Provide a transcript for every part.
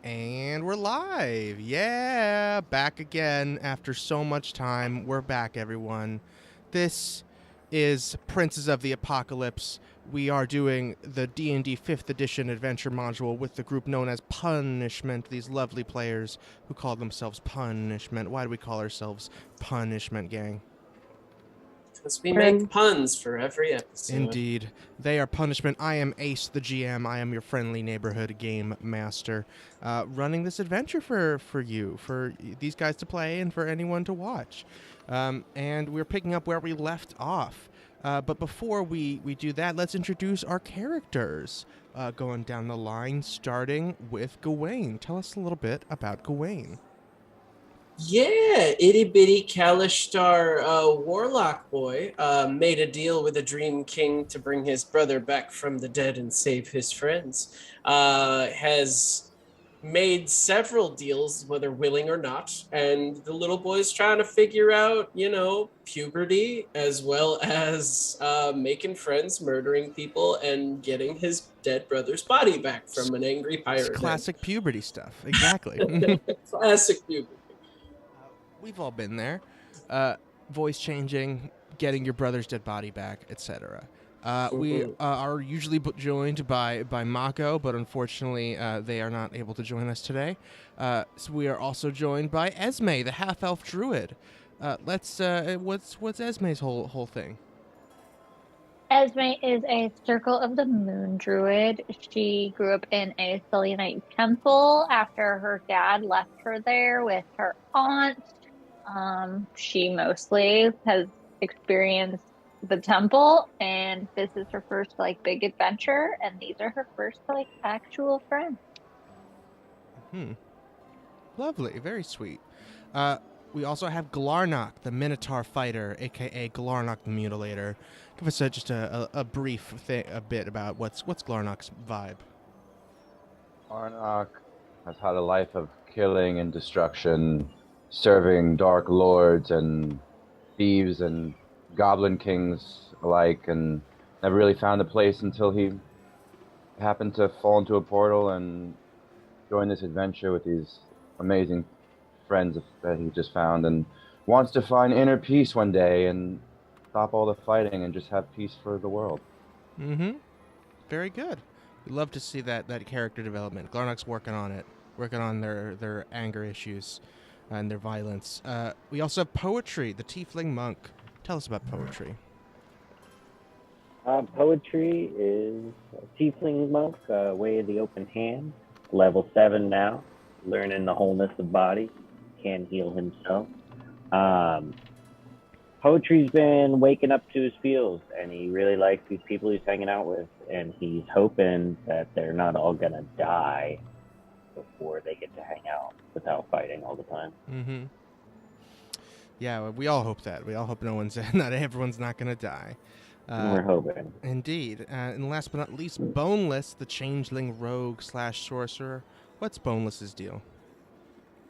And we're live. Yeah, back again after so much time. We're back, everyone. This is Princes of the Apocalypse. We are doing the D&D 5th edition adventure module with the group known as Punishment, these lovely players who call themselves Punishment. Why do we call ourselves Punishment, gang? Because we make puns for every episode. Indeed. They are Punishment. I am Ace, the GM. I am your friendly neighborhood game master, running this adventure for you, for these guys to play and for anyone to watch. And we're picking up where we left off. But before we do that, let's introduce our characters, going down the line, starting with Gawain. Tell us a little bit about Gawain. Yeah, itty bitty Kalishtar warlock boy made a deal with a dream king to bring his brother back from the dead and save his friends. Has made several deals, whether willing or not, and the little boy's trying to figure out, puberty as well as making friends, murdering people, and getting his dead brother's body back from an angry pirate. It's classic puberty stuff. Exactly. Classic puberty. We've all been there. Voice changing, getting your brother's dead body back, etc. We are usually joined by Mako, but unfortunately they are not able to join us today. So we are also joined by Esme, the half-elf druid. What's Esme's whole thing? Esme is a Circle of the Moon druid. She grew up in a Selenite temple after her dad left her there with her aunt. She mostly has experienced the temple, and this is her first big adventure, and these are her first actual friends. Lovely, very sweet. We also have Glarnock, the Minotaur fighter, aka Glarnock the Mutilator. Give us just a brief bit about what's Glarnock's vibe. Glarnock has had a life of killing and destruction, serving dark lords and thieves and goblin kings alike, and never really found a place until he happened to fall into a portal and join this adventure with these amazing friends that he just found, and wants to find inner peace one day and stop all the fighting and just have peace for the world. Very good. We love to see that character development. Glarnock's working on it, working on their anger issues and their violence. We also have Poetry, the Tiefling monk. Tell us about Poetry. Poetry is a Tiefling monk, Way of the Open Hand, level 7 now, learning the wholeness of body, can heal himself. Poetry's been waking up to his feels, and he really likes these people he's hanging out with, and he's hoping that they're not all gonna die before they get to hang out without fighting all the time. Yeah, we all hope that. We all hope not everyone's not gonna die. We're hoping. Indeed. And last but not least, Boneless, the changeling rogue / sorcerer. What's Boneless's deal?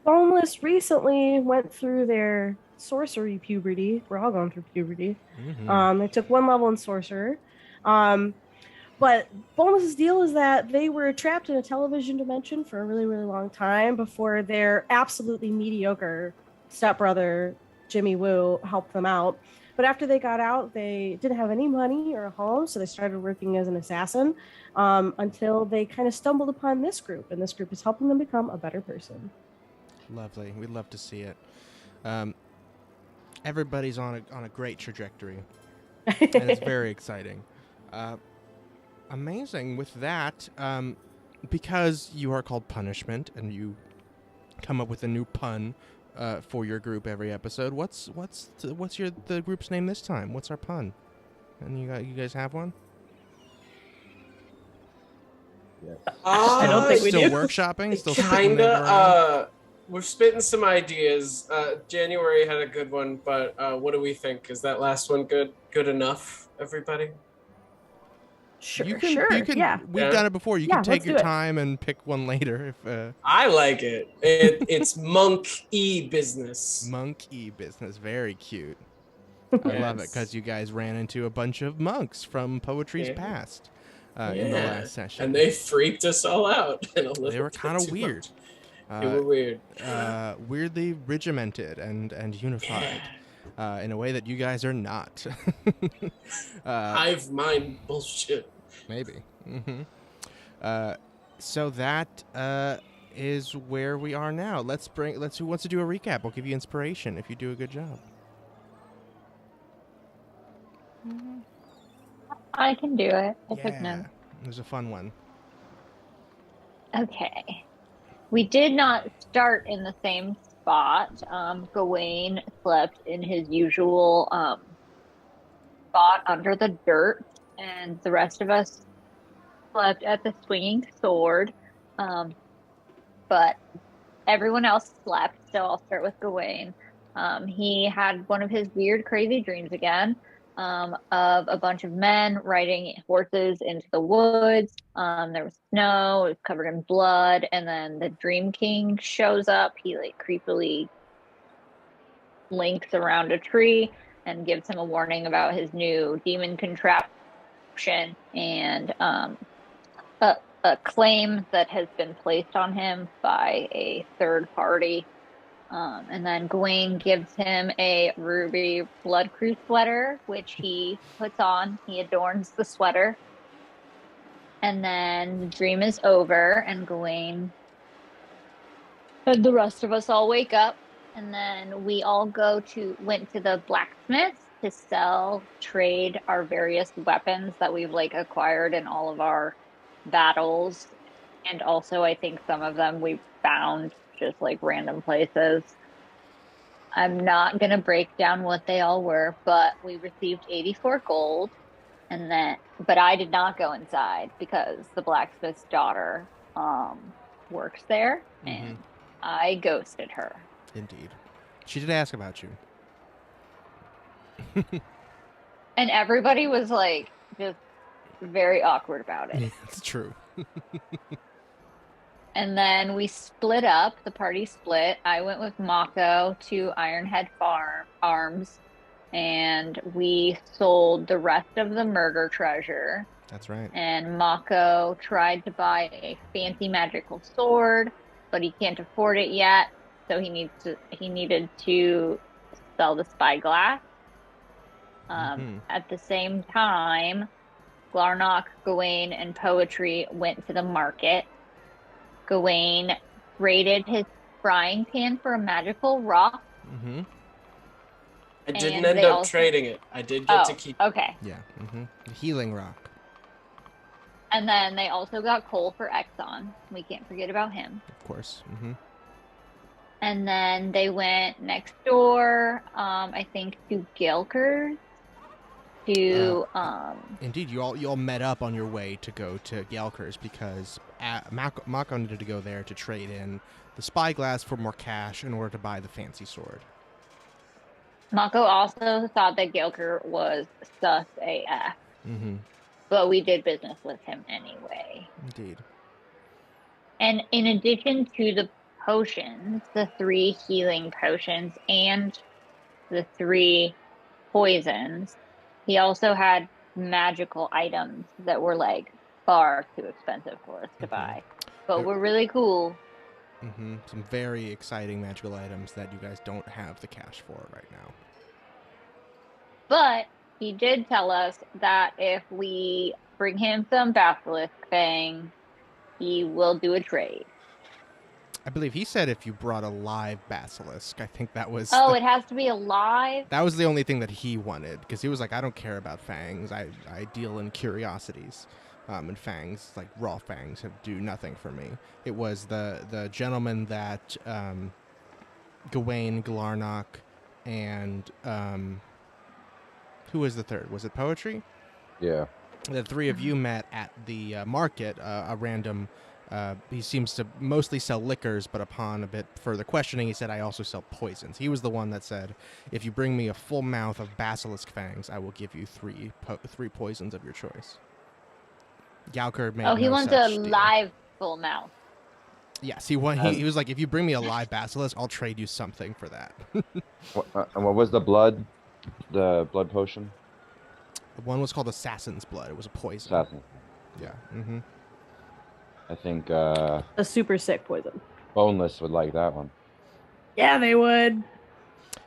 Boneless recently went through their sorcery puberty. We're all going through puberty. They took 1 level in sorcerer. But Boneless's deal is that they were trapped in a television dimension for a really, really long time before their absolutely mediocre stepbrother, Jimmy Woo, helped them out. But after they got out, they didn't have any money or a home, so they started working as an assassin until they kind of stumbled upon this group, and this group is helping them become a better person. Lovely. We'd love to see it. Everybody's on a great trajectory, and it's very exciting. Amazing. With that, because you are called Punishment, and you come up with a new pun for your group every episode. What's the group's name this time? What's our pun? And you guys have one? Yes. I don't think we still do. Workshopping? Still spitting it around? Kinda. We're spitting some ideas. January had a good one, but what do we think? Is that last one good enough, everybody? Sure. Yeah. We've done it before. You can take your time and pick one later. If I like it. It's monk-y business. Monk-y business. Very cute. I love it because you guys ran into a bunch of monks from Poetry's past. in the last session. And they freaked us all out. They were kind of weird. They were weird. Weirdly regimented and unified in a way that you guys are not. Hive mind bullshit. Maybe. So that is where we are now. Who wants to do a recap? I'll give you inspiration if you do a good job. I can do it. I took notes. It was a fun one. Okay. We did not start in the same spot. Gawain slept in his usual spot under the dirt, and the rest of us slept at the swinging sword. But everyone else slept, so I'll start with Gawain. He had one of his weird, crazy dreams again. Of a bunch of men riding horses into the woods. There was snow, it was covered in blood, and then the Dream King shows up. He creepily links around a tree and gives him a warning about his new demon contraption and a claim that has been placed on him by a third party. And then Gawain gives him a ruby blood crew sweater, which he puts on. He adorns the sweater. And then the dream is over, and Gawain and the rest of us all wake up. And then we all went to the blacksmith to trade our various weapons that we've acquired in all of our battles. And also, I think some of them we found just random places. I'm not gonna break down what they all were, but we received 84 gold, but I did not go inside because the blacksmith's daughter works there, and I ghosted her. Indeed, she did ask about you, and everybody was just very awkward about it. Yeah, it's true. And then we split up. The party split. I went with Mako to Ironhead Arms, and we sold the rest of the murder treasure. That's right. And Mako tried to buy a fancy magical sword, but he can't afford it yet, so he needed to sell the spyglass. At the same time, Glarnock, Gawain, and Poetry went to the market. Gawain traded his frying pan for a magical rock. I didn't end up trading it. I did get to keep it. Okay. Yeah. The healing rock. And then they also got coal for Exxon. We can't forget about him. Of course. And then they went next door, I think, to Gilker's. Indeed, you all met up on your way to go to Galker's because Mako needed to go there to trade in the spyglass for more cash in order to buy the fancy sword. Mako also thought that Gilker was sus AF. But we did business with him anyway. Indeed. And in addition to the potions, the 3 healing potions and the 3 poisons, he also had magical items that were far too expensive for us to buy, but were really cool. Some very exciting magical items that you guys don't have the cash for right now. But he did tell us that if we bring him some basilisk fang, he will do a trade. I believe he said if you brought a live basilisk. I think that was... it has to be alive? That was the only thing that he wanted, because he was like, I don't care about fangs. I deal in curiosities. And fangs, raw fangs, do nothing for me. It was the gentleman that Gawain, Glarnock, and... who was the third? Was it Poetry? Yeah. The 3 of you met at the market, a random... he seems to mostly sell liquors, but upon a bit further questioning, he said, I also sell poisons. He was the one that said, if you bring me a full mouth of basilisk fangs, I will give you 3 poisons of your choice. Galker made he wants a live full mouth. Yes, he was like, if you bring me a live basilisk, I'll trade you something for that. What was the blood potion? One was called Assassin's Blood. It was a poison. Assassin. Yeah. Mm-hmm. I think A super sick poison. Boneless would like that one. Yeah, they would.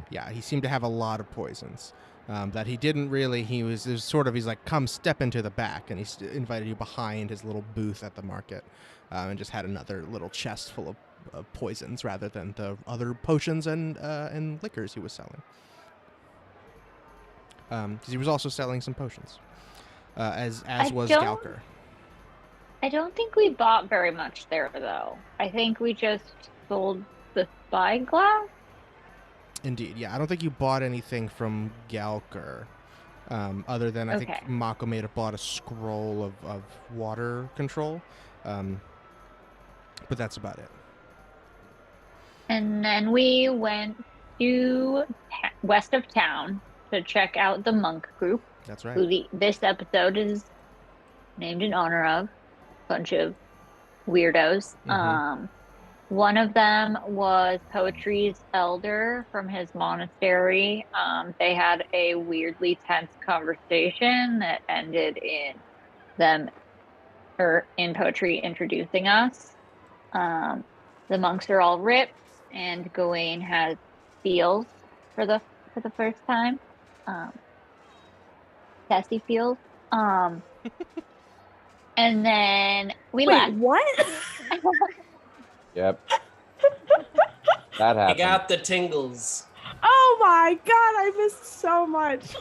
Yeah, he seemed to have a lot of poisons that he didn't really. It was sort of, he's like, come step into the back, and he invited you behind his little booth at the market, and just had another little chest full of poisons rather than the other potions and liquors he was selling. Because he was also selling some potions, as was Galker. I don't think we bought very much there, though. I think we just sold the spyglass. Indeed, yeah. I don't think you bought anything from Galker, other than I think Mako may have bought a scroll of water control, but that's about it. And then we went to west of town to check out the monk group. That's right. Who this episode is named in honor of. Bunch of weirdos. Mm-hmm. One of them was Poetry's elder from his monastery. They had a weirdly tense conversation that ended in them, or in Poetry introducing us. The monks are all ripped, and Gawain has feels for the first time. Sassy feels. And then we left. What? Yep. That happened. I got the tingles. Oh my god, I missed so much.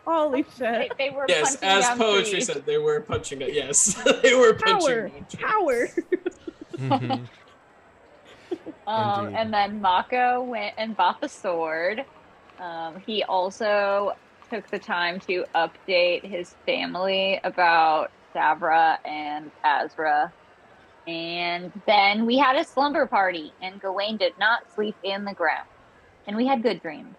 Holy shit. They were yes, punching as down Poetry trees. said, they were punching it. Yes, they were punching. Power. Mm-hmm. And then Mako went and bought the sword. He also took the time to update his family about Savra and Azra. And then we had a slumber party, and Gawain did not sleep in the ground. And we had good dreams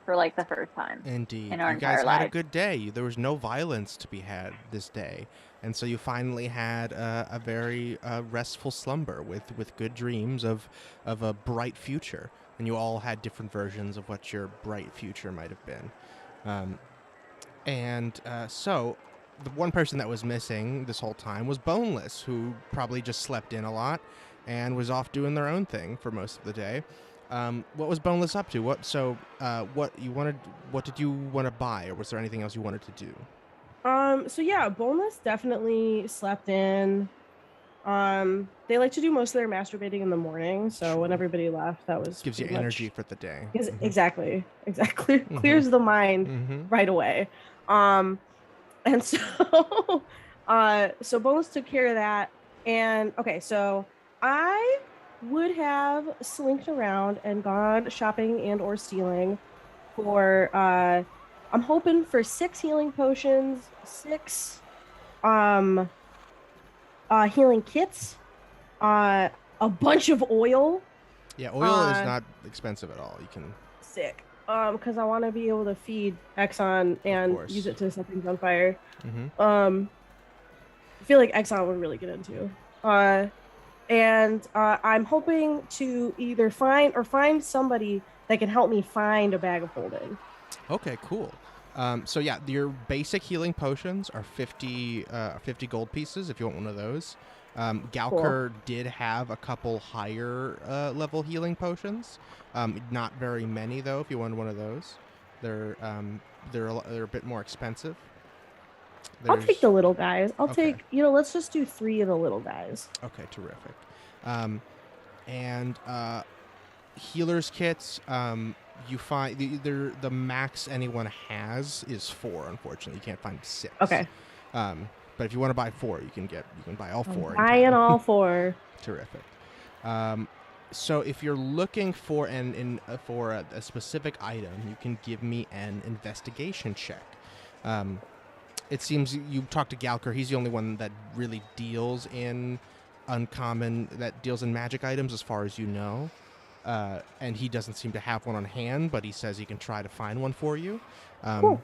for like the first time. Indeed. In our you guys entire had lives. a good day. There was no violence to be had this day. And so you finally had a very restful slumber with good dreams of a bright future. And you all had different versions of what your bright future might have been. So the one person that was missing this whole time was Boneless, who probably just slept in a lot and was off doing their own thing for most of the day. What was Boneless up to? What did you want to buy, or was there anything else you wanted to do? So yeah, Boneless definitely slept in. They like to do most of their masturbating in the morning, so when everybody left, that was gives you energy for the day. Mm-hmm. Exactly. Mm-hmm. Clears the mind right away. And so so Boneless took care of that. And okay, so I would have slinked around and gone shopping and or stealing for I'm hoping for 6 healing potions, 6 healing kits, a bunch of oil. Yeah, oil is not expensive at all. You can sick. Because I want to be able to feed Exxon and use it to set things on fire. Mm-hmm. I feel like Exxon would really get into. And I'm hoping to either find somebody that can help me find a bag of holding. Okay, cool. So yeah, your basic healing potions are 50 gold pieces if you want one of those. Galker did have a couple higher level healing potions. Not very many though. If you wanted one of those, they're a bit more expensive. I'll take the little guys. I'll take. Let's just do 3 of the little guys. Okay, terrific. And healers kits. You find the max anyone has is 4. Unfortunately, you can't find 6. Okay. But if you want to buy 4, you can buy all 4. Buying all 4. Terrific. So if you're looking for a specific item, you can give me an investigation check. It seems you talked to Galker. He's the only one that really deals in magic items, as far as you know. And he doesn't seem to have one on hand, but he says he can try to find one for you. Cool.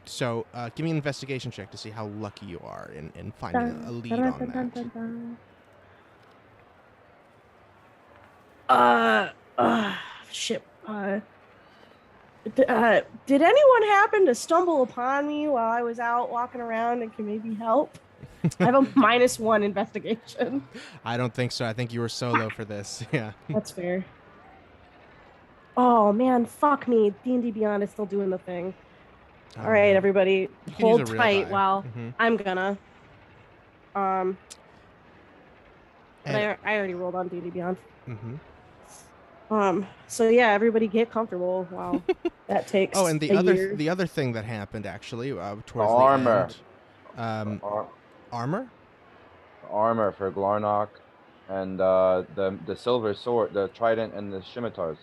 So give me an investigation check to see how lucky you are in finding a lead on that. Shit. Did anyone happen to stumble upon me while I was out walking around and can maybe help? I have a -1 investigation. I don't think so. I think you were solo for this. Yeah. That's fair. Oh man, fuck me. D&D Beyond is still doing the thing. All right, man. everybody, You can use a hold real tight die. while I'm gonna. But I already rolled on D&D Beyond. So yeah, everybody get comfortable. Wow, that takes. Oh, and the other thing that happened actually towards armor. the end. Armor. Armor for Glarnock, and the silver sword, the trident, and the scimitars.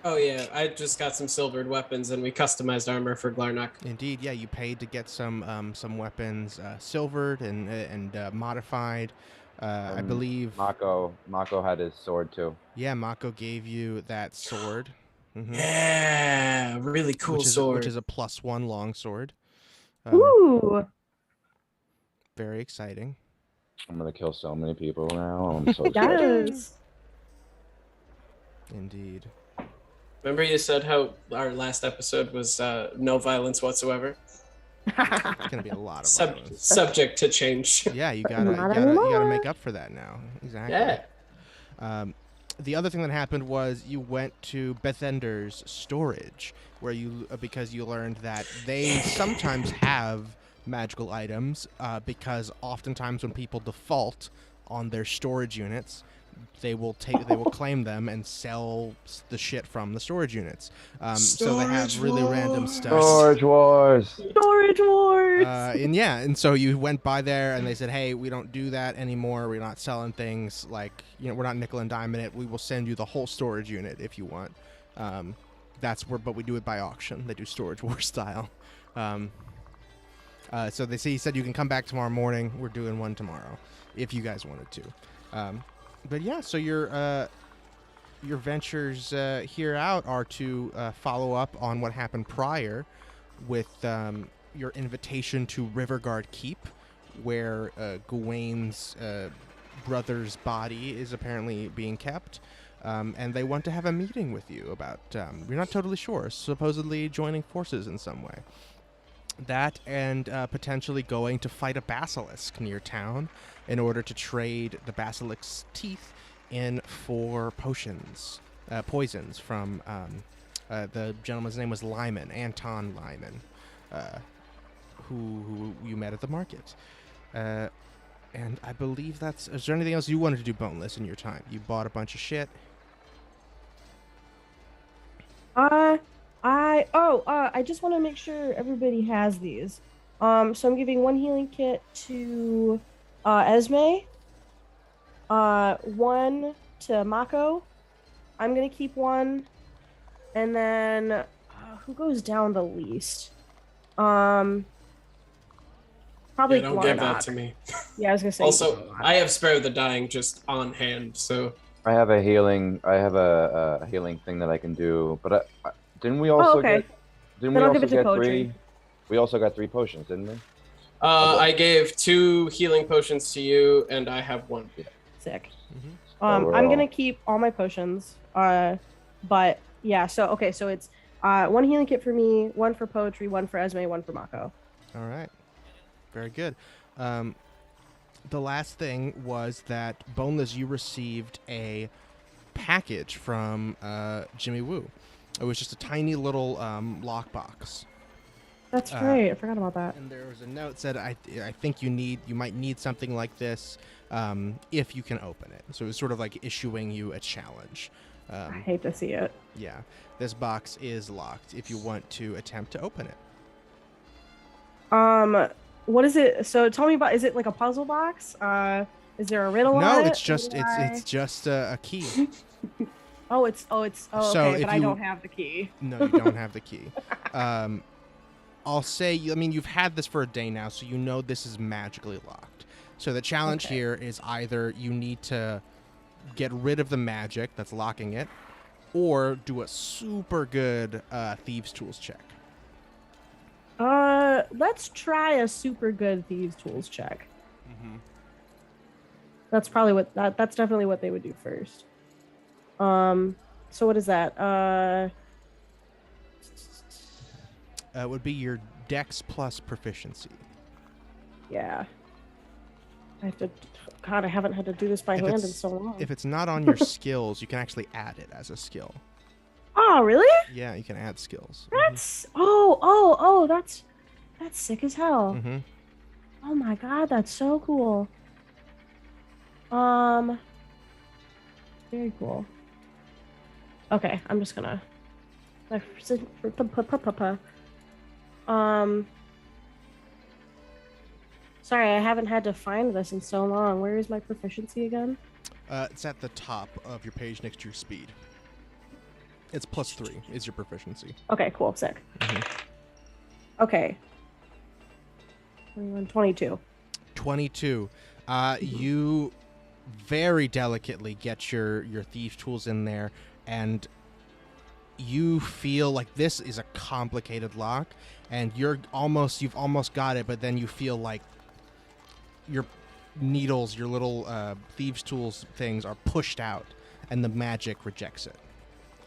Oh yeah, I just got some silvered weapons, and we customized armor for Glarnock. Indeed, yeah, you paid to get some weapons silvered and modified. I believe Mako had his sword too. Yeah, Mako gave you that sword. Yeah, really cool sword. Which is a +1 long sword. Ooh. Very exciting. I'm gonna kill so many people now. I'm so Yes. Indeed. Remember you said how our last episode was no violence whatsoever? It's gonna be a lot of violence. Subject to change. Yeah, you gotta make up for that now. Exactly. Yeah. The other thing that happened was you went to Bethender's storage, where because you learned that they sometimes have magical items, because oftentimes when people default on their storage units, they will claim them and sell the shit from the storage units. So they have really random stuff. Storage wars. And so you went by there and they said, hey, we don't do that anymore. We're not selling things like, we're not nickel and diming it. We will send you the whole storage unit if you want. But we do it by auction. They do storage war style. So he said you can come back tomorrow morning. We're doing one tomorrow if you guys wanted to. But yeah, so your ventures here out are to follow up on what happened prior with your invitation to Riverguard Keep, where Gawain's brother's body is apparently being kept, and they want to have a meeting with you about, you're not totally sure, supposedly joining forces in some way. That and potentially going to fight a basilisk near town in order to trade the basilisk's teeth in for poisons from the gentleman's name was Lyman, Anton Lyman, who you met at the market. And I believe is there anything else you wanted to do, Boneless, in your time? You bought a bunch of shit? I just want to make sure everybody has these. So I'm giving 1 healing kit to Esme, 1 to Mako. I'm gonna keep 1, and then who goes down the least? Probably. Yeah, don't give that to me. Yeah, I was gonna say. Also, I have Spare the Dying just on hand, so. I have a healing thing that I can do, but didn't we also get? Didn't we also get 3? We also got 3 potions, didn't we? I gave 2 healing potions to you, and I have 1. Yeah. Sick. I'm gonna keep all my potions. But yeah. So it's 1 healing kit for me, 1 for poetry, 1 for Esme, 1 for Mako. All right. Very good. The last thing was that, Boneless, you received a package from Jimmy Woo. It was just a tiny little lockbox. That's right. I forgot about that. And there was a note that said, I think you might need something like this if you can open it. So it was sort of like issuing you a challenge. I hate to see it. Yeah. This box is locked if you want to attempt to open it. What is it? So tell me about, is it like a puzzle box? Is there a riddle on it? No, it's just a key. So okay, but I don't have the key. No, you don't have the key. I'll say, you've had this for a day now, so you know this is magically locked. So the challenge here is either you need to get rid of the magic that's locking it, or do a super good Thieves' Tools check. Let's try a super good Thieves' Tools check. That's probably that's definitely what they would do first. So what is that? Would be your Dex plus proficiency. Yeah. I have to. God, I haven't had to do this by hand in so long. If it's not on your skills, you can actually add it as a skill. Oh, really? Yeah, you can add skills. That's that's sick as hell. Mm-hmm. Oh my god, that's so cool. Very cool. Okay, I'm just gonna. Sorry, I haven't had to find this in so long. Where is my proficiency again? It's at the top of your page next to your speed. It's +3 is your proficiency. Okay, cool, sick. Mm-hmm. Okay. 22. 22. You very delicately get your thieves' tools in there, and you feel like this is a complicated lock, and you've almost got it, but then you feel like your needles, your little thieves' tools things are pushed out, and the magic rejects it.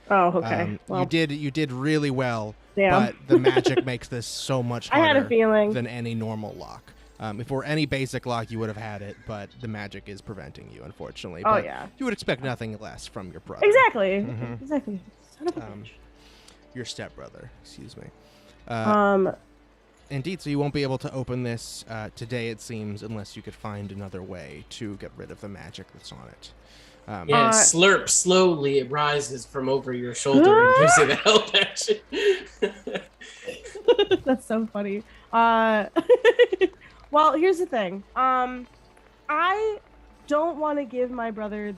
Oh, okay. Well, you did really well, damn. but the magic makes this so much I had a harder feeling. than any normal lock. If it were any basic lock, you would have had it, but the magic is preventing you, unfortunately. Oh, But yeah. you would expect nothing less from your brother. Exactly. Mhm. Exactly. Son of a bitch. Your stepbrother, excuse me. Indeed, so you won't be able to open this today, it seems, unless you could find another way to get rid of the magic that's on it. Yeah, Slurp slowly rises from over your shoulder and gives you the help action. That's so funny. Well, here's the thing. I don't want to give my brother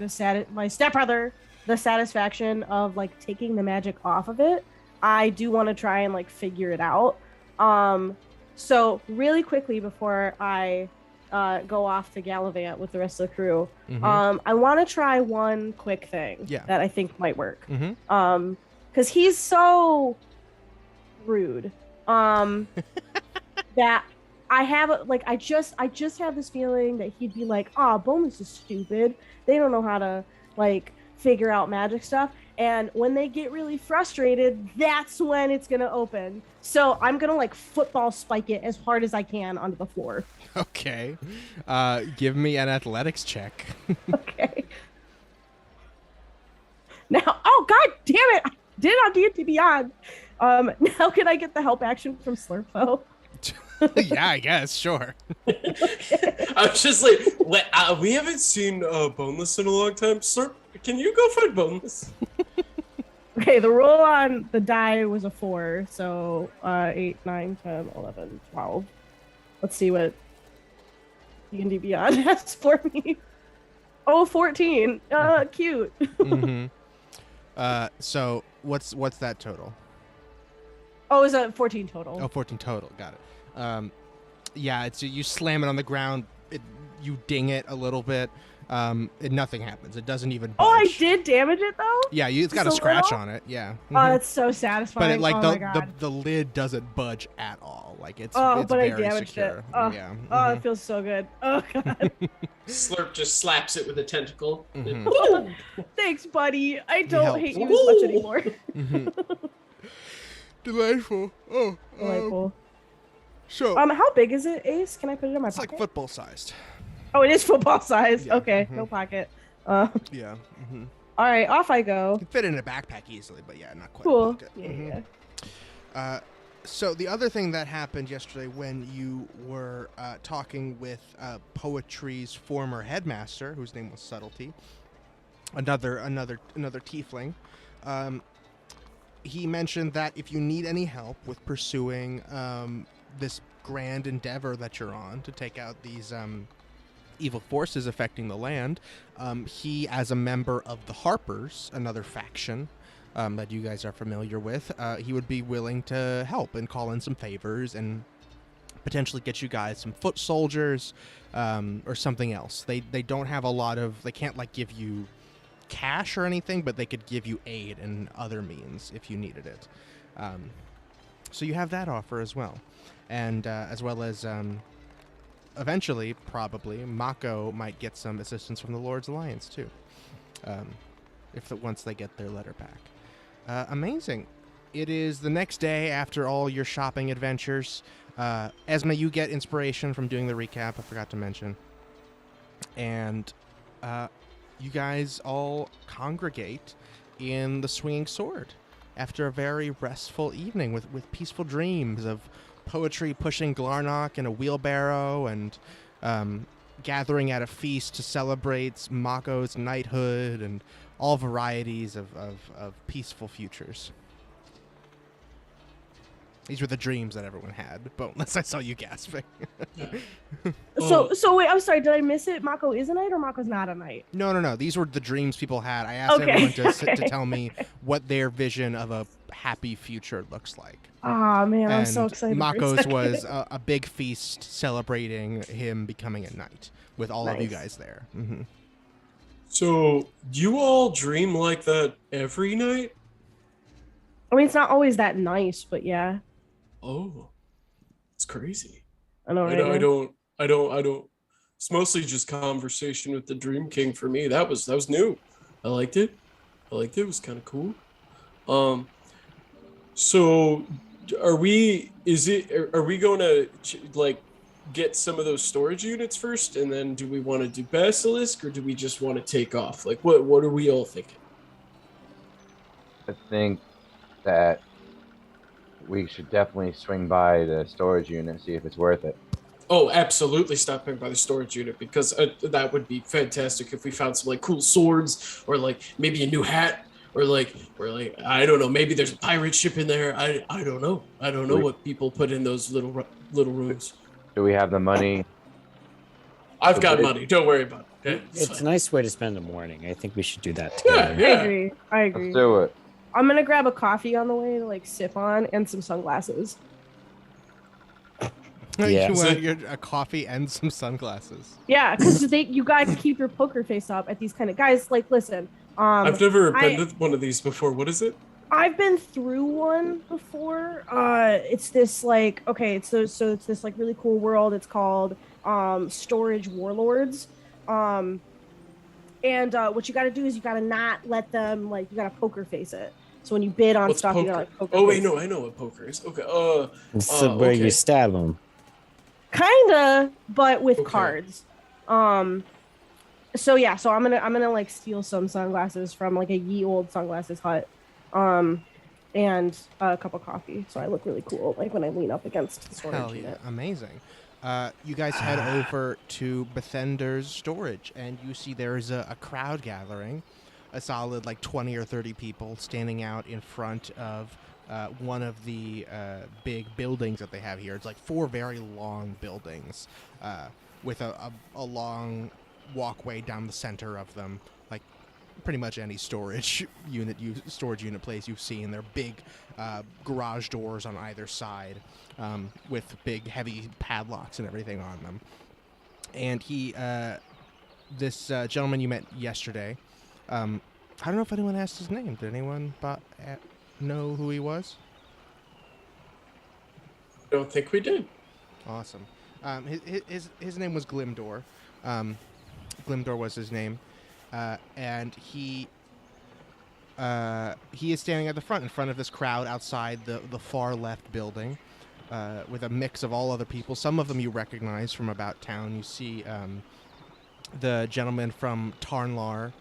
my stepbrother the satisfaction of like taking the magic off of it. I do want to try and like figure it out. So really quickly before I go off to Gallivant with the rest of the crew, I want to try one quick thing that I think might work. Because he's so rude. That I have like I just have this feeling that he'd be like, "Oh, Bonus is stupid. They don't know how to like figure out magic stuff." And when they get really frustrated, that's when it's gonna open. So I'm gonna like football spike it as hard as I can onto the floor. Okay. Give me an athletics check. Okay. Now, oh god damn it! I did it on D&D Beyond. Now can I get the help action from Slurpo? Yeah, I guess, sure. I was just like, we haven't seen Boneless in a long time. Slurp, can you go find Boneless? Okay, the roll on the die was a 4, so 8, 9, 10, 11, 12. Let's see what D&D Beyond has for me. Oh, 14. Cute. So what's that total? Oh, is that 14 total? Oh, 14 total. Got it. Yeah, it's you slam it on the ground. You ding it a little bit. Nothing happens. It doesn't even budge. Oh, I did damage it though? Yeah, it's got a scratch on it. Yeah. Oh, that's so satisfying. But the lid doesn't budge at all. Like it's but very I damaged secure. it. Oh, yeah. Oh, it feels so good. Oh god. Slurp just slaps it with a tentacle. Thanks, buddy. I don't hate you as much anymore. Delightful. Oh. Delightful. So. How big is it, Ace? Can I put it in my pocket? It's like football sized. Oh, it is football sized. Yeah. Okay, no pocket. Yeah. All right, off I go. You can fit in a backpack easily, but yeah, not quite. Cool. A pocket. Yeah. So the other thing that happened yesterday when you were talking with Poetry's former headmaster, whose name was Subtlety, another tiefling, he mentioned that if you need any help with pursuing this grand endeavor that you're on to take out these evil forces affecting the land, he, as a member of the Harpers, another faction that you guys are familiar with, he would be willing to help and call in some favors and potentially get you guys some foot soldiers or something else. They don't have a lot of, they can't like give you cash or anything, but they could give you aid and other means if you needed it. So you have that offer as well. And as well as eventually, probably, Mako might get some assistance from the Lord's Alliance too, once they get their letter back. Amazing. It is the next day after all your shopping adventures. Esme, you get inspiration from doing the recap, I forgot to mention. And you guys all congregate in the Swinging Sword after a very restful evening with peaceful dreams of poetry pushing Glarnock in a wheelbarrow and gathering at a feast to celebrate Mako's knighthood and all varieties of peaceful futures. These were the dreams that everyone had, but unless I saw you gasping. So wait, I'm sorry, did I miss it? Mako is a knight or Mako's not a knight? No. These were the dreams people had. I asked everyone to tell me what their vision of a happy future looks like. Ah, man, I'm so And excited. Mako's was a big feast celebrating him becoming a knight with all of you guys there. Mm-hmm. So, do you all dream like that every night? I mean, it's not always that nice, but yeah. Oh, it's crazy. I know, right? I don't. It's mostly just conversation with the Dream King for me. That was new. I liked it. It was kind of cool. So are we going to like get some of those storage units first, and then do we want to do Basilisk, or do we just want to take off? Like, what are we all thinking? I think that we should definitely swing by the storage unit, see if it's worth it. Oh, absolutely stopping by the storage unit, because that would be fantastic if we found some like cool swords, or like maybe a new hat, or like I don't know, maybe there's a pirate ship in there. I don't know. I don't know what people put in those little rooms. Do we have the money? I've got money. Don't worry about it. It's a nice way to spend the morning. I think we should do that together. Yeah. I agree. Let's do it. I'm gonna grab a coffee on the way to like sip on and some sunglasses. Yeah. You want a coffee and some sunglasses. Yeah, because you guys keep your poker face up at these kind of guys. Like, listen, I've never been to one of these before. What is it? I've been through one before. It's this like it's this like really cool world. It's called Storage Warlords. And what you got to do is you got to not let them you got to poker face it. So when you bid on stuff, you got to poker. Oh wait, no, I know what poker is. Okay. It's where you stab them. Kinda, but with cards. So yeah, so I'm gonna like steal some sunglasses from like a ye old sunglasses hut, and a cup of coffee, so I look really cool like when I lean up against the storage unit. Amazing. You guys head over to Bethender's storage, and you see there is a crowd gathering, a solid like 20 or 30 people standing out in front of one of the big buildings that they have here. It's like 4 very long buildings with a long walkway down the center of them, like pretty much any storage unit place you've seen. They're big garage doors on either side with big heavy padlocks and everything on them. And this gentleman you met yesterday, I don't know if anyone asked his name. Did anyone know who he was? I don't think we did. Awesome. His name was Glimdor. Glimdor was his name, and he is standing at the front, in front of this crowd outside the far left building, with a mix of all other people. Some of them you recognize from about town. You see the gentleman from Tarnlar.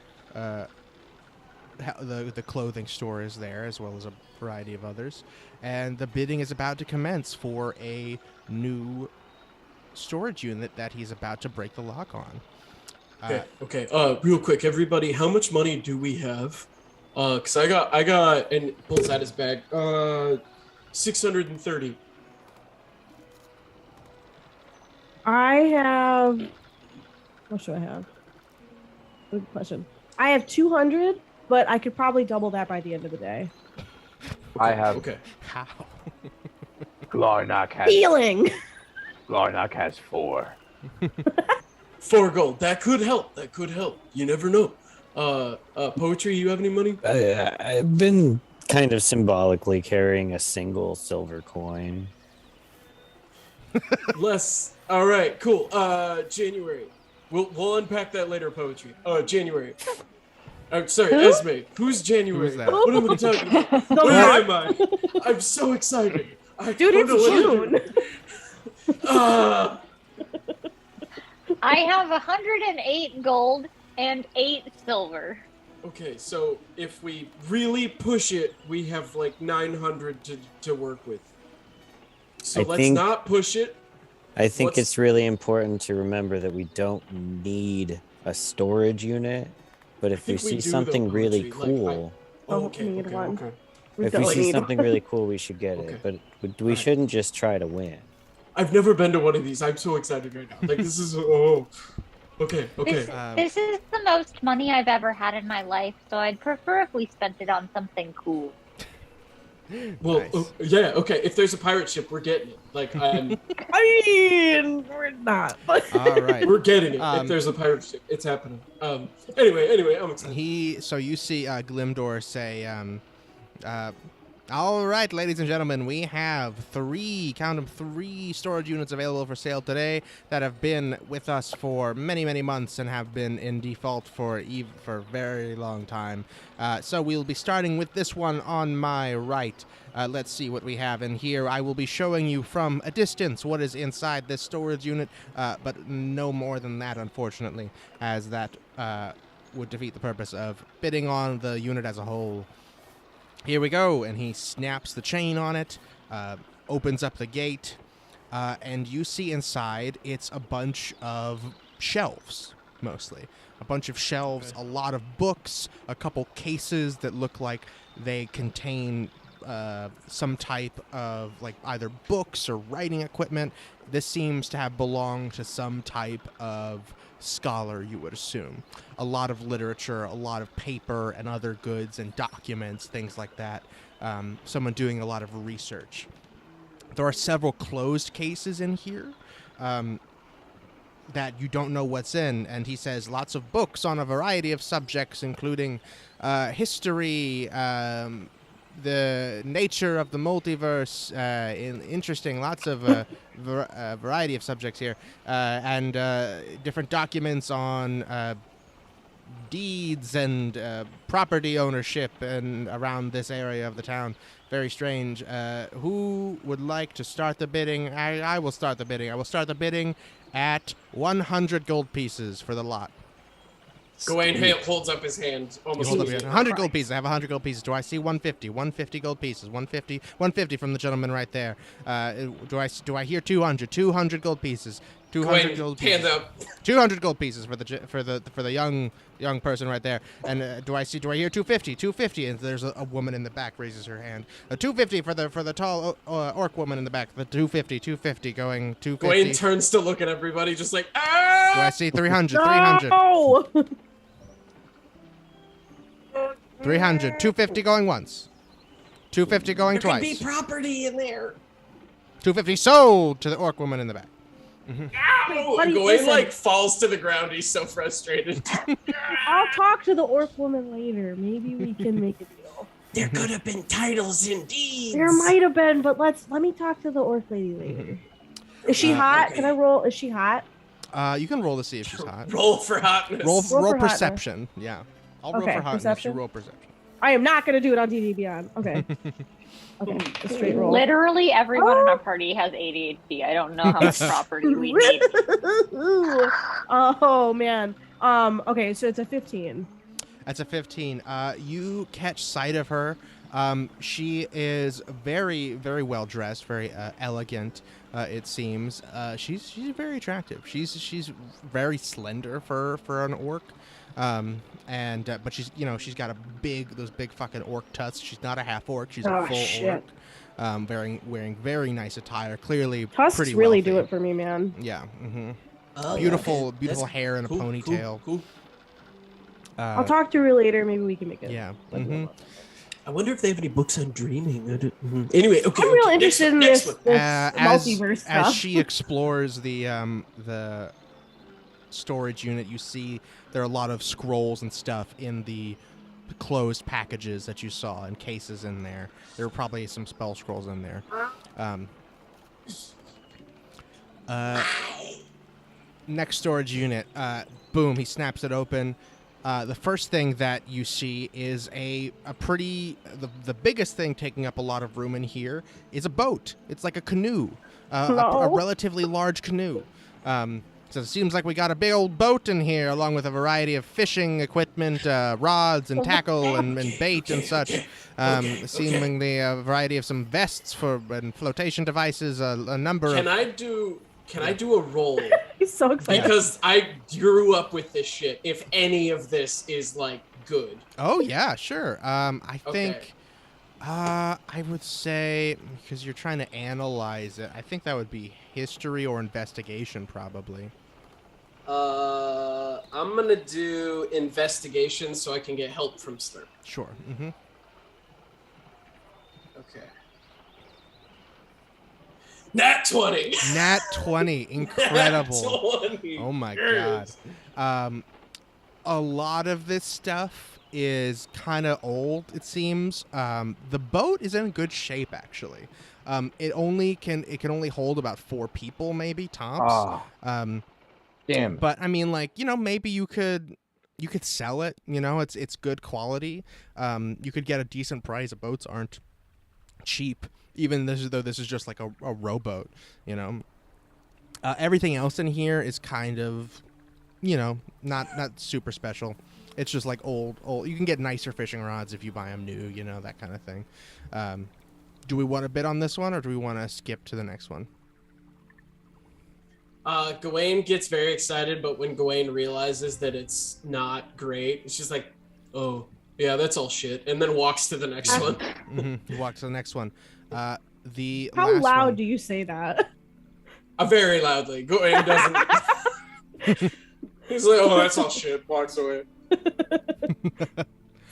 The clothing store is there, as well as a variety of others, and the bidding is about to commence for a new storage unit that he's about to break the lock on. Okay. Real quick, everybody, how much money do we have? Cause I got, and pulls out his bag. 630. I have. What should I have? Good question. I have 200, but I could probably double that by the end of the day. I have. Okay. How? Glarnock has. Feeling. Glarnock has 4. 4 gold. That could help. You never know. Poetry, you have any money? I've been kind of symbolically carrying a single silver coin. Less. All right, cool. January. We'll unpack that later, Poetry. January. I'm sorry, Who? Esme. Who's January? Who's that? What am I talking about? The Where month. am I? I'm so excited. I Dude, don't know what it's to June. do. Ah. I have 108 gold and 8 silver. Okay, so if we really push it, we have like 900 to work with. So I let's think- not push it. I think What's- it's really important to remember that we don't need a storage unit, but if we think we see do, something though, really Poetry. Like, cool, Oh, okay, need okay, one. okay. We if we definitely see need something one. really cool, we should get Okay. it. But we Alright. shouldn't just try to win. I've never been to one of these. I'm so excited right now. Like this is Okay, okay. This is the most money I've ever had in my life, so I'd prefer if we spent it on something cool. Well, Nice. yeah, okay. If there's a pirate ship, we're getting it. Like I mean, we're not. But All right. we're getting it. Um, If there's a pirate ship, it's happening. Anyway, I'm excited. So you see Glimdor say, all right, ladies and gentlemen, we have three storage units available for sale today that have been with us for many, many months and have been in default for a very long time. So we'll be starting with this one on my right. Let's see what we have in here. I will be showing you from a distance what is inside this storage unit, but no more than that, unfortunately, as that would defeat the purpose of bidding on the unit as a whole. Here we go, and he snaps the chain on it, opens up the gate, and you see inside it's a bunch of shelves, mostly. A bunch of shelves, a lot of books, a couple cases that look like they contain some type of like either books or writing equipment. This seems to have belonged to some type of scholar, you would assume. A lot of literature, a lot of paper and other goods and documents, things like that. Someone doing a lot of research. There are several closed cases in here that you don't know what's in, and he says lots of books on a variety of subjects, including history, the nature of the multiverse, interesting, lots of variety of subjects here, and different documents on deeds and property ownership and around this area of the town. Very strange. Who would like to start the bidding? I will start the bidding. I will start the bidding at 100 gold pieces for the lot. Gawain holds up his hand. You Almost hold up your immediately. 100 gold pieces. I have 100 gold pieces. Do I see 150? 150 gold pieces. 150 from the gentleman right there. Do I hear 200? 200 gold pieces. 200 Gawain, gold pieces. hand up. 200 gold pieces for the young person right there. And do I hear 250? 250. And there's a woman in the back raises her hand. 250 for the tall orc woman in the back. The 250 going 250. Gawain turns to look at everybody, just like ah. Do I see 300? 300. no! 300. 250 going once. 250 going There twice. could be property in there. 250 sold to the orc woman in the back. Oh, buddy, Gawain listen. like falls to the ground. He's so frustrated. I'll talk to the orc woman later. Maybe we can make a deal. There could have been titles indeed. There might have been, but let me talk to the orc lady later. Is she hot? okay. Can I roll? Is she hot? You can roll to see if she's hot. Roll for hotness. Roll for hotness. perception. Yeah. I'll roll Okay, for hotness. perception? You roll perception. I am not gonna do it on D&D Beyond. Okay. Okay. A straight roll. Literally everyone in Oh. our party has ADHD. I don't know how much property we need. Oh man. Okay, so it's a 15. That's a 15. You catch sight of her. She is very, very well dressed, very elegant. It seems. She's very attractive. She's very slender for an orc. But she's got those big fucking orc tusks. She's not a half orc. She's a full shit. orc. Wearing very nice attire. Clearly, Tusks pretty really wealthy. do it for me, man. Yeah. Mm-hmm. Oh, Beautiful okay. beautiful That's hair and a cool, ponytail. Cool. I'll talk to her later. Maybe we can make it. Yeah. like, Mm-hmm. I wonder if they have any books on dreaming. Anyway, okay. I'm real okay, interested in next this, one. this as multiverse stuff. she explores the storage unit, you see there are a lot of scrolls and stuff in the closed packages that you saw and cases in there. There were probably some spell scrolls in there. Next storage unit. Boom, he snaps it open. The first thing that you see is a pretty the biggest thing taking up a lot of room in here is a boat. It's like a canoe, a relatively large canoe. So it seems like we got a big old boat in here, along with a variety of fishing equipment, rods and tackle and bait and such. Seemingly a variety of some vests and flotation devices, a number of... Can I do a roll? He's so excited. Because I grew up with this shit. If any of this is, like, good. Oh, yeah, sure. I think... I would say, because you're trying to analyze it, I think that would be history or investigation, probably. I'm gonna do investigation so I can get help from Slurp. Sure. Mm-hmm. Okay. Nat 20! Nat 20. Incredible. Nat 20. Oh, my Yes. God. A lot of this stuff is kind of old, it seems. The boat is in good shape, actually. It can only hold about 4 people, maybe tops. Damn. But I mean, like, maybe you could sell it. It's good quality. You could get a decent price. Boats aren't cheap, even though this is just like a rowboat. Everything else in here is kind of, not super special. It's just like old. You can get nicer fishing rods if you buy them new, that kind of thing. Do we want to bid on this one, or do we want to skip to the next one? Gawain gets very excited, but when Gawain realizes that it's not great, it's just like, oh, yeah, that's all shit, and then walks to the next one. Mm-hmm. He walks to the next one. How loud do you say that? Very loudly. Gawain doesn't... He's like, oh, that's all shit. Walks away.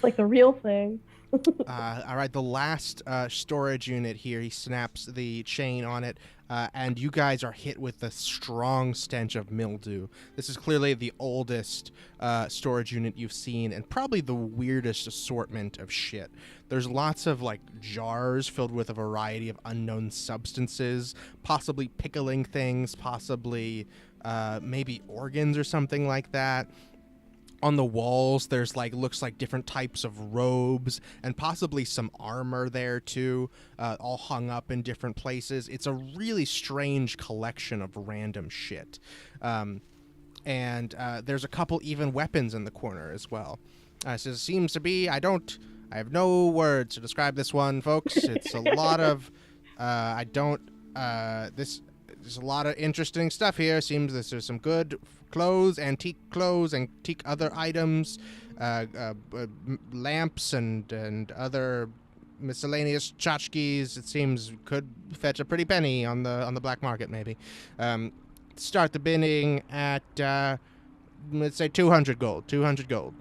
Like the real thing. All right, the last storage unit here, he snaps the chain on it, and you guys are hit with the strong stench of mildew. This is clearly the oldest storage unit you've seen, and probably the weirdest assortment of shit. There's lots of, like, jars filled with a variety of unknown substances, possibly pickling things, possibly maybe organs or something like that. On the walls, there's looks like different types of robes and possibly some armor there too, all hung up in different places. It's a really strange collection of random shit. And there's a couple even weapons in the corner as well. So it seems to be, I have no words to describe this one, folks. It's a lot of, there's a lot of interesting stuff here. Seems there's some good clothes, antique other items, lamps and other miscellaneous tchotchkes. It seems could fetch a pretty penny on the black market, maybe. Start the bidding at let's say 200 gold. 200 gold.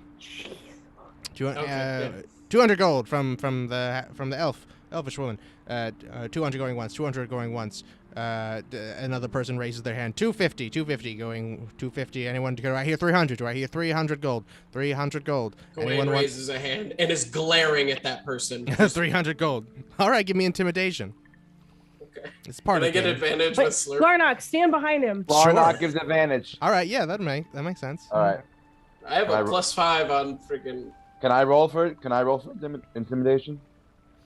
200 gold from the elfish woman. 200 going once. 200 going once. Another person raises their hand. 250 going 250. Anyone? Do I hear 300? Do I hear 300 gold? 300 gold. Gawain raises a hand and is glaring at that person. 300 gold. All right, give me intimidation. Okay. It's part Can of I the get game. advantage Wait, with Slurp? Glarnock, stand behind him. Glarnock gives advantage. All right, yeah, that makes sense. All right. I have a +5 on freaking... Can I roll for it? Can I roll for intimidation?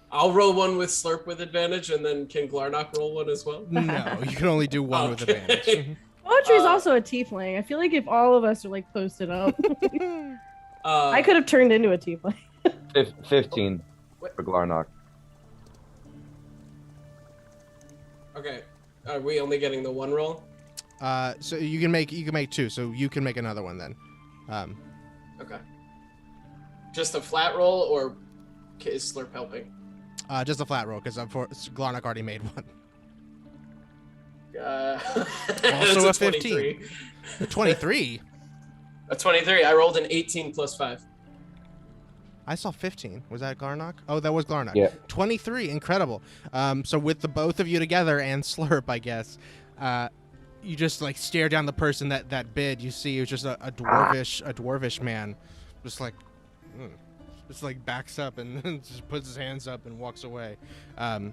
I'll roll one with Slurp with advantage, and then can Glarnock roll one as well? No, you can only do one with advantage. Poetry's also a tiefling. I feel like if all of us are like posted up, I could have turned into a tiefling. 15 for Glarnock. Okay. Are we only getting the one roll? So you can make 2. So you can make another one then. Okay. Just a flat roll, or is Slurp helping? Just a flat roll, because Glarnock already made one. Also a 15. 23? A 23. I rolled an 18 +5. I saw 15. Was that Glarnock? Oh, that was Glarnock. Yeah. 23. Incredible. So with the both of you together and Slurp, I guess, you just like stare down the person that bid. You see, it was just a dwarvish man, just like backs up and just puts his hands up and walks away. I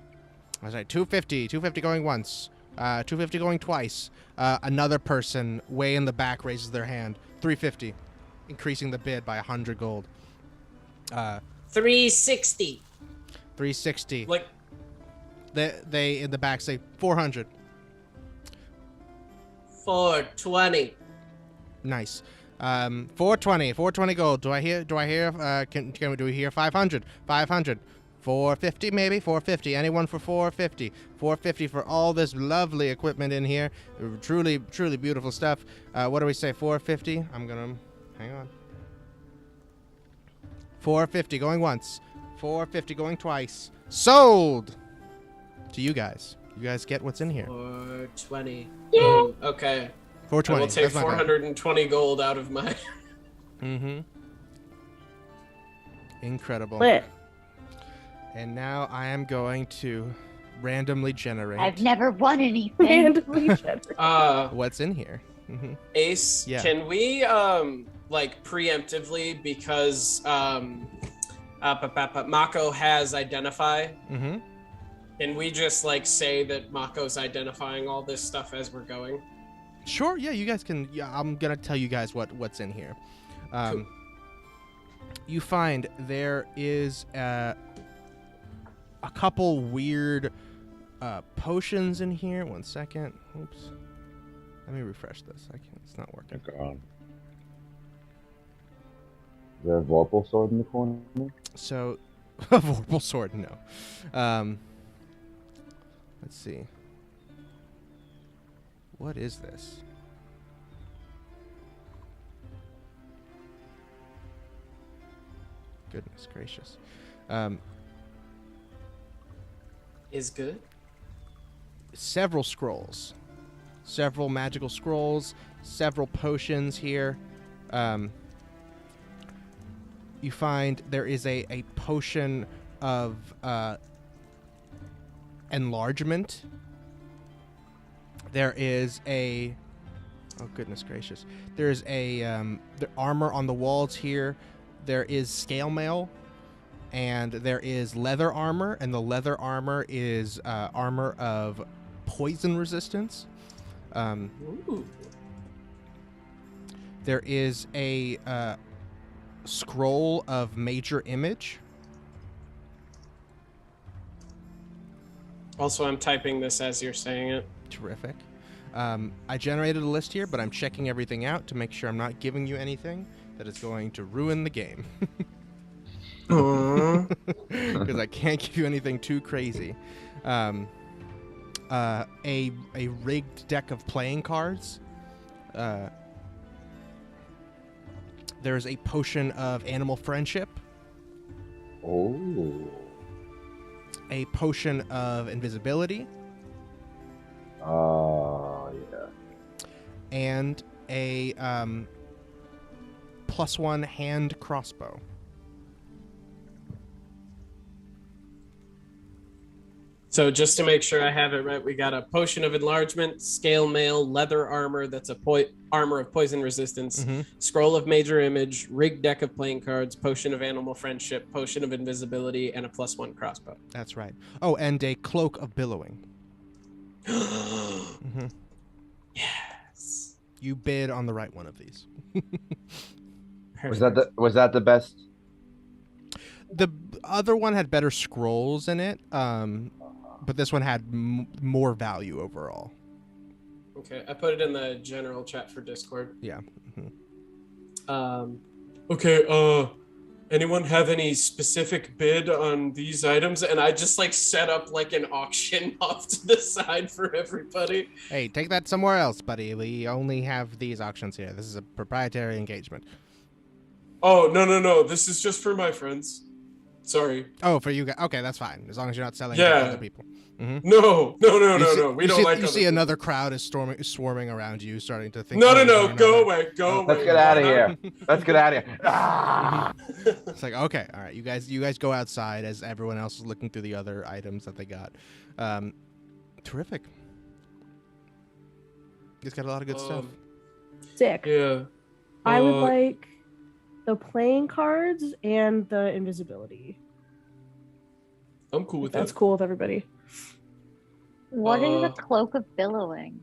was like 250 going once, 250 going twice. Another person way in the back raises their hand. 350. increasing the bid by 100 gold. 360. 360. Like, They in the back say 400. 420. Nice. 420 gold. Do I hear do we hear 500? 500. 450 maybe? 450. Anyone for 450? 450 for all this lovely equipment in here. Truly beautiful stuff. What do we say? 450? I'm gonna hang on. 450 going once. 450 going twice. Sold to you guys. You guys get what's in here. 420. Yeah. Okay. 420. I will take That's my bad. 420 gold out of my. Mm-hmm. Incredible. Lit. And now I am going to randomly generate I've never won anything. Randomly generate. what's in here. Mm-hmm. Ace, Yeah. can we like preemptively, because Mako has identify, Mm-hmm. can we just like say that Mako's identifying all this stuff as we're going? Sure. Yeah, you guys can. Yeah, I'm gonna tell you guys what's in here. Cool. You find there is a couple weird potions in here. 1 second. Oops. Let me refresh this. It's not working. God. Is there a Vorpal sword in the corner? So, a Vorpal sword, no. Let's see. What is this? Goodness gracious. Is good. Several scrolls. Several magical scrolls. Several potions here. You find there is a potion of enlargement. There is a... Oh, goodness gracious. There's the armor on the walls here. There is scale mail. And there is leather armor. And the leather armor is armor of poison resistance. Ooh. There is a scroll of major image. Also, I'm typing this as you're saying it. Terrific. I generated a list here, but I'm checking everything out to make sure I'm not giving you anything that is going to ruin the game. Because I can't give you anything too crazy. A rigged deck of playing cards. There's a potion of animal friendship. Oh. A potion of invisibility. Oh, yeah. And a +1 hand crossbow. So just to make sure I have it right, we got a potion of enlargement, scale mail, leather armor that's a armor of poison resistance, scroll of major image, rigged deck of playing cards, potion of animal friendship, potion of invisibility, and a +1 crossbow. That's right. Oh, and a cloak of billowing. Yes. You bid on the right one of these. Was that the best? The other one had better scrolls in it, but this one had more value overall. Okay, I put it in the general chat for Discord. Yeah. Okay, anyone have any specific bid on these items? And I just like set up like an auction off to the side for everybody. Hey, take that somewhere else, buddy. We only have these auctions here. This is a proprietary engagement. Oh, no. This is just for my friends. Sorry. Oh, for you guys. Okay, that's fine. As long as you're not selling Yeah. to other people. No. We don't like You other see people. another crowd is swarming around you, starting to think. No. "Oh, Go away. Let's get out of here. Let's get out of here. Ah! It's like, okay, all right. You guys go outside as everyone else is looking through the other items that they got. Terrific. He's got a lot of good stuff. Sick. Yeah. I would like the playing cards and the invisibility. I'm cool with That's that. cool with everybody. What is the cloak of billowing?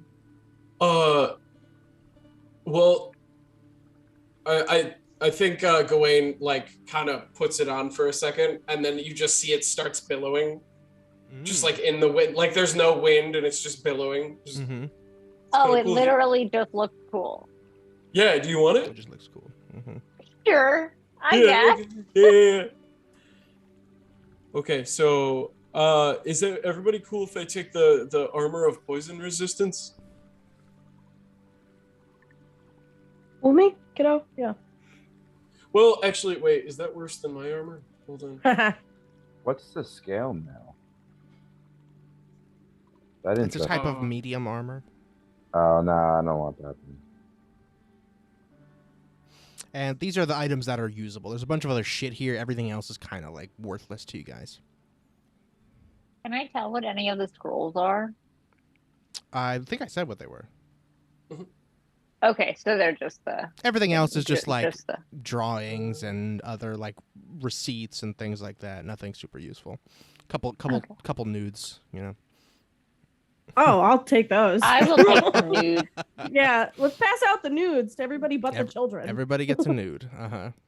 Well, I I think Gawain like kind of puts it on for a second, and then you just see it starts billowing, just like in the wind. Like there's no wind, and it's just billowing. Just, Oh, it cool. literally just looks cool. Yeah, do you want it? It just looks cool. Sure, I guess. Yeah. Okay, so is it everybody cool if I take the armor of poison resistance? Well, me, kiddo. Yeah. Well, actually, wait, is that worse than my armor? Hold on. What's the scale now? That It's a interesting. type of medium armor. Oh no, I don't want that. And these are the items that are usable. There's a bunch of other shit here. Everything else is kind of like worthless to you guys. Can I tell what any of the scrolls are? I think I said what they were. Okay, so they're just the. Everything else is just like just the. drawings and other like receipts and things like that. Nothing super useful. Couple nudes, you know. Oh, I'll take those. I will take the nude. Yeah, let's pass out the nudes to everybody but the children. Everybody gets a nude.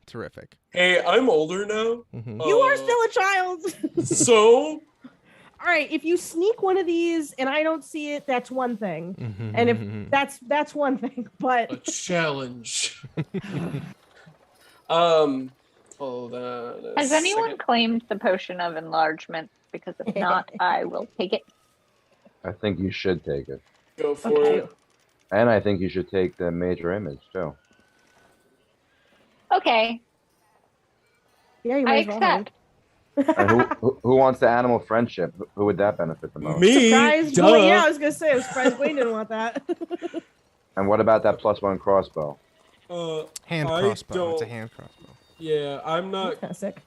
Terrific. Hey, I'm older now. You are still a child. So? All right, if you sneak one of these and I don't see it, that's one thing. And if that's one thing, but a challenge. Hold on. Has anyone claimed the potion of enlargement? Because if not, I will take it. I think you should take it. Go for it. And I think you should take the major image too. Okay. Yeah, you I might as well. accept. And who wants the animal friendship? Who would that benefit the most? Me. Surprise, duh. boy. Yeah, I was gonna say, I was surprised Wayne didn't want that. And what about that +1 crossbow? Hand crossbow. It's a hand crossbow. Yeah, I'm not. Kind of sick.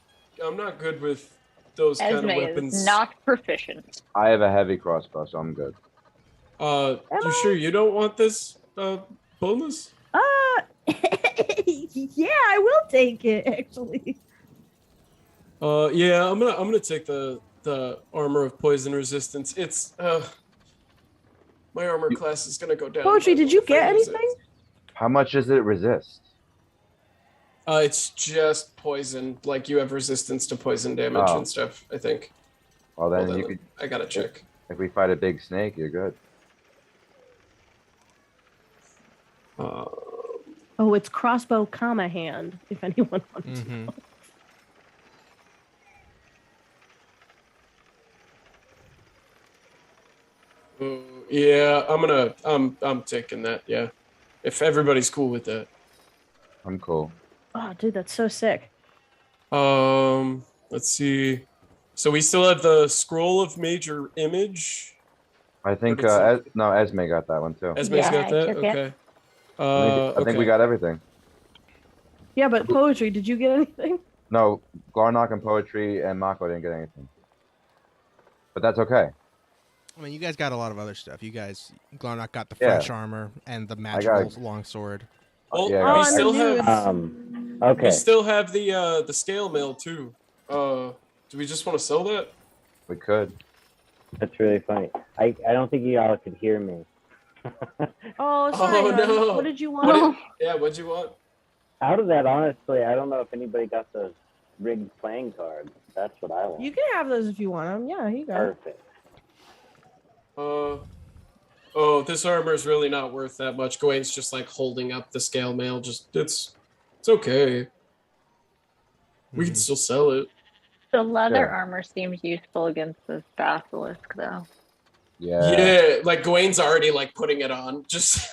I'm not good with those kind of Esme weapons. is not proficient. I have a heavy crossbow, so I'm good. You sure you don't want this bonus? Yeah, I will take it actually. Yeah, I'm gonna take the armor of poison resistance. It's my armor class is gonna go down. Poetry, did you get anything? How much does it resist? It's just poison. Like you have resistance to poison damage and stuff, I think. Well, then Hold you on, could. I gotta check. If we fight a big snake, you're good. Oh, it's crossbow, comma hand. If anyone wants to know. Yeah, I'm taking that. Yeah, if everybody's cool with that. I'm cool. Oh, dude, that's so sick. Let's see. So we still have the scroll of major image. I think no, Esme got that one too. Esme's got that. Okay. I think we got everything. Yeah, but poetry, did you get anything? No, Garnock and Poetry and Mako didn't get anything. But that's okay. I mean, you guys got a lot of other stuff. You guys, Glarnock got the French armor and the magical longsword. Well, Yeah, we still have. Okay. We still have the scale mail too. Do we just want to sell that? We could. That's really funny. I don't think y'all could hear me. Oh, sorry. Oh, no. What did you want? What'd you want? Out of that, honestly, I don't know if anybody got those rigged playing cards. That's what I want. You can have those if you want them. Yeah, you got it. Perfect. Oh, this armor is really not worth that much. Gawain's just like holding up the scale mail. Just it's okay. We can still sell it. The leather Sure. armor seems useful against this basilisk, though. Yeah. Yeah, like Gawain's already like putting it on. Just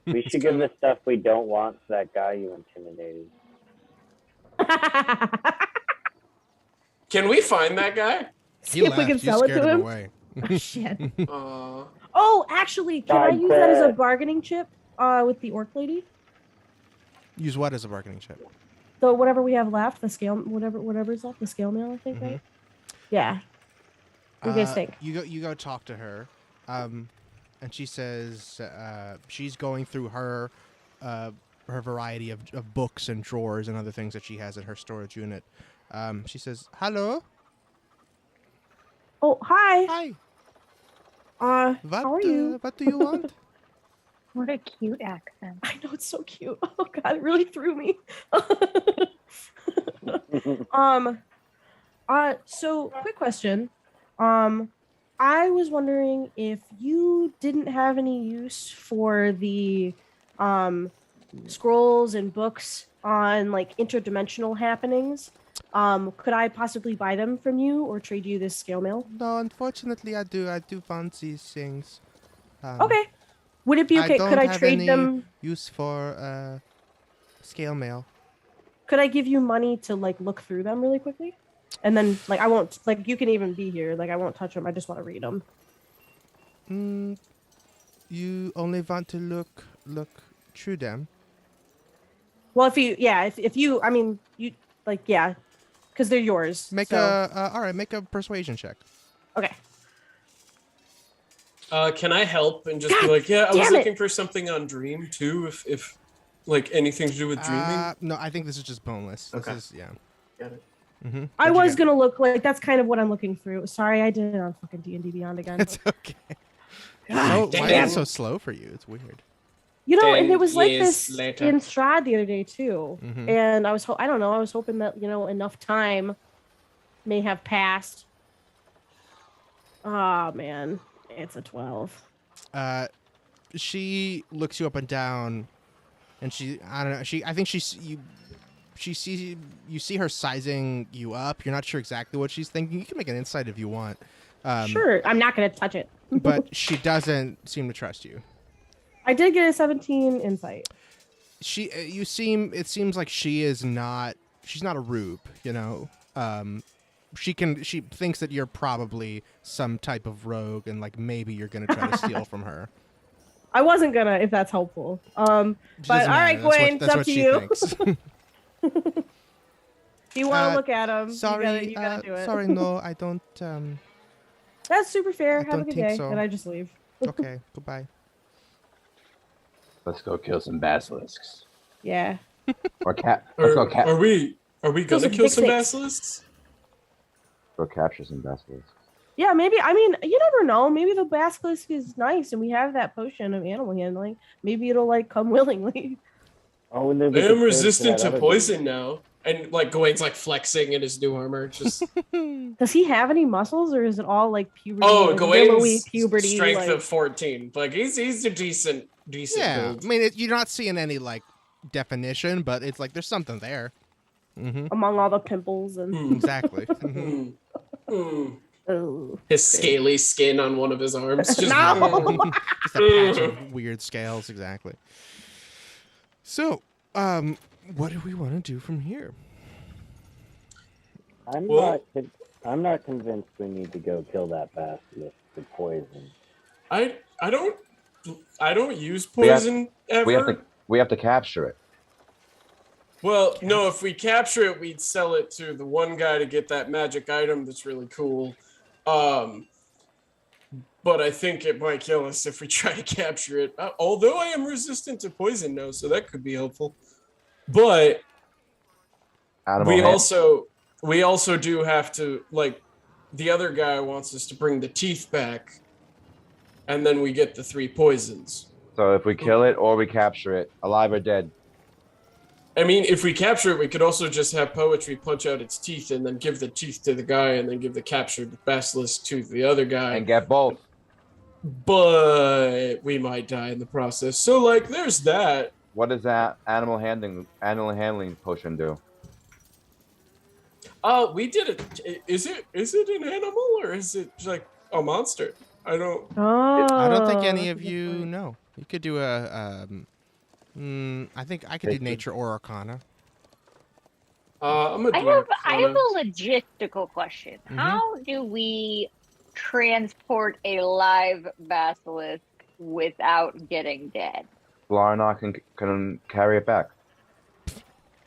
We should give the stuff we don't want to that guy you intimidated. can we find that guy? See if we can sell it to him. Away. Oh, shit. Uh, Oh, actually, can I use that as a bargaining chip with the orc lady? Use what as a bargaining chip? So whatever we have left, the scale, whatever's left, the scale mail, I think, right? Yeah. What do you guys think? You go talk to her, and she says she's going through her variety of books and drawers and other things that she has in her storage unit. She says, "Hello." Oh, hi. Hi. How are you? What do you want? What a cute accent. I know, it's so cute. Oh god, it really threw me. So quick question. I was wondering if you didn't have any use for the scrolls and books on like interdimensional happenings. Could I possibly buy them from you or trade you this scale mail? No, unfortunately, I do want these things. Okay. Would it be okay? Could I trade them? Use for scale mail. Could I give you money to like look through them really quickly? And then like I won't like you can even be here. Like I won't touch them. I just want to read them. You only want to look through them. Well, if you I mean you like yeah, because they're yours. Make so. all right. Make a persuasion check. Okay. Can I help and just God be like, yeah, I was damn it. looking for something on Dream too, if like anything to do with dreaming? No, I think this is just boneless. Okay. This is, yeah. Got it. Mm-hmm. I was gonna look like that's kind of what I'm looking through. Sorry, I did it on fucking D&D Beyond again. It's okay. God Why damn. is it so slow for you? It's weird. You know, and 10 it was like years this later. in Strahd the other day too. Mhm. And I was I don't know, I was hoping that, enough time may have passed. Oh man, it's a 12. She looks you up and down, and I don't know. I think you see her sizing you up. You're not sure exactly what she's thinking. You can make an insight if you want. Sure, I'm not gonna touch it. But she doesn't seem to trust you. I did get a 17 insight. It seems like she's not a rube, she thinks that you're probably some type of rogue and like maybe you're gonna try to steal from her. I wasn't gonna, if that's helpful. But all right, Gwen, it's up to you. If you want to look at them, Sorry, you gotta do it. sorry, no, I don't. That's super fair. I Have a don't good think day, so. and I just leave. Okay, goodbye. Let's go kill some basilisks. Yeah. Or let's go Are we gonna some kill big some snakes. basilisks? go capture some basilisks. Yeah, maybe. I mean, you never know. Maybe the basilisk is nice, and we have that potion of animal handling. Maybe it'll like come willingly. Oh, and I then am resistant to poison now. And like Gawain's like flexing in his new armor. Just Does he have any muscles, or is it all like puberty? oh, like, Gawain's willowy puberty? strength like... of 14. Like he's a decent Yeah, build. I mean, you're not seeing any like definition, but it's like there's something there. Mm-hmm. among all the pimples and Exactly. Mhm. oh. His scaly skin on one of his arms. Just No! Just a patch of weird scales, exactly. So, what do we want to do from here? Well- I'm not convinced we need to go kill that basilisk with poison. I don't use poison ever. We have to capture it. Well, no, if we capture it, we'd sell it to the one guy to get that magic item that's really cool. But I think it might kill us if we try to capture it. Although I am resistant to poison now, so that could be helpful. But we also do have to, like, the other guy wants us to bring the teeth back, and then we get the 3 poisons. So if we kill it or we capture it, alive or dead. I mean, if we capture it, we could also just have poetry punch out its teeth and then give the teeth to the guy and then give the captured basilisk to the other guy. And get both. But we might die in the process. So, like, there's that. What does that animal handling potion do? We did it. Is it an animal or is it like a monster? I don't. Oh, I don't think any that's of a good you point. know. You could do I think I could do nature or arcana. I'm gonna I do have a logistical question. Mhm. How do we transport a live basilisk without getting dead? Blarnock can carry it back.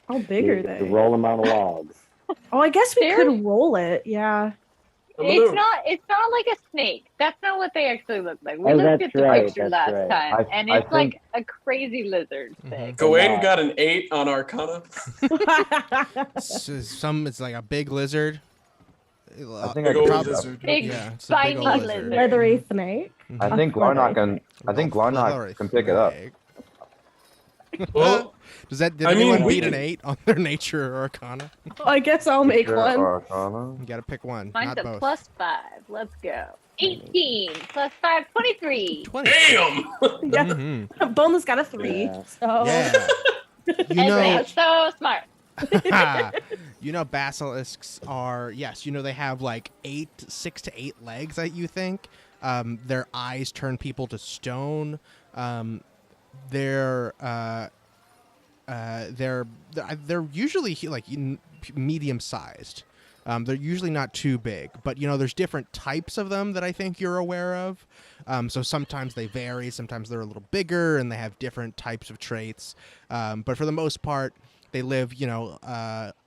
How big You are they? roll them out of logs. Oh, I guess we They're- could roll it. Yeah. It's not like a snake. That's not what they actually look like. We Oh, looked that's at the right, picture that's last right. time, and I it's think- like a crazy lizard thing. Gawain got an 8 on Arcana. It's like a big lizard. I think Big I old could lizard. Big Yeah, it's a big spiny old lizard. Leathery snake. I think Glarnock can pick it up. Well, Did I mean, anyone we beat an can- 8 on their nature or arcana? I guess I'll make Nature one. or Arcana? You gotta pick one, Mine's not a both. +5. Let's go. 18 plus 5, 23. 20. damn. Yeah. Mhm. Boneless got a 3. Yeah. So Yeah. You Ezra know, is so smart. you know, basilisks are, yes, you know, they have like 6 to 8 legs, you think. Their eyes turn people to stone. They're usually like medium sized. They're usually not too big, but you know, there's different types of them that I think you're aware of. So sometimes they vary. Sometimes they're a little bigger and they have different types of traits. But for the most part, they live, you know,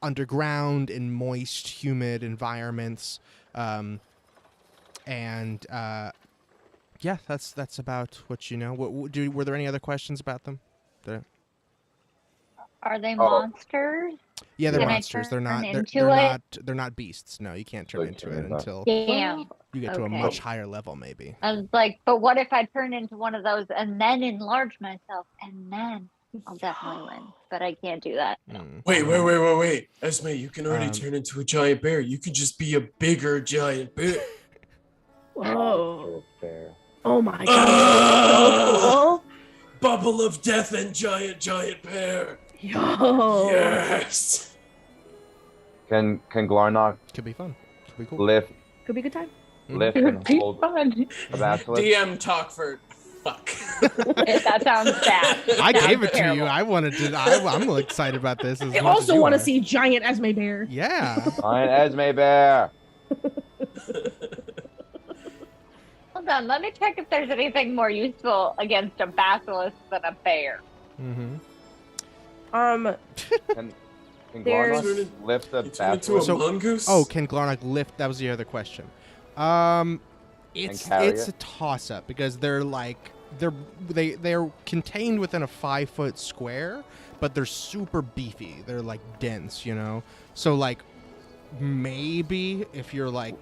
underground in moist, humid environments. Yeah, that's about what you know. Were there any other questions about them? Are they Oh. monsters? Yeah, they're Can I monsters. They're turn not. into it? They're not beasts. No, you can't turn Like into turn it into- until Damn. you get to a Okay. much higher level, maybe. I was like, but what if I turn into one of those and then enlarge myself and then I'll definitely win. But I can't do that. Mm. Wait. Esme, you can already Um, turn into a giant bear. You can just be a bigger giant bear. Whoa. It's fair. Oh my god. Ah! So cool. Bubble of death and giant bear. Yo. Yes. Can Glarnock Could be fun. Could be cool. lift Could be a good time. and hold Fun. a basilisk? DM talk for fuck. That sounds bad. I Sounds gave it to terrible. you. I wanted to. I'm really excited about this. As I much also as you want to are. see giant Esme Bear. Yeah. Fine, Esme Bear. Hold on, let me check if there's anything more useful against a basilisk than a bear. Mm-hmm. Can There's- Glarnock lift the You turn into a basilisk? So- mongoose? Oh, can Glarnock lift? That was the other question. It's carry it's it? a toss up because they're contained within a 5-foot square, but they're super beefy. They're like dense, you know. So like maybe if you're like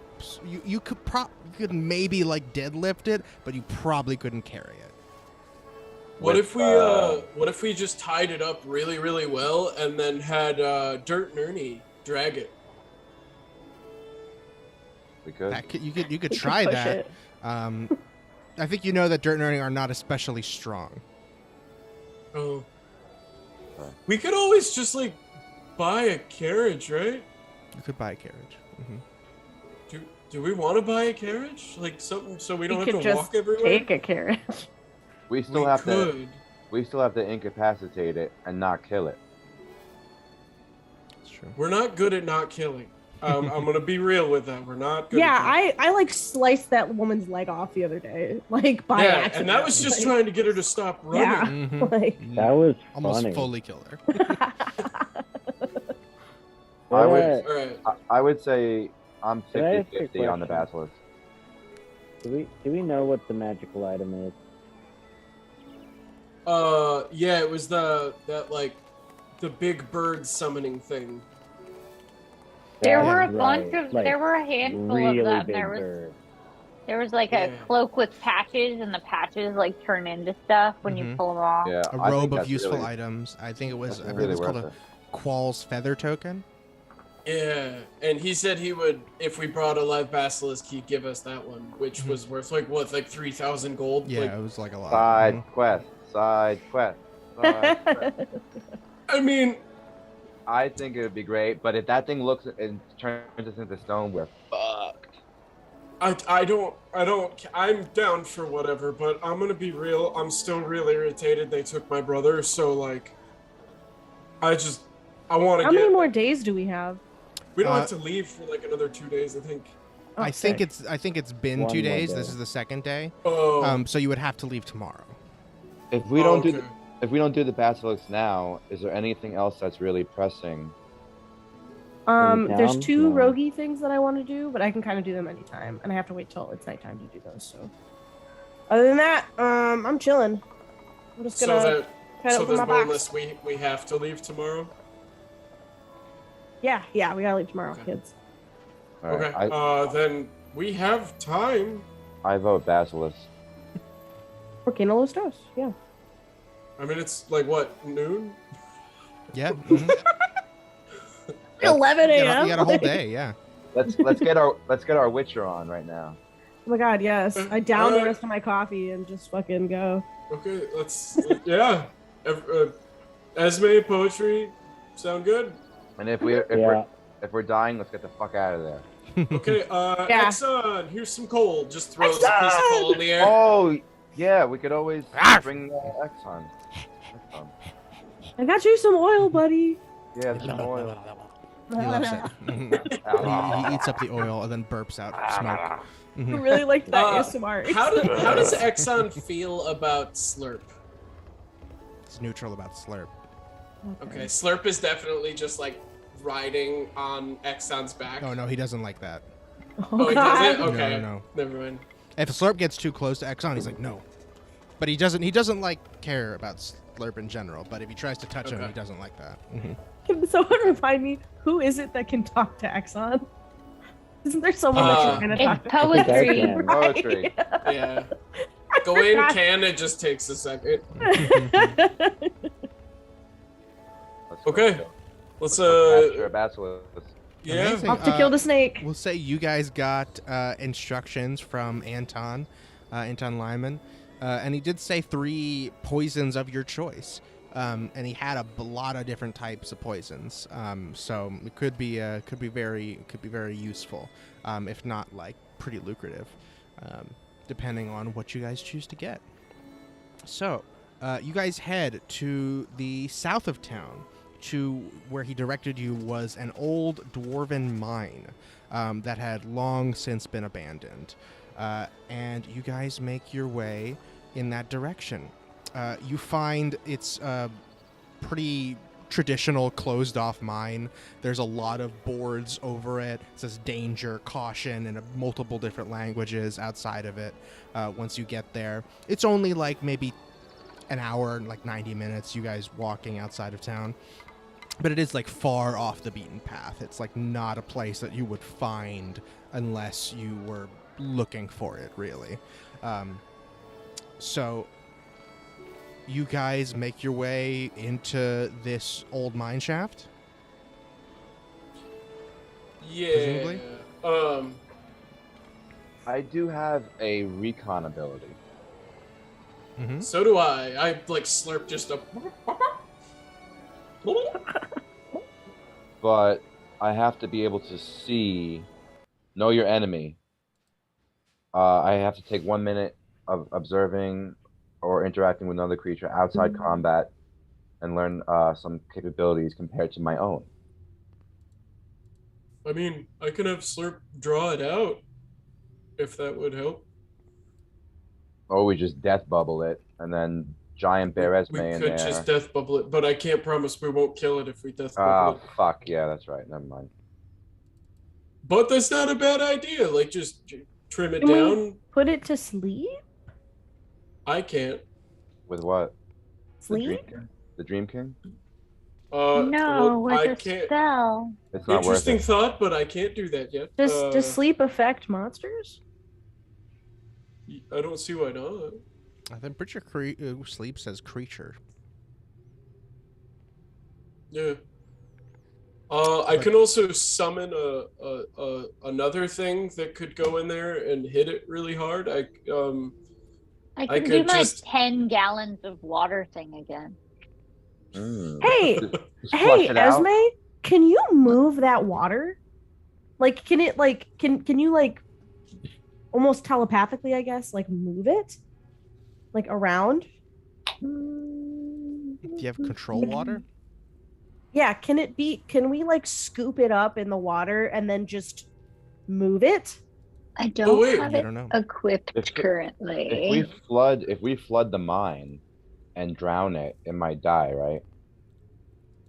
you could maybe like deadlift it, but you probably couldn't carry it. What With, if we just tied it up really, really well and then had Dirt and Ernie drag it? We could. You could We could try push that. it. I think you know that Dirt and Ernie are not especially strong. Oh. We could always just like buy a carriage, right? You could buy a carriage. Mm-hmm. Do we want to buy a carriage? Like something so we don't You have could to just walk everywhere? take a carrot. We still We have to. could. We still have to incapacitate it and not kill it. That's true. We're not good at not killing. I'm gonna be real with that. We're not good. Yeah, at that. I like sliced that woman's leg off the other day, like by Yeah, accident. and that was just Like, trying to get her to stop running. Yeah. Mhm. Like, That was Almost funny. fully killed her. I would. All right. I would say I'm Can I ask you a 50-50 on the question? basilisk. Do we know what the magical item is? Yeah, it was the big bird summoning thing. There That were a is bunch right. of, Like, there were a handful really of them. big There was bird. like a Yeah. cloak with patches, and the patches like turn into stuff when you Mhm. pull them off. Yeah, A I think robe of that's useful really, items. I think it was. that's I believe really it's called worth a it. Qual's feather token. Yeah, and he said he would, if we brought a live basilisk, he'd give us that one, which Mhm. was worth like 3,000 gold. Yeah, Like, it was like a lot. Side Mhm. quest. Side quest. Side quest. I mean, I think it would be great, but if that thing looks and turns us into stone, we're fucked. I'm down for whatever, but I'm gonna be real. I'm still really irritated they took my brother. So like, I want to how get. many more days do we have? We don't Uh, have to leave for like another 2 days, I think. Oh, I think sick. it's been One 2 more days. day. This is the second day. Oh, So you would have to leave tomorrow. If we don't okay. do the basilisk now, is there anything else that's really pressing? There's town? 2 No. roguey things that I want to do, but I can kind of do them anytime, and I have to wait till it's nighttime to do those. So, other than that, I'm chilling. I'm just So gonna that kind so of open my then box. boneless, we have to leave tomorrow. Yeah, we gotta leave tomorrow, Okay. kids. All right, Okay. Then we have time. I vote basilisk. Volcano Los Dos, yeah. I mean, it's like what, noon? Yeah. 11 a.m. You got a whole day. Yeah. Let's get our Witcher on right now. Oh my god, yes. I down the Alright. rest of my coffee and just fucking go. Okay, yeah. Esme, poetry, sound good? And if Yeah. we're dying, let's get the fuck out of there. Okay, Yeah. Exxon, here's some coal. Just throws a piece of coal in the air. Oh yeah, we could always bring Exxon. I got you some oil, buddy. Yeah, some oil. He loves it. He eats up the oil and then burps out smoke. I really liked that Uh, ASMR. How does Exxon feel about Slurp? It's neutral about slurp. Okay, Slurp is definitely just like riding on Exxon's back. Oh no, he doesn't like that. Oh, he doesn't? God. Okay. No. Never mind. If Slurp gets too close to Exxon, he's like no. But he doesn't like care about Slurp in general. But if he tries to touch him, Okay. he doesn't like that. Can someone remind me, who is it that can talk to Exxon? Isn't there someone that's trying to talk It's to poetry. can. Poetry. Yeah. Gawain can, it just takes a second. Okay. Let's capture a basilisk. yeah. Amazing. Off to kill the snake. We'll say you guys got instructions from Anton Lyman, and he did say 3 poisons of your choice, and he had a lot of different types of poisons. So it could be very useful, if not like pretty lucrative, depending on what you guys choose to get. So you guys head to the south of town. To where he directed you was an old dwarven mine that had long since been abandoned. And you guys make your way in that direction. You find it's a pretty traditional closed-off mine. There's a lot of boards over it. It says danger, caution, in multiple different languages outside of it. Once you get there, it's only like maybe an hour, like 90 minutes, you guys walking outside of town. But it is like far off the beaten path. It's like not a place that you would find unless you were looking for it, really. So you guys make your way into this old mine shaft? Yeah. Presumably? I do have a recon ability. Mm-hmm. So do I. I like slurp just a. But I have to be able to know your enemy. I have to take 1 minute of observing or interacting with another creature outside combat and learn some capabilities compared to my own. I mean, I can have Slurp draw it out, if that would help. Or we just death bubble it and then giant bear Esme We in could there. just death bubble it, but I can't promise we won't kill it if we death Oh, bubble it. fuck. Yeah, that's right. Never mind. But that's not a bad idea. Like, just trim it Can we- down. Put it to sleep? I can't. With what? Sleep? The Dream King? No, well, I with a can't. spell. It's not worth Interesting it. thought, but I can't do that yet. Does sleep affect monsters? I don't see why not. I'm pretty sure sleep says creature. Yeah. I can also summon another thing that could go in there and hit it really hard. I I can do could my just- 10 gallons of water thing again. Hey, Just hey, flush it out. Esme, can you move that water? Like, can it, like, can you, like, almost telepathically, I guess, like, move it? Like, around? Do you have control water? Yeah, can we, like, scoop it up in the water and then just move it? I don't wait. have You it don't know. equipped If currently. we flood the mine and drown it, it might die, right?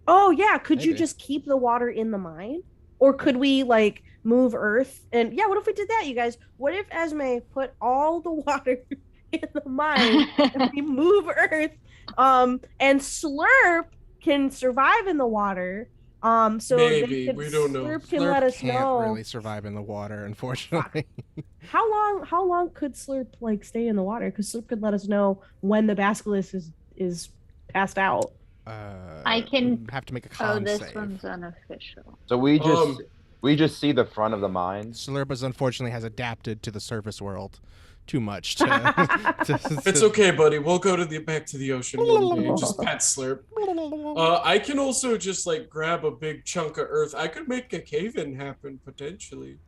Oh, yeah, could you Maybe. just keep the water in the mine? Or could we, like, move Earth? And, yeah, what if we did that, you guys? What if Esme put all the water in the mine and we move Earth? And Slurp can survive in the water, So Maybe, they could, we don't know. Slurp can Slurp let us can't know really survive in the water, unfortunately. how long could Slurp like stay in the water? Because Slurp could let us know when the basilisk is passed out. I can. Have to make a Oh, con this save. one's unofficial. So we just see the front of the mine. Slurpus unfortunately has adapted to the surface world too much. To, It's okay, buddy. We'll go back to the ocean one day. Just pet Slurp. I can also just like grab a big chunk of earth. I could make a cave-in happen potentially.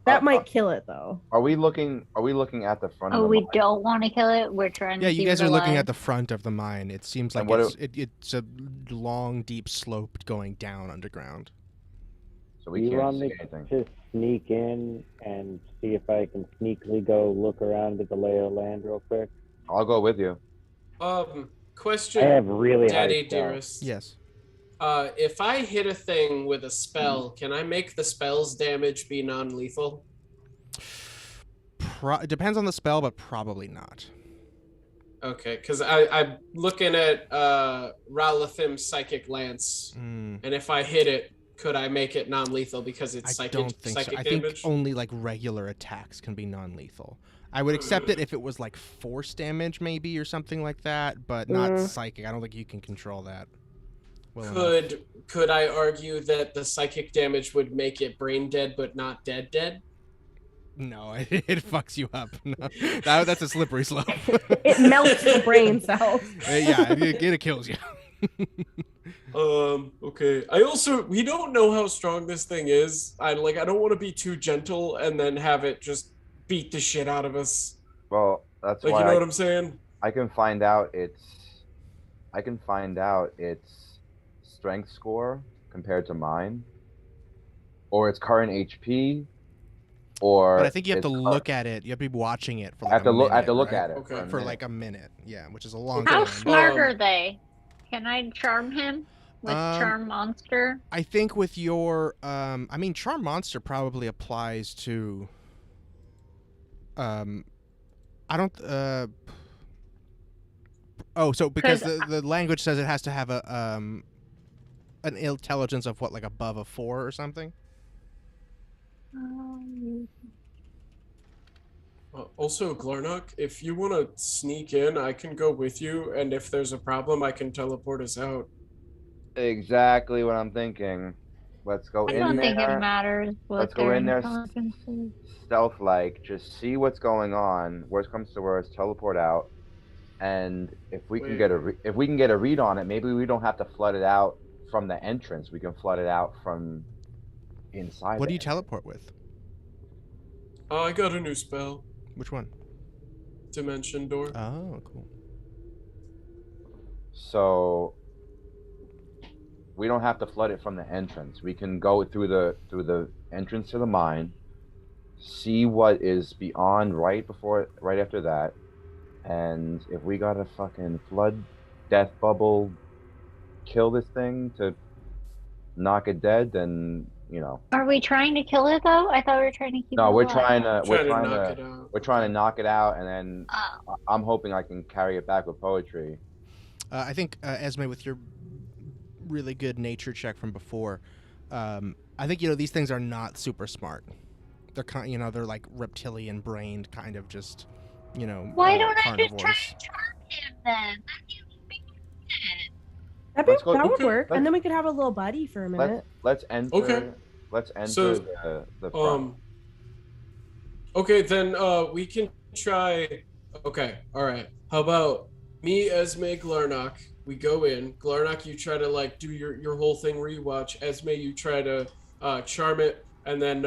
That might kill it though. Are we looking at the front of Oh, the we mine? don't want to kill it. We're trying to. Yeah, see you guys what are looking alive. at the front of the mine. It seems like And what it's a long, deep slope going down underground. So we You can't want see me anything. to sneak in and see if I can sneakily go look around at the lay of the land real quick? I'll go with you. Question. I have really Daddy high stealth. dearest. Yes. If I hit a thing with a spell, can I make the spell's damage be non-lethal? It depends on the spell, but probably not. Okay, because I'm looking at Ralathim's Psychic Lance, and if I hit it, could I make it non-lethal because it's I don't think so. I think damage? only like regular attacks can be non-lethal. I would accept it if it was like force damage maybe or something like that, but not psychic. I don't think you can control that. Well Could I argue that the psychic damage would make it brain dead but not dead? No, it fucks you up. No, that's a slippery slope. It melts the brain cells. Yeah, it kills you. Okay. We don't know how strong this thing is. I don't want to be too gentle and then have it just beat the shit out of us. Well, that's like, why you know what I'm saying? I can find out its strength score compared to mine, or its current HP, or. But I think you have to look at it. You have to be watching it for like I have to look. minute, I have to look right? at it Okay. For like a minute. Yeah, which is a long How time. smart are they? Can I charm him with Charm Monster? I think with your, I mean, Charm Monster probably applies to, I don't, oh, so because the language says it has to have an intelligence of what, like above a 4 or something? Also, Glarnock, if you want to sneak in, I can go with you, and if there's a problem, I can teleport us out. Exactly what I'm thinking. Let's go I in don't there. think it matters what Let's go their in there intelligence is. stealth-like. Just see what's going on. Worst comes to worst, teleport out. And if we can get a read on it, maybe we don't have to flood it out from the entrance. We can flood it out from inside. What do you teleport with? I got a new spell. Which one? Dimension Door. Oh, cool. So we don't have to flood it from the entrance. We can go through the entrance to the mine, see what is beyond right after that, and if we got a fucking flood death bubble kill this thing to knock it dead, then Are we trying to kill it though? I thought we were trying to keep it No, we're alive. trying to knock it out, and then I'm hoping I can carry it back with poetry. I think Esme, with your really good nature check from before, I think these things are not super smart. They're they're like reptilian brained, kind of just Why don't I carnivores. just try to charm him then? That would work, and then we could have a little buddy for a minute. Let's enter. Okay. Let's enter So, the front. Okay, then we can try. Okay, all right. How about me, Esme, Glarnock? We go in. Glarnock, you try to do your whole thing where you watch. Esme, you try to charm it, and then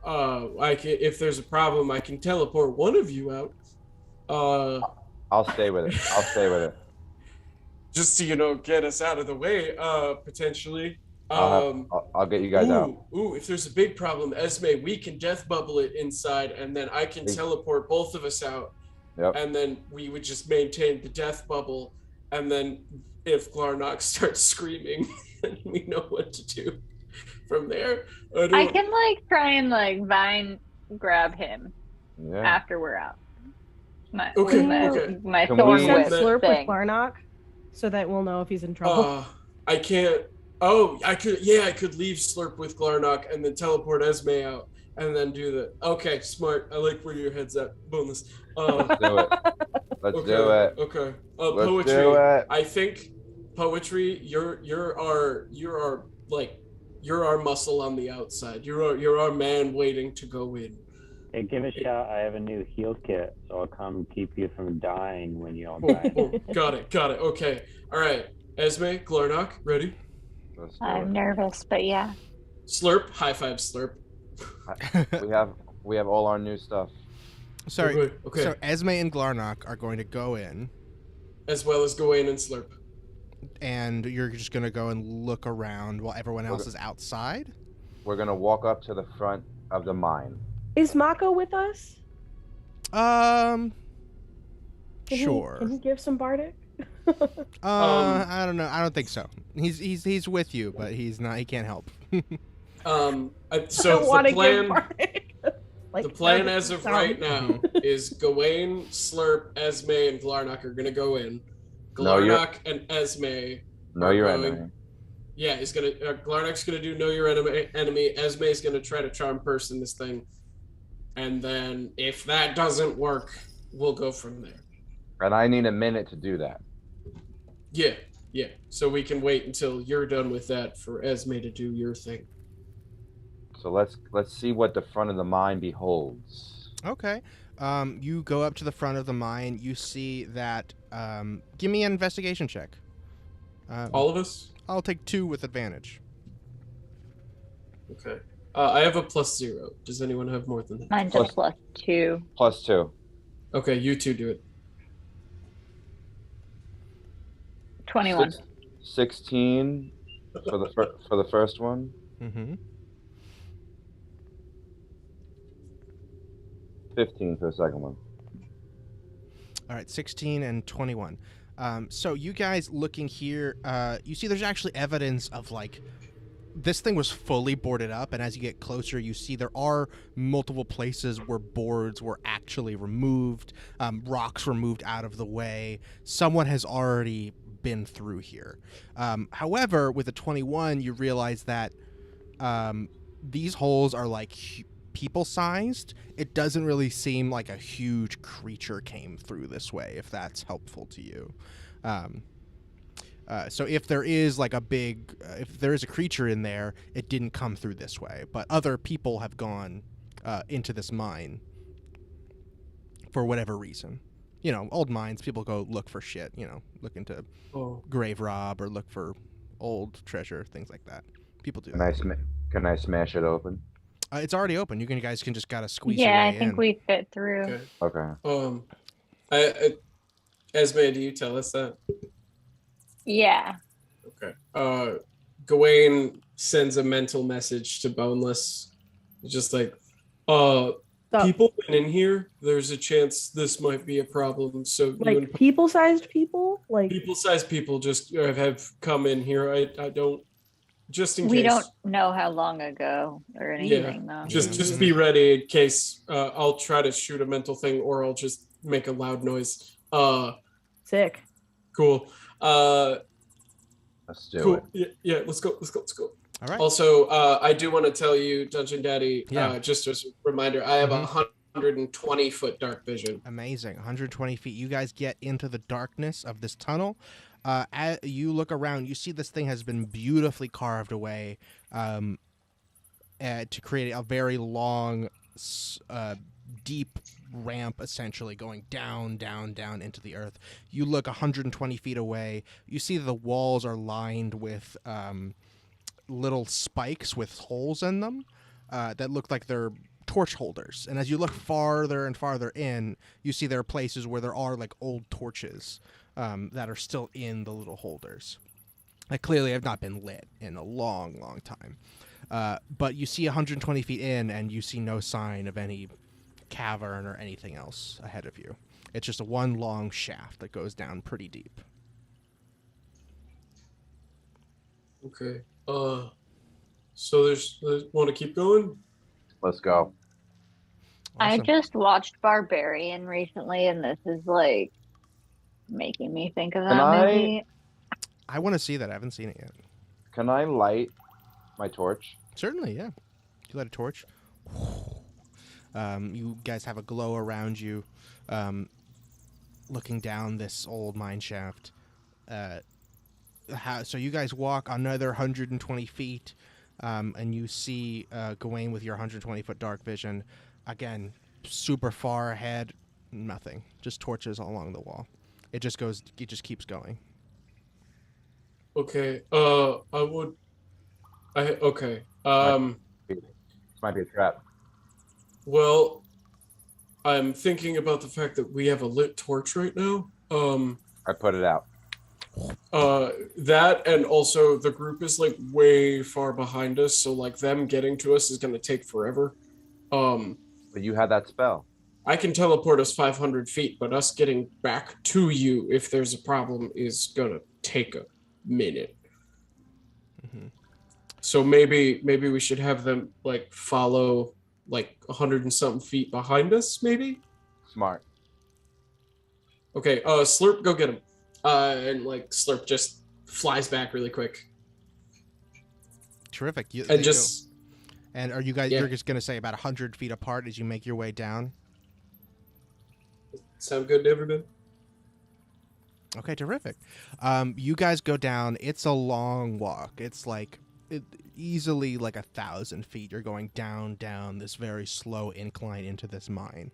if there's a problem, I can teleport one of you out. I'll stay with it. Just to get us out of the way, potentially. I'll get you guys out. If there's a big problem, Esme, we can death bubble it inside, and then I can teleport both of us out. Yep. And then we would just maintain the death bubble, and then if Glarnock starts screaming, then we know what to do from there. I can try and vine grab him after we're out. My Okay. thorn Send whip Slurp thing. with Glarnock, so that we'll know if he's in trouble. I can't. Oh, I could. Yeah, I could leave Slurp with Glarnock and then teleport Esme out and then do the. Okay, smart. I like where your head's at. Bonus. Let's do it. Let's do Okay. it. Okay. Let's Poetry. do it. I think poetry. You're our muscle on the outside. You're our man waiting to go in. Hey, give a shout. I have a new heal kit, so I'll come keep you from dying when you all Boom, die. boom. Got it. Okay. All right. Esme, Glarnock, ready? Let's do I'm it. nervous, but yeah. Slurp. High five, Slurp. We have all our new stuff. Sorry. Okay. So Esme and Glarnock are going to go in, As well as Gawain and Slurp. and you're just going to go and look around while everyone else is outside? We're gonna walk up to the front of the mine. Is Mako with us? Sure. Can he give some bardic? I don't know. I don't think so. He's with you, but he's not. He can't help. So I don't the want to give plan, bardic. the plan as of right now is Gawain, Slurp, Esme, and Glarnock are gonna go in. Glarnock and Esme. Know your going- enemy. Yeah, he's gonna. Glarnock's gonna do know your enemy. Esme's gonna try to charm person this thing, and then if that doesn't work, we'll go from there. And I need a minute to do that. Yeah. So we can wait until you're done with that for Esme to do your thing. So let's see what the front of the mine beholds. Okay. You go up to the front of the mine. You see that. Give me an investigation check. All of us. I'll take 2 with advantage. Okay. I have a +0. Does anyone have more than that? Mine's a +2. +2. Okay, you two do it. 21. 16 for the first one. Mm-hmm. 15 for the second one. All right, 16 and 21. So you guys looking here, you see there's actually evidence of like this thing was fully boarded up, and as you get closer, you see there are multiple places where boards were actually removed, rocks were moved out of the way. Someone has already been through here. However, with the 21, you realize that these holes are like people-sized. It doesn't really seem like a huge creature came through this way, if that's helpful to you. So if there is like if there is a creature in there, it didn't come through this way. But other people have gone into this mine for whatever reason. You know, old mines, people go look for shit, you know, look into grave rob or look for old treasure, things like that. People do that. Can I smash it open? It's already open. You guys can just gotta squeeze Yeah, your way I think in. we fit through. Okay. Okay. Esme, do you tell us that? Yeah. Okay. Gawain sends a mental message to Boneless, just like, people went in here. There's a chance this might be a problem. So like people-sized people, like people-sized people just have come in here. I don't. Just in case. We don't know how long ago or anything, though. Just be ready in case. I'll try to shoot a mental thing, or I'll just make a loud noise. Sick. Cool. Let's do it. Yeah. Let's go. All right. Also, I do want to tell you, Dungeon Daddy. Just as a reminder, I have 120-foot dark vision. Amazing. 120 feet. You guys get into the darkness of this tunnel. As you look around, you see this thing has been beautifully carved away to create a very long, deep ramp, essentially going down into the earth. You look 120 feet away. You see the walls are lined with little spikes with holes in them that look like they're torch holders. And as you look farther and farther in, you see there are places where there are like old torches that are still in the little holders. That clearly have not been lit in a long time. But you see 120 feet in, and you see no sign of any cavern or anything else ahead of you. It's just a one long shaft that goes down pretty deep. Okay. So there's want to keep going? Let's go. I Awesome. just watched Barbarian recently, and this is like making me think of that movie. I want to see that. I haven't seen it yet. Can I light my torch? Certainly, yeah. You light a torch. You guys have a glow around you, looking down this old mine shaft. So you guys walk another 120 feet, and you see Gawain with your 120-foot dark vision. Again, super far ahead, nothing. Just torches all along the wall. It just keeps going. Okay. Okay. This might be a trap. Well, I'm thinking about the fact that we have a lit torch right now. I put it out. That and also the group is like way far behind us, so like them getting to us is gonna take forever. But you had that spell. I can teleport us 500 feet, but us getting back to you if there's a problem is gonna take a minute. Mm-hmm. So maybe we should have them like follow like 100 and something feet behind us, maybe. Smart. Okay, Slurp, go get him. And like Slurp just flies back really quick. Terrific. And just. And are you guys? Yeah. You're just gonna say about 100 feet apart as you make your way down. Sound good to everybody? Okay, terrific. You guys go down. It's a long walk. It's like easily like 1,000 feet. You're going down this very slow incline into this mine,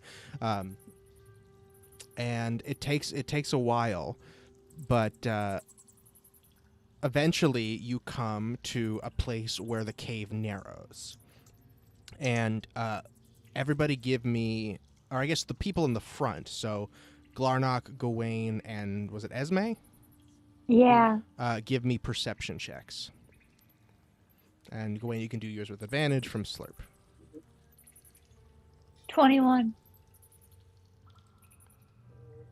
and it takes a while, but eventually you come to a place where the cave narrows, and everybody give me, or I guess the people in the front. So Glarnock, Gawain, and was it Esme? Yeah. Give me perception checks. And Gawain, you can do yours with advantage from Slurp. 21.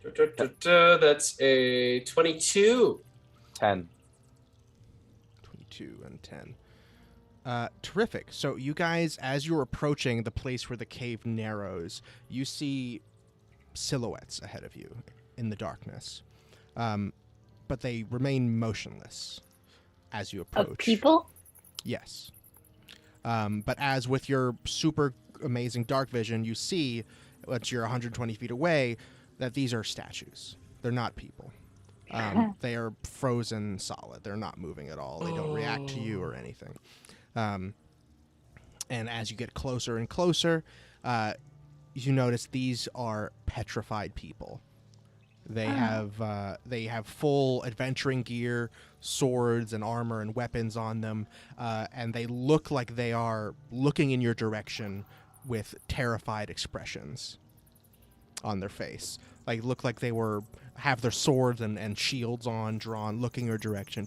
That's a 22. 10. 22 and 10. Terrific. So you guys, as you're approaching the place where the cave narrows, you see silhouettes ahead of you in the darkness. But they remain motionless as you approach. Of people? Yes. But as with your super amazing dark vision, you see, once you're 120 feet away, that these are statues. They're not people. They are frozen solid. They're not moving at all. They don't react to you or anything. And as you get closer and closer, you notice these are petrified people. They have full adventuring gear, swords and armor and weapons on them, and they look like they are looking in your direction with terrified expressions on their face. Like look like they have their swords and shields drawn, looking your direction.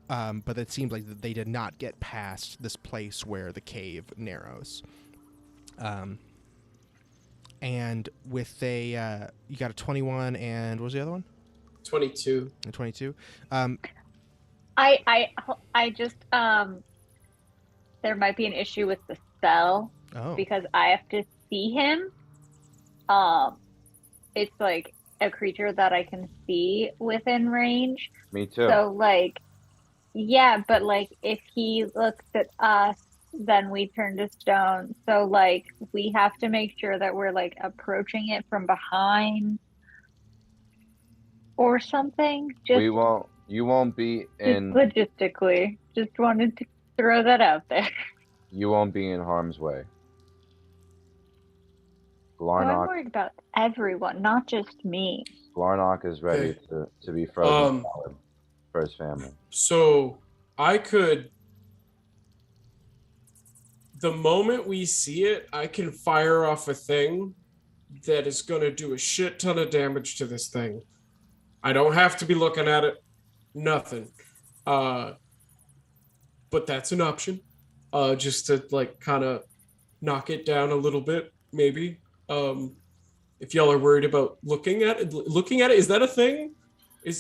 But it seems like they did not get past this place where the cave narrows. And with you got a 21 and what was the other one? 22. A 22. I just there might be an issue with the spell because I have to see him. It's like a creature that I can see within range. Me too. So like, yeah, but like if he looks at us, then we turn to stone. So like we have to make sure that we're like approaching it from behind or something. You won't be in logistically. Just wanted to throw that out there. You won't be in harm's way. I'm worried about everyone, not just me. Glarnock is ready to be frozen solid for his family. So I could, the moment we see it, I can fire off a thing that is going to do a shit ton of damage to this thing. I don't have to be looking at it. Nothing. But that's an option. Just to like kind of knock it down a little bit, maybe. If y'all are worried about looking at it, is that a thing?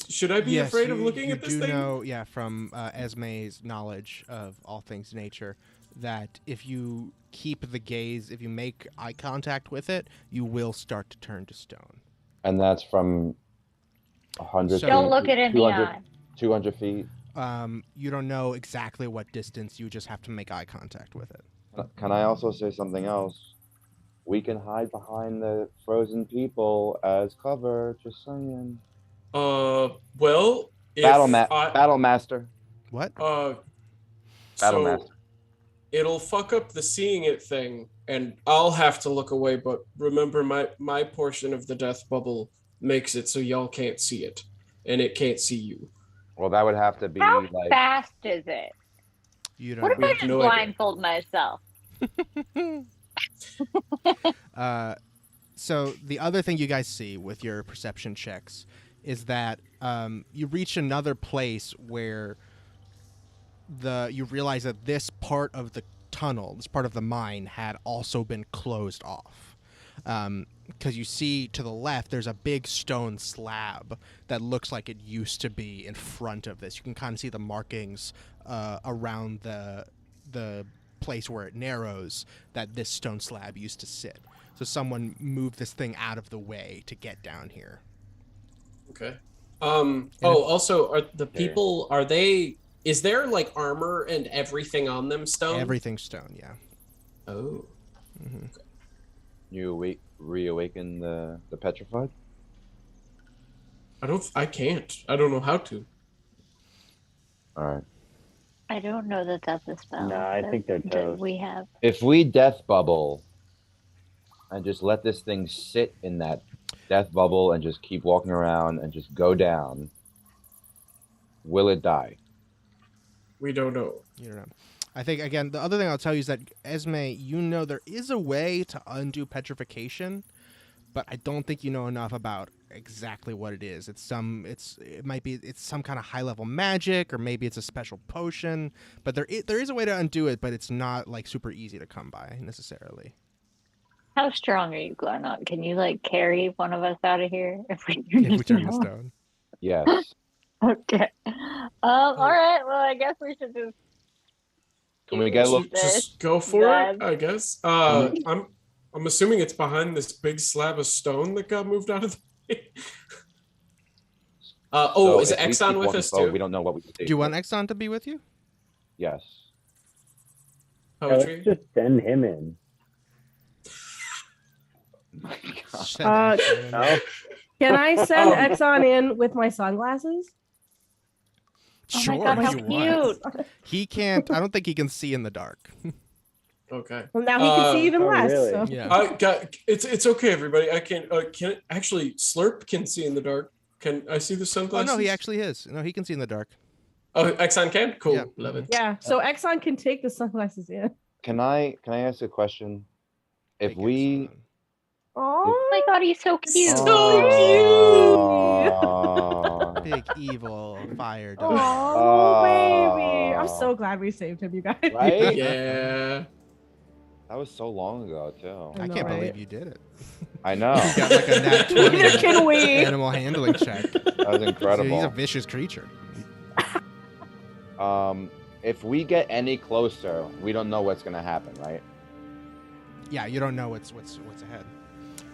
Should I be afraid of looking at this thing? You do know, from Esme's knowledge of all things nature, that if you keep the gaze, if you make eye contact with it, you will start to turn to stone. And that's from 100 So- feet. Don't look it in the 200 eye. 200 feet. You don't know exactly what distance. You just have to make eye contact with it. Can I also say something else? We can hide behind the frozen people as cover. Just saying. Well, if Battle master. What? Battle so master. it'll fuck up the seeing it thing, and I'll have to look away. But remember, my portion of the death bubble makes it so y'all can't see it, and it can't see you. Well, that would have to be How like. fast is it? You What if don't I know. just no idea. blindfold myself? So the other thing you guys see with your perception checks is that you reach another place where you realize that this part of the tunnel, this part of the mine, had also been closed off. Because you see to the left, there's a big stone slab that looks like it used to be in front of this. You can kind of see the markings around the place where it narrows that this stone slab used to sit. So someone moved this thing out of the way to get down here. Okay. Also, are the people? Are they? Is there like armor and everything on them stone? Everything's stone, yeah. Oh. Mm-hmm. You reawaken the petrified? I can't. I don't know how to. Alright. I don't know that that's a spell. No, I think they're that toast. we have. If we death bubble and just let this thing sit in that death bubble and just keep walking around and just go down, will it die? We don't know. You don't know. I think, again, the other thing I'll tell you is that, Esme, you know there is a way to undo petrification, but I don't think you know enough about exactly what it is. It's some kind of high-level magic, or maybe it's a special potion, but there is a way to undo it, but it's not, like, super easy to come by, necessarily. How strong are you, Glarnock? Can you like carry one of us out of here if we If we turn to stone. Yes. Okay. All right. Well, I guess we should just. Can we get a little- Just go for Then- it, I guess. I'm assuming it's behind this big slab of stone that got moved out of the way. So is if we Exxon keep with walking us forward, too? We don't know what we can Do you want Exxon to be with you? Yes. Poetry. Let's just send him in. No. Can I send Exxon in with my sunglasses? Oh Sure, my God, how if you want. cute! He can't. I don't think he can see in the dark. Okay. Well, now he can see even oh, less. really? So. Yeah. It's okay, everybody. I can actually Slurp can see in the dark. Can I see the Oh sunglasses? no, he actually is. No, he can see in the dark. Oh, Exxon can. Cool. Yeah. Love it. Yeah, so Exxon can take the sunglasses in. Can I ask a question? If Take we Exxon. Oh my God, he's so cute. Oh. Big evil fire Oh, dog. baby. I'm so glad we saved him, you guys. Right? Yeah. That was so long ago too. I I know, can't right? believe you did it. I know. You got like a nat 20 Neither can we. animal handling check. That was incredible. He's a vicious creature. If we get any closer, we don't know what's gonna happen, right? Yeah, you don't know what's ahead.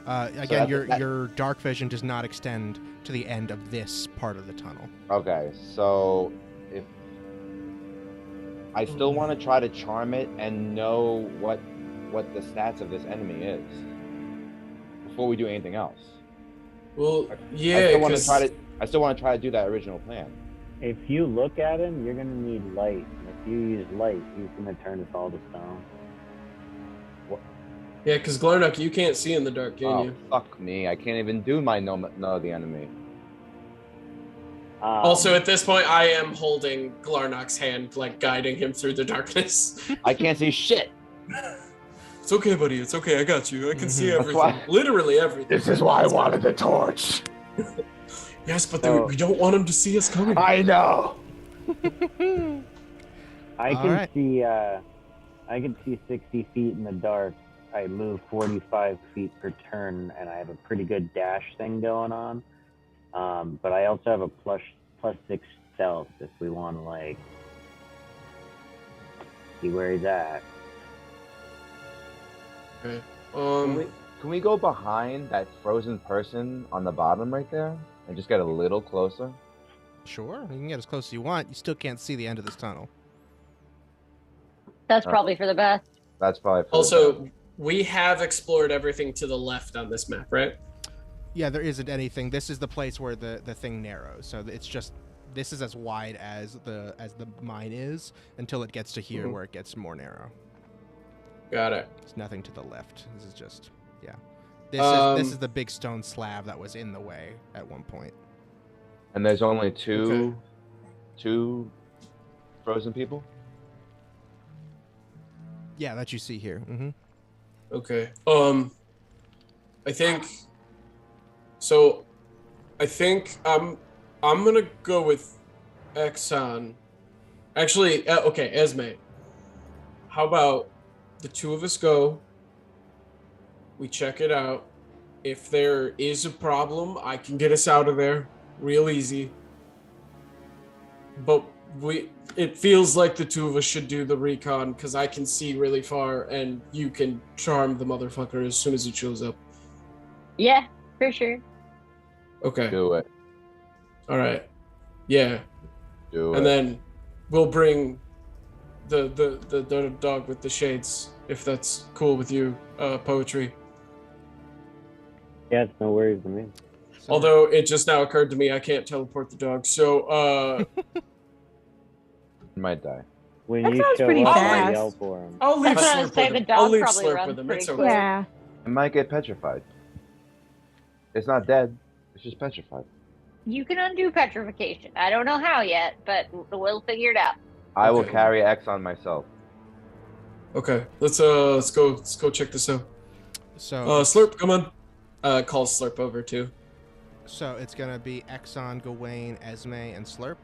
Again, that's- your dark vision does not extend to the end of this part of the tunnel. Okay, so if I still want to try to charm it and know what the stats of this enemy is before we do anything else. Well, I yeah. still want to 'cause- I still want to try to do that original plan. If you look at him, you're gonna need light. And if you use light, he's gonna turn us all to stone. Yeah, because Glarnock, you can't see in the dark, can Oh, you? fuck me. I can't even do my know the enemy. Also, at this point, I am holding Glarnock's hand, like guiding him through the darkness. I can't see shit. It's okay, buddy. It's okay. I got you. I can see Mhm. everything. why- Literally everything. is why I wanted the torch. Yes, but Oh. we don't want him to see us coming. I know. I All can right. see. I can see 60 feet in the dark. I move 45 feet per turn, and I have a pretty good dash thing going on. But I also have a plus 6 stealth if we want to like see where he's at. Okay. Can Can we go behind that frozen person on the bottom right there and just get a little closer? Sure, you can get as close as you want. You still can't see the end of this tunnel. That's probably for the best. That's probably for the Also, best. we have explored everything to the left on this map, right? Yeah, there isn't anything. This is the place where the thing narrows. So it's just this is as wide as the mine is until it gets to here where it gets more narrow. Got it. There's nothing to the left. This is just this is the big stone slab that was in the way at one point. And there's only two frozen people? Yeah, that you see here. Mm-hmm. Okay. I think I'm gonna go with Exxon. Actually, okay, Esme. How about the two of us go? We check it out. If there is a problem, I can get us out of there real easy. But it feels like the two of us should do the recon because I can see really far and you can charm the motherfucker as soon as it shows up. Yeah, for sure. Okay. Do it. All right. Yeah. Do it. And then we'll bring the dog with the shades if that's cool with you, Poetry. Yeah, it's no worries to me. So, Although it just now occurred to me I can't teleport the dog. So You might die. When That you sounds show pretty up, fast. I yell for him. I'll leave That's what I was Slurp saying, with the him. I'll dog leave probably Slurp runs with him. It's pretty okay. Yeah. It might get petrified. It's not dead. It's just petrified. You can undo petrification. I don't know how yet, but we'll figure it out. I will Okay. carry X on myself. Okay. Let's go check this out. So Slurp, come on. Call Slurp over too. So it's gonna be Exxon, Gawain, Esme, and Slurp.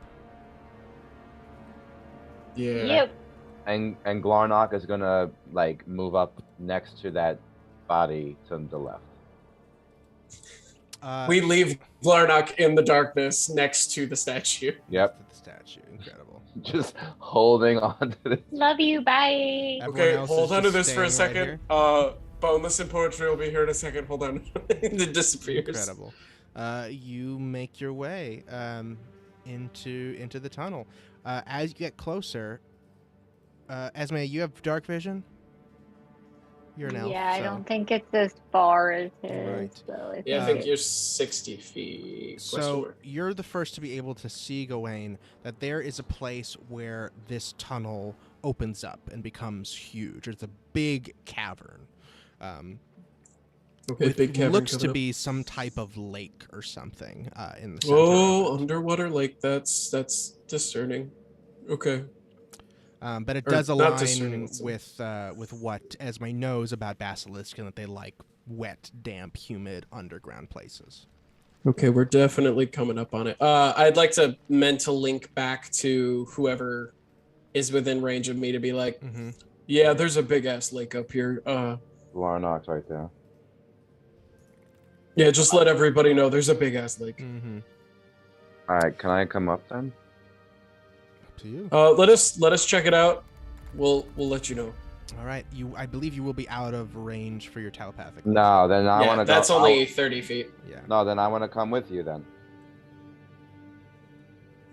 Yeah. Yep. And Glarnock is gonna like move up next to that body to the left. We leave Glarnock in the darkness next to the statue. Yep. The statue, incredible. Just holding on to this. Love you. Bye. Everyone Okay, else hold is on to just this for a staying right second. here. Boneless and Poetry will be here in a second. Hold on. It disappears. Incredible. You make your way into the tunnel. As you get closer, Esme, you have dark vision. You're an elf. Yeah, I so- don't think it's as far as his. Right. So Yeah, I think think you're 60 feet. Question So mark. you're the first to be able to see, Gawain, that there is a place where this tunnel opens up and becomes huge. It's a big cavern. Okay, With big cavern looks coming to up. be some type of lake or something in the center. Oh, of it. underwater lake. That's discerning. Okay. But it or does not discerning, align it's- with what Esme knows about basilisk and that they like wet, damp, humid underground places. Okay, we're definitely coming up on it. I'd like to mental link back to whoever is within range of me to be like, Mm-hmm. yeah, there's a big ass lake up here. Glarnock's right there. Yeah, just let everybody know there's a big ass lake. Mm-hmm. All right, can I come up then? Up to you. Let us check it out. We'll let you know. All right. I believe you will be out of range for your telepathic. No, then I Yeah, want to go. that's only 30 feet. Yeah. No, then I want to come with you then.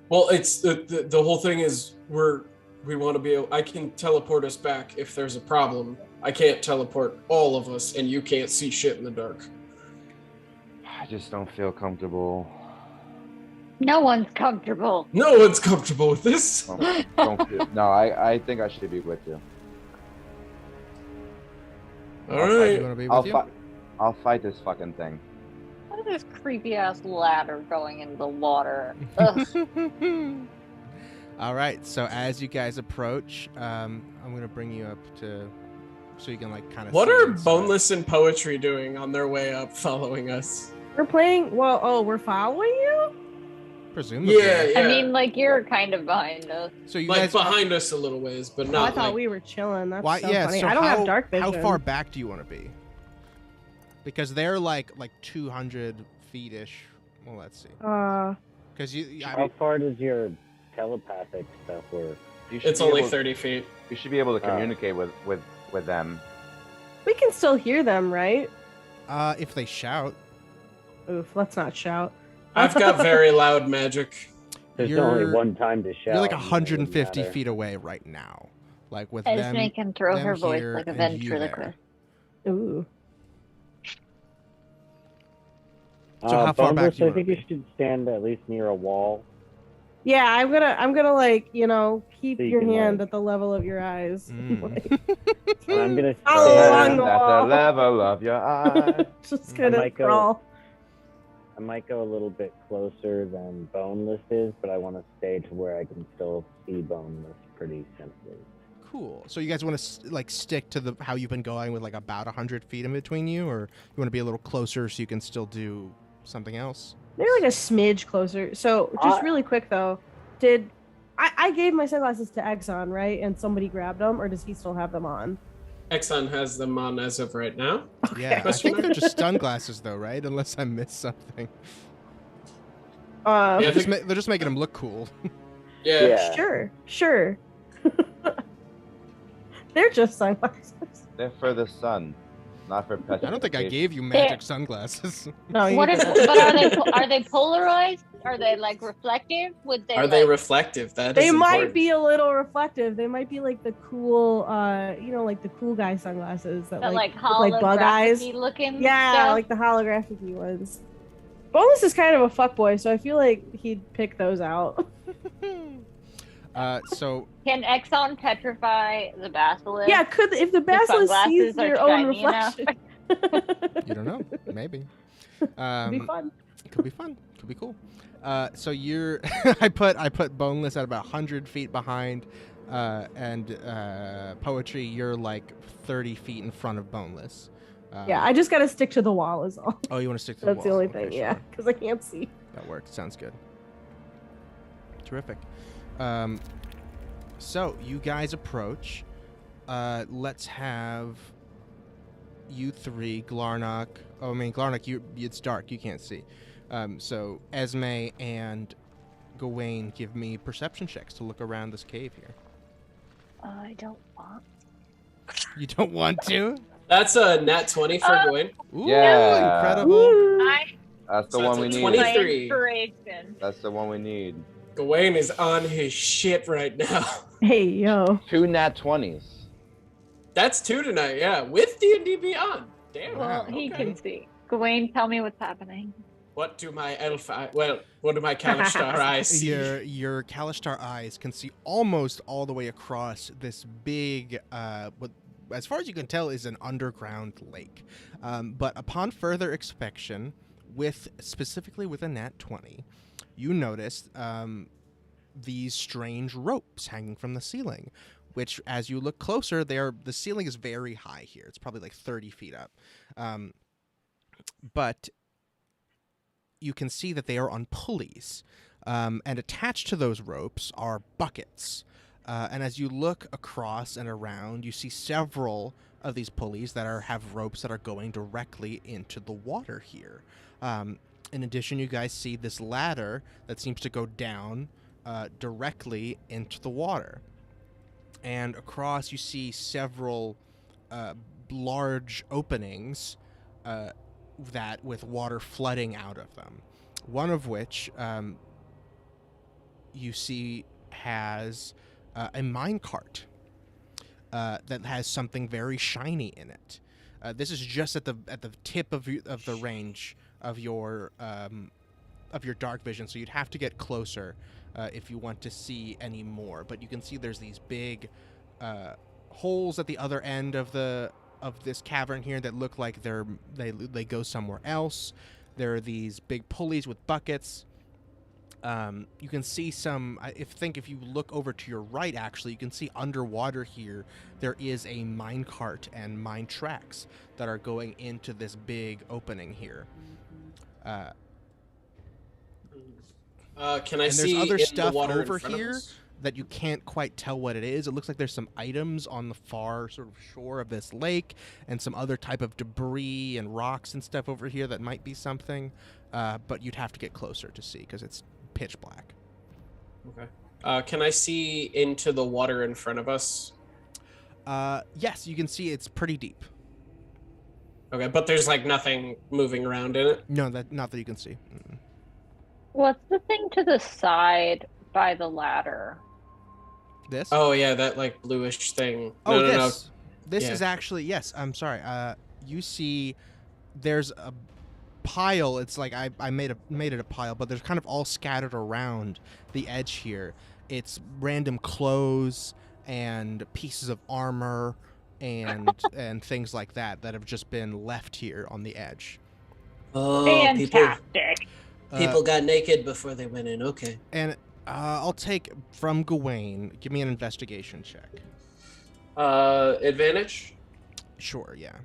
Well, it's the whole thing is we want to be able, I can teleport us back if there's a problem. I can't teleport all of us, and you can't see shit in the dark. I just don't feel comfortable. No one's comfortable. No one's comfortable with this. Don't feel, no, I think I should be with you. All You right. want to be with you? I'll fight this fucking thing. What is this creepy ass ladder going into the water? Ugh. All right. So as you guys approach, I'm gonna bring you up to, so you can like kind of. What are Boneless and Poetry doing on their way up, following us? We're playing. Well, oh, we're following you. Presumably. Yeah. I mean, like, you're kind of behind us. So you Like guys behind us a little ways, but Oh, I not. thought like, we were chilling. That's Why? so Yeah. funny. So I don't how, have dark vision. How far back do you want to be? Because they're like 200 feet ish. Well, let's see. Because I How mean, far does your telepathic stuff work? You should It's be only able- 30 feet. You should be able to communicate with them. We can still hear them, right? If they shout. Oof, let's not shout. I've got very loud magic. There's You're- only one time to shout. You're like and it wouldn't 150 matter. feet away right now. Like with Esme them. can throw them her voice here like a and you there. ventriloquist. Ooh. So how far back Boneless, you I wanna think you be? should stand at least near a wall. Yeah, I'm gonna like, you know, keep So you your can, hand like- at the level of your eyes. Like, And I'm gonna All along stand. the at the wall. level of your eye. just I gonna might go- crawl. I might go a little bit closer than Boneless is, but I want to stay to where I can still see Boneless pretty simply. Cool. So you guys want to like stick to the how you've been going with like about 100 feet in between you, or you want to be a little closer so you can still do something else? Maybe like a smidge closer. So just really quick though, did I gave my sunglasses to Exxon, right? And somebody grabbed them, or does he still have them on? Exxon has them on as of right now. Yeah, I Question think they're just sunglasses though, right? Unless I missed something. Yeah, I They're just, think- they're just making them look cool. Yeah. Sure. They're just sunglasses. They're for the sun, not for I petrification. don't think I gave you magic sunglasses. No, you What if, didn't. but are they polarized? Are they like reflective? Would they Are they like, reflective? That They is might important. be a little reflective. They might be like the cool, you know, like the cool guy sunglasses that that like like look like bug eyes. holographic looking? Yeah, stuff? like the holographic ones. Bonus is kind of a fuckboy, so I feel like he'd pick those out. So Can Exxon petrify the basilisk? Yeah, could if the basilisk sees sunglasses are their own shiny enough. reflection. you don't know, maybe. It'd be fun. Could be fun. Could be cool. So you're I put Boneless at about 100 feet behind, and Poetry, you're like 30 feet in front of Boneless. Yeah, I just gotta stick to the wall is all. Oh, you want to stick to the That's the wall. only Okay, thing, yeah, sure. because I can't see. That works. Sounds good. Terrific. So you guys approach. Let's have you three, Glarnock. Oh, I mean, Glarnock, it's dark. You can't see. So Esme and Gawain, give me perception checks to look around this cave here. I don't want. You don't want to? That's a nat 20 for Gawain. Ooh, Yeah. incredible. That's the So one we it's a need. 20. My 23. inspiration. That's the one we need. Gawain is on his shit right now. Hey, yo. 2 nat 20s. That's 2 tonight, yeah, with D&D Beyond. Damn. Well, Wow, he okay. can see. Gawain, tell me what's happening. What do my what do my Kalishtar eyes see? Your Kalishtar eyes can see almost all the way across this big, what, as far as you can tell, is an underground lake. But upon further inspection, specifically with a nat 20, you notice these strange ropes hanging from the ceiling, which, as you look closer, the ceiling is very high here. It's probably like 30 feet up. But you can see that they are on pulleys, and attached to those ropes are buckets. And as you look across and around, you see several of these pulleys that have ropes that are going directly into the water here. In addition, you guys see this ladder that seems to go down directly into the water. And across, you see several large openings that with water flooding out of them. One of which you see has a minecart that has something very shiny in it. This is just at the tip of the range of your dark vision, so you'd have to get closer if you want to see any more. But you can see there's these big holes at the other end of this cavern here that look like they go somewhere else. There are these big pulleys with buckets. You can see some. If you look over to your right, actually, you can see underwater here there is a minecart and mine tracks that are going into this big opening here. Can I And see there's other in stuff the water over in front of here us? that you can't quite tell what it is. It looks like there's some items on the far sort of shore of this lake and some other type of debris and rocks and stuff over here that might be something, but you'd have to get closer to see because it's pitch black. Okay. Can I see into the water in front of us? Yes, you can see it's pretty deep. Okay, but there's like nothing moving around in it. No, that not that you can see. What's the thing to the side by the ladder? This? Oh yeah, that like bluish thing. Oh, No. this. This Yeah. is actually, yes. I'm sorry. You see, there's a pile. It's like I made it a pile, but there's kind of all scattered around the edge here. It's random clothes and pieces of armor and and things like that that have just been left here on the edge. Oh, Fantastic. people got naked before they went in. Okay. And I'll take from Gawain. Give me an investigation check. Advantage. Sure, yeah.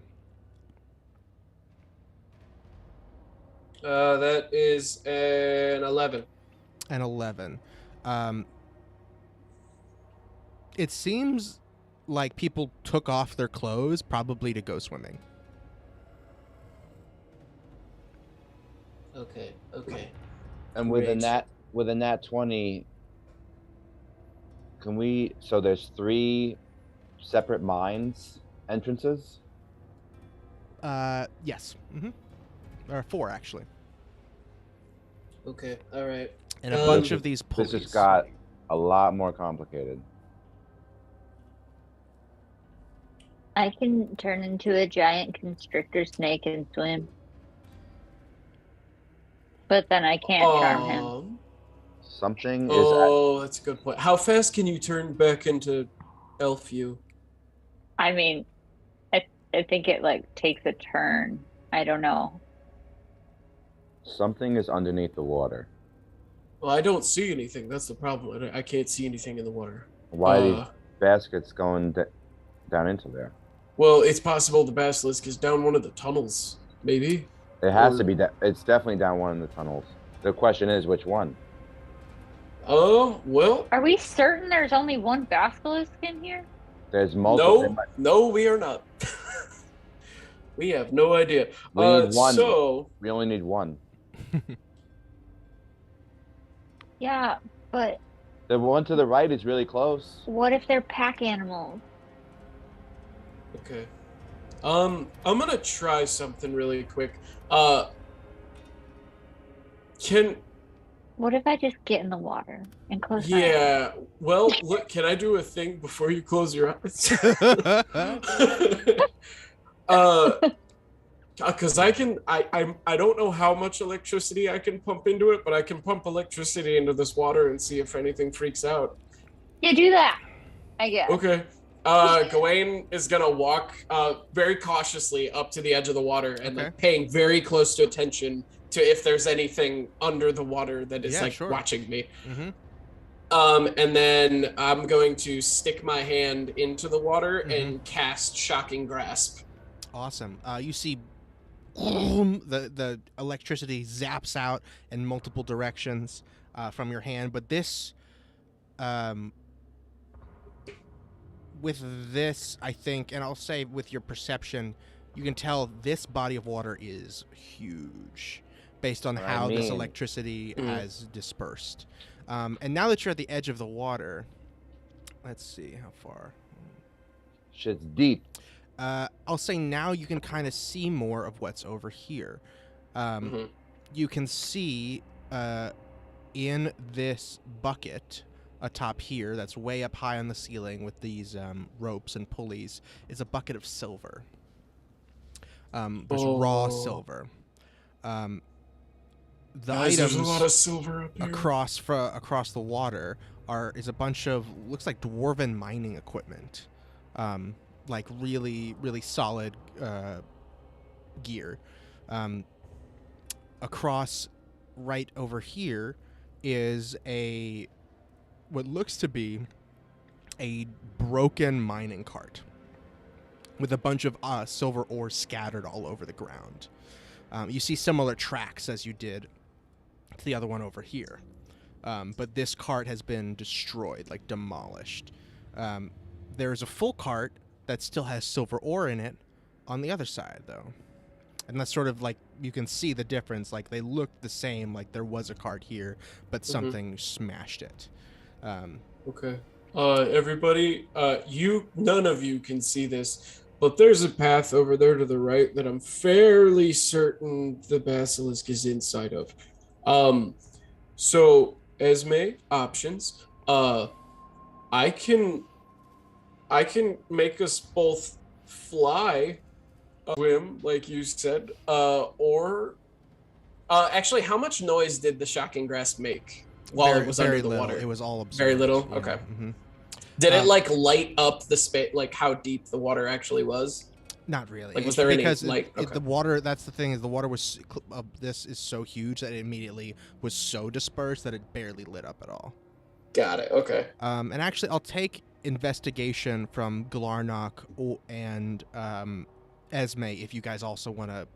That is an 11. An 11. It seems like people took off their clothes, probably to go swimming. Okay. And with a Great. nat 20, can we? So there's 3 separate mines entrances. Yes. Or 4 actually, Okay. All right. and a bunch of these This pulleys. just got a lot more complicated. I can turn into a giant constrictor snake and swim. But then I can't charm him. Something is. Oh, that's a good point. How fast can you turn back into elf view? I mean, I think it like takes a turn. I don't know. Something is underneath the water. Well, I don't see anything. That's the problem. I can't see anything in the water. Why are these baskets going down into there? Well, it's possible the basilisk is down one of the tunnels. Maybe. It has to be. It's definitely down one of the tunnels. The question is, which one? Well. Are we certain there's only one basilisk in here? There's multiple. No, we are not. We have no idea. We need one. So we only need one. Yeah, but The one to the right is really close. what if they're pack animals? okay. I'm gonna try something really quick. What if I just get in the water and close my eyes? Yeah. Well, look. Can I do a thing before you close your eyes? Because I don't know how much electricity I can pump into it, but I can pump electricity into this water and see if anything freaks out. Yeah, do that, I guess. Okay. Gawain is gonna walk very cautiously up to the edge of the water and like paying very close to attention to if there's anything under the water that is watching me. And then I'm going to stick my hand into the water and cast Shocking Grasp. Awesome. You see the electricity zaps out in multiple directions from your hand, but this with this, I think, and I'll say with your perception, you can tell this body of water is huge based on how this electricity has dispersed. And now that you're at the edge of the water, let's see how far. Shit's deep. I'll say now you can kind of see more of what's over here. You can see in this bucket atop here that's way up high on the ceiling with these ropes and pulleys is a bucket of silver. There's raw silver. The items there's a lot of silver up here. across the water is a bunch of looks like dwarven mining equipment. Like really, really solid gear. Across right over here is what looks to be a broken mining cart with a bunch of silver ore scattered all over the ground. You see similar tracks as you did to the other one over here. But this cart has been destroyed, like demolished. There's a full cart that still has silver ore in it on the other side, though. And that's sort of like, you can see the difference. Like, they look the same, like there was a cart here, but something smashed it. Okay. Everybody, none of you can see this, but there's a path over there to the right that I'm fairly certain the basilisk is inside of. So Esme, options. I can make us both fly, swim, like you said, or actually, how much noise did the shocking grasp make while it was under the little. water? It was all absorbed. Very little. Yeah. Okay. Mm-hmm. Did it like light up the space, like how deep the water actually was? Not really. Like, was there any because light? The water. That's the thing, is the water was. This is so huge that it immediately was so dispersed that it barely lit up at all. Got it. Okay. And actually, I'll take investigation from Glarnock and Esme if you guys also want to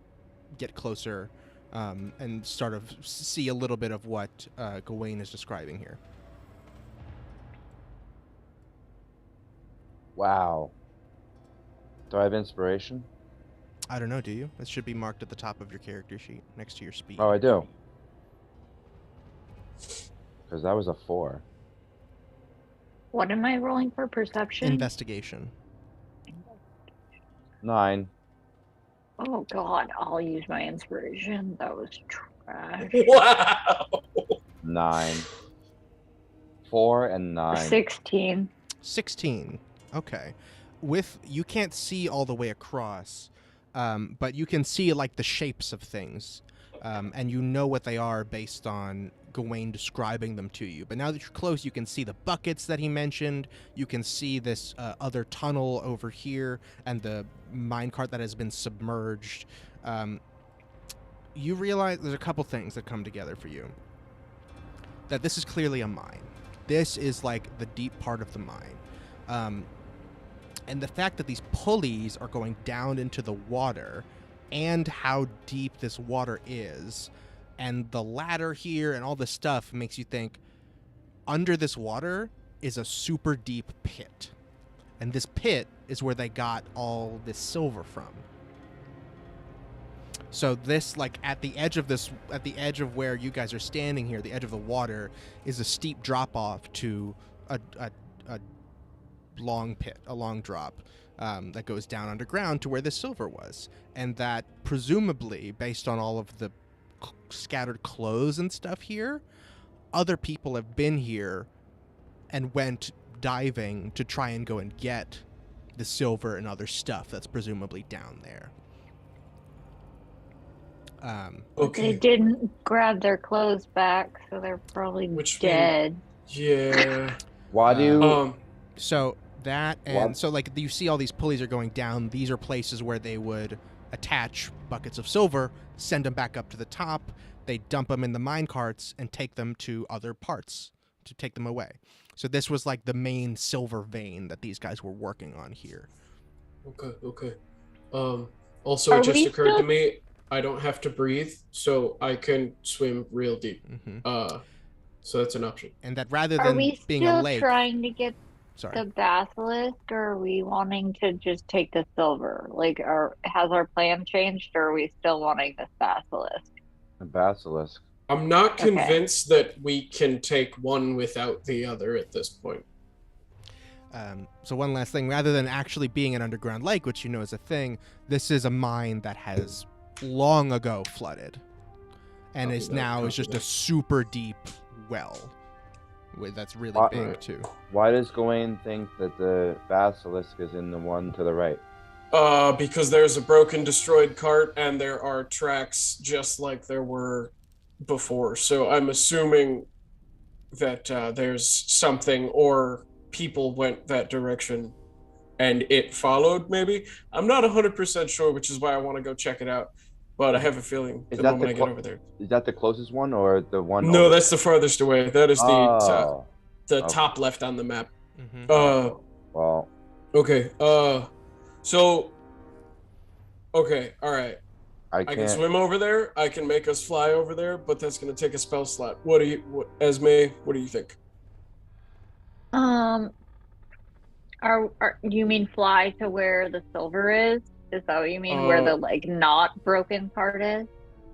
get closer and sort of see a little bit of what Gawain is describing here. Wow. Do I have inspiration? I don't know, do you? It should be marked at the top of your character sheet next to your speed. Oh, I do. Because that was a 4. What am I rolling for? Perception? Investigation. 9. Oh god, I'll use my inspiration. That was trash. Wow. 9. 4 and 9. 16. 16. Okay. You can't see all the way across, but you can see like the shapes of things, and you know what they are based on Gawain describing them to you. But now that you're close, you can see the buckets that he mentioned. You can see this other tunnel over here and the minecart that has been submerged. You realize there's a couple things that come together for you. That this is clearly a mine. This is like the deep part of the mine. And the fact that these pulleys are going down into the water, and how deep this water is, and the ladder here and all this stuff makes you think under this water is a super deep pit. And this pit is where they got all this silver from. So this, like, at the edge of where you guys are standing here, the edge of the water, is a steep drop off to a long pit, a long drop that goes down underground to where the silver was. And that presumably, based on all of the scattered clothes and stuff here, other people have been here and went diving to try and go and get the silver and other stuff that's presumably down there. Okay. They didn't grab their clothes back, so they're probably dead. Yeah. Why do So that, and so like you see all these pulleys are going down. These are places where they would attach buckets of silver, send them back up to the top. They dump them in the mine carts and take them to other parts to take them away. So this was like the main silver vein that these guys were working on here. Okay. Also, it just occurred to me, I don't have to breathe, so I can swim real deep. Mm-hmm. So that's an option. And that rather than being a lake, trying to get the basilisk, or are we wanting to just take the silver? Like, has our plan changed, or are we still wanting this basilisk? The basilisk. I'm not convinced that we can take one without the other at this point. So one last thing, rather than actually being an underground lake, which you know is a thing, this is a mine that has long ago flooded, and is just a super deep well. That's really big too. Why does Gawain think that the basilisk is in the one to the right? Because there's a broken, destroyed cart, and there are tracks just like there were before. So I'm assuming that there's something, or people went that direction, and it followed, maybe? I'm not 100% sure, which is why I want to go check it out. But I have a feling the moment I get over there. Is that the closest one, or the one? No, that's the farthest away. That is the top left on the map. Mm-hmm. Well. Okay. So. Okay. All right. I can swim over there. I can make us fly over there, but that's gonna take a spell slot. Esme? What do you think? You mean fly to where the silver is? Is that what you mean? Where the not broken part is?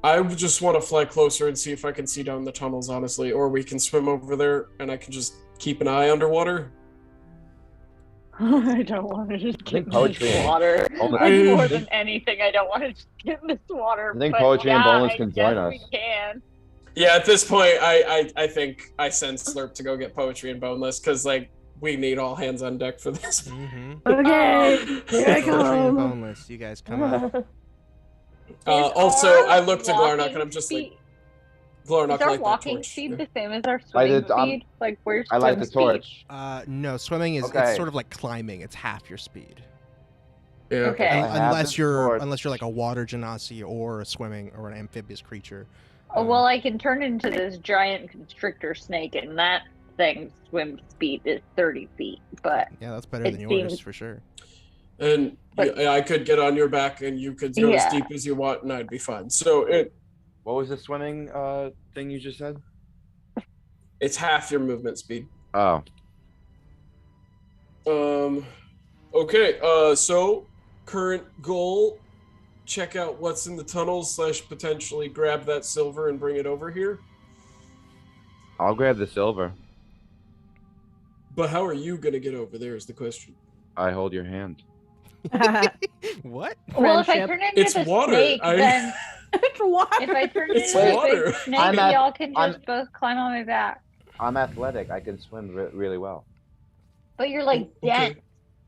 I just want to fly closer and see if I can see down the tunnels, honestly, or we can swim over there and I can just keep an eye underwater. I don't want to just get in poetry this and water. boneless- Like, more I than think- anything, I don't want to just get in this water. I think but poetry and yeah, boneless I can guess join us. We can. Yeah, at this point, I think I send Slurp to go get Poetry and Boneless because like we need all hands on deck for this. Okay, here I Poetry and come. boneless. You guys come up. Also, our I look to Glarnock walking and I'm just like, speed- Glarnock, Is our light that walking torch. speed the same as our I swimming did- I'm- speed? Like, where's I light swim the speed? torch. No, swimming is Okay. it's sort of like climbing. It's half your speed. Yeah. Okay. I have Unless this you're torch. unless you're like a water genasi or a swimming or an amphibious creature. Oh, well, I can turn into this giant constrictor snake, and that thing's swim speed is 30 feet. But Yeah, that's better it than yours seems- for sure. And But- I could get on your back and you could go Yeah. as deep as you want and I'd be fine. So What was the swimming thing you just said? it's half your movement speed. Oh, Okay, so current goal, check out what's in the tunnels / potentially grab that silver and bring it over here. I'll grab the silver. But how are you gonna get over there is the question. I hold your hand. What? well, if I Friendship. turn into It's the water. snake, then It's water. if I turn It's into a water. big snake, I'm at- y'all can I'm- just both climb on my back. I'm athletic. I can swim really well. But you're like Okay. dense.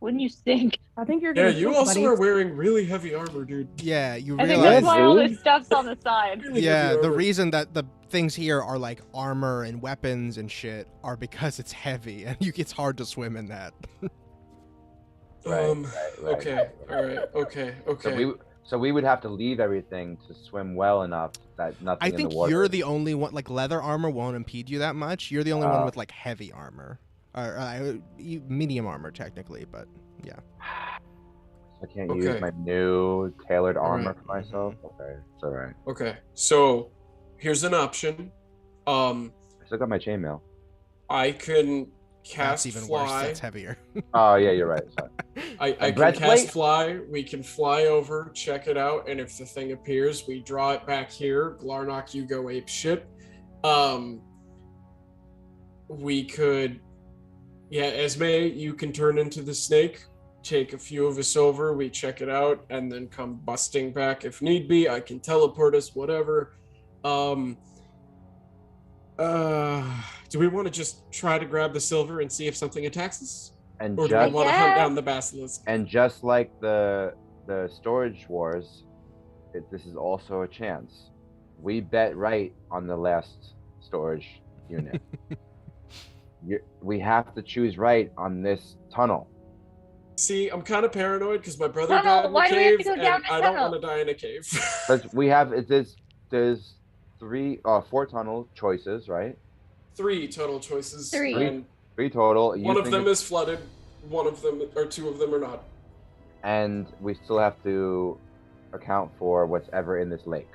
Wouldn't you sink? I think you're Yeah, gonna you sink, also buddy. are wearing really heavy armor, dude. Yeah, you I think realize. that's why all dude. this stuff's on the side. Really Yeah, heavy the armor. reason that the things here are like armor and weapons and shit are because it's heavy and it's hard to swim in that. Right, Um, right, okay, right. alright, okay. So we would have to leave everything to swim well enough that nothing I in think the water. you're the only one. Like leather armor won't impede you that much. You're the only one Oh. with like heavy armor, or medium armor technically. But yeah, I can't Okay. use my new tailored armor Alright. for myself. Okay, it's all right. Okay, so here's an option. I still got my chainmail. I can that's cast even worse. fly. That's heavier. Oh yeah, you're right. Sorry. I can breastplate? cast fly. We can fly over, check it out, and if the thing appears, we draw it back here. Glarnock, you go ape shit. We could, yeah, Esme, you can turn into the snake. Take a few of us over. We check it out, and then come busting back if need be. I can teleport us, whatever. Do we want to just try to grab the silver and see if something attacks us? And Or do we just want to hunt Yeah. down the basilisk? and just like the storage wars, this is also a chance. We bet right on the last storage unit. We have to choose right on this tunnel. See, I'm kind of paranoid because my brother Tunnel? died in Why a do we have cave, to go and down a I don't tunnel? want to die in a cave. But there's 4 tunnel choices, right? 3 total choices. Three. And 3 total. You one of think them it- is flooded. One of them, or 2 of them are not. and we still have to account for what's ever in this lake,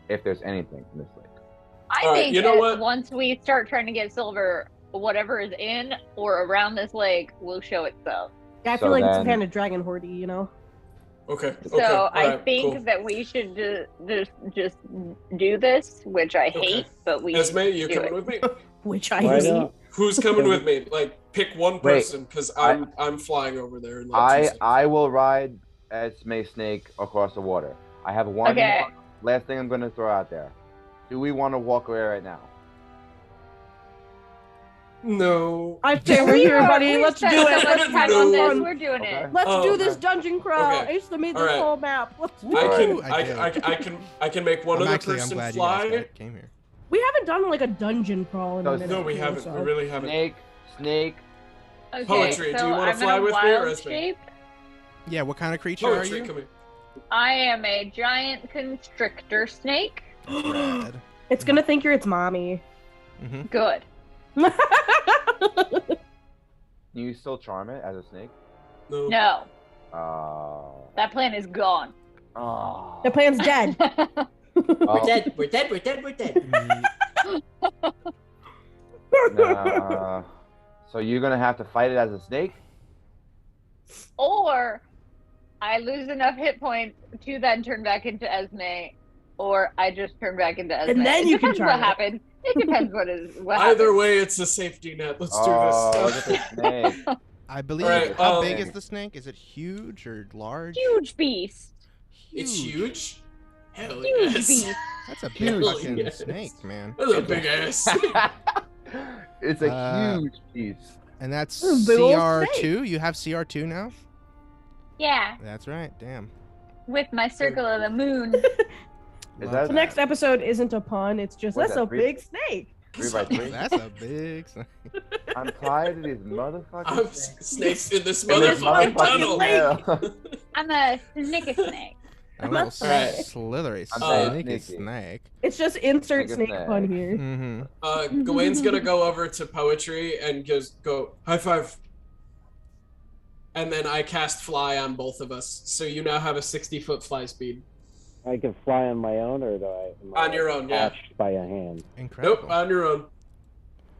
if there's anything in this lake. I All right, think you know that what? once we start trying to get silver, whatever is in or around this lake will show itself. Yeah, I So feel like it's then- kind of dragon hoardy, you know. Okay. So okay. I alright, think cool. that we should just do this, which I Okay. hate, but we Esme, you do coming it. with me? Which I Why hate. don't Who's coming with me? Like, pick one Wait, person because I'm flying over there. In like 2 seconds. I will ride Esme Snake across the water. I have one Okay. more- last thing I'm going to throw out there. Do we want to walk away right now? No. I favor you, buddy. Let's do spent so it. much Let's time do on No. this. it. We're doing Okay. it. Let's Oh, do this okay. dungeon crawl. Okay. I used to made this Alright. whole map. Let's do Alright. it. Ooh, I do. I can make one I'm other actually, I'm person glad fly. you guys came here. We haven't done like a dungeon crawl in a No, minute. No, we too, haven't. so- We really haven't. Snake. Okay, Poetry, do so you wanna I'm fly in a with me or wild Esme? shape. Yeah, what kind of creature are Poetry, you? come here. I am a giant constrictor snake. Rad. It's gonna think you're its mommy. Mm-hmm. Good. Can you still charm it as a snake? No. No, Oh. that plan is gone. Oh. The plan's dead. Oh, dead. We're dead. We're dead. We're dead. nah. So you're gonna have to fight it as a snake? Or I lose enough hit points to then turn back into Esme, or I just turn back into Esme. And then it you can depends try what it. happens. It depends what Either happens. way, it's a safety net. Let's Oh, do look this. at the snake. I believe. Alright, How big is the snake? Is it huge or large? Huge beast. It's huge? Hell Huge yes. beast. That's a big Hell fucking yes. snake, man. That's a big ass. It's a huge piece. And that's This is a big old CR2? You have CR2 now? Yeah, That's right. Damn. with my circle of the moon. Is Love that The next episode isn't a pun. It's just What's that's that, a three? big snake. 3x3? That's a big snake. I'm tired of these motherfucking Snakes in this in this motherfucking tunnel. hell. I'm a snake. A little Alright. slithery I'm sneaky sneaky. snake. It's just insert Snake snake is pun snake. here. Mm-hmm. Gawain's gonna go over to poetry and go high five. And then I cast fly on both of us, so you now have a 60-foot fly speed. I can fly on my own, or do am I On your own, yeah. attached by a hand? Incredible. Nope, on your own.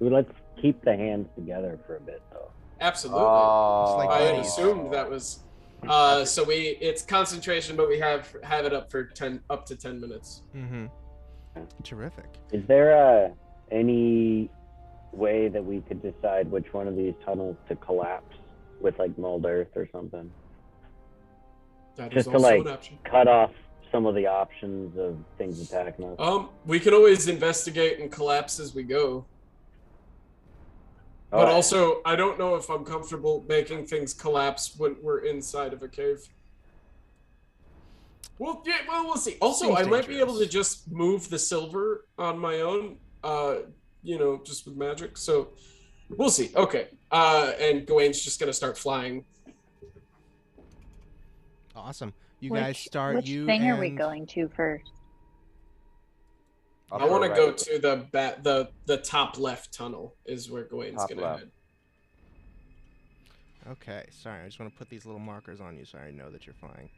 Ooh, let's keep the hands together for a bit, though. Absolutely. Oh, It's like I had buddies. assumed that was. So it's concentration, but we have it up for up to 10 minutes. Mm-hmm. Terrific. Is there any way that we could decide which one of these tunnels to collapse with, like, mold earth or something? That is Just to, also like, an option. cut off some of the options of things attacking us. We can always investigate and collapse as we go. But Alright. also, I don't know if I'm comfortable making things collapse when we're inside of a cave. Well, yeah, well, we'll see. Also, Seems I might be able to dangerous. just move the silver on my own, just with magic. So we'll see. Okay. And Gawain's just going to start flying. Awesome. You guys start. Which you thing and... are we going to first? I want to go to the top left tunnel is where Gawain's Top going to left. head. Okay. Sorry, I just want to put these little markers on you so I know that you're flying.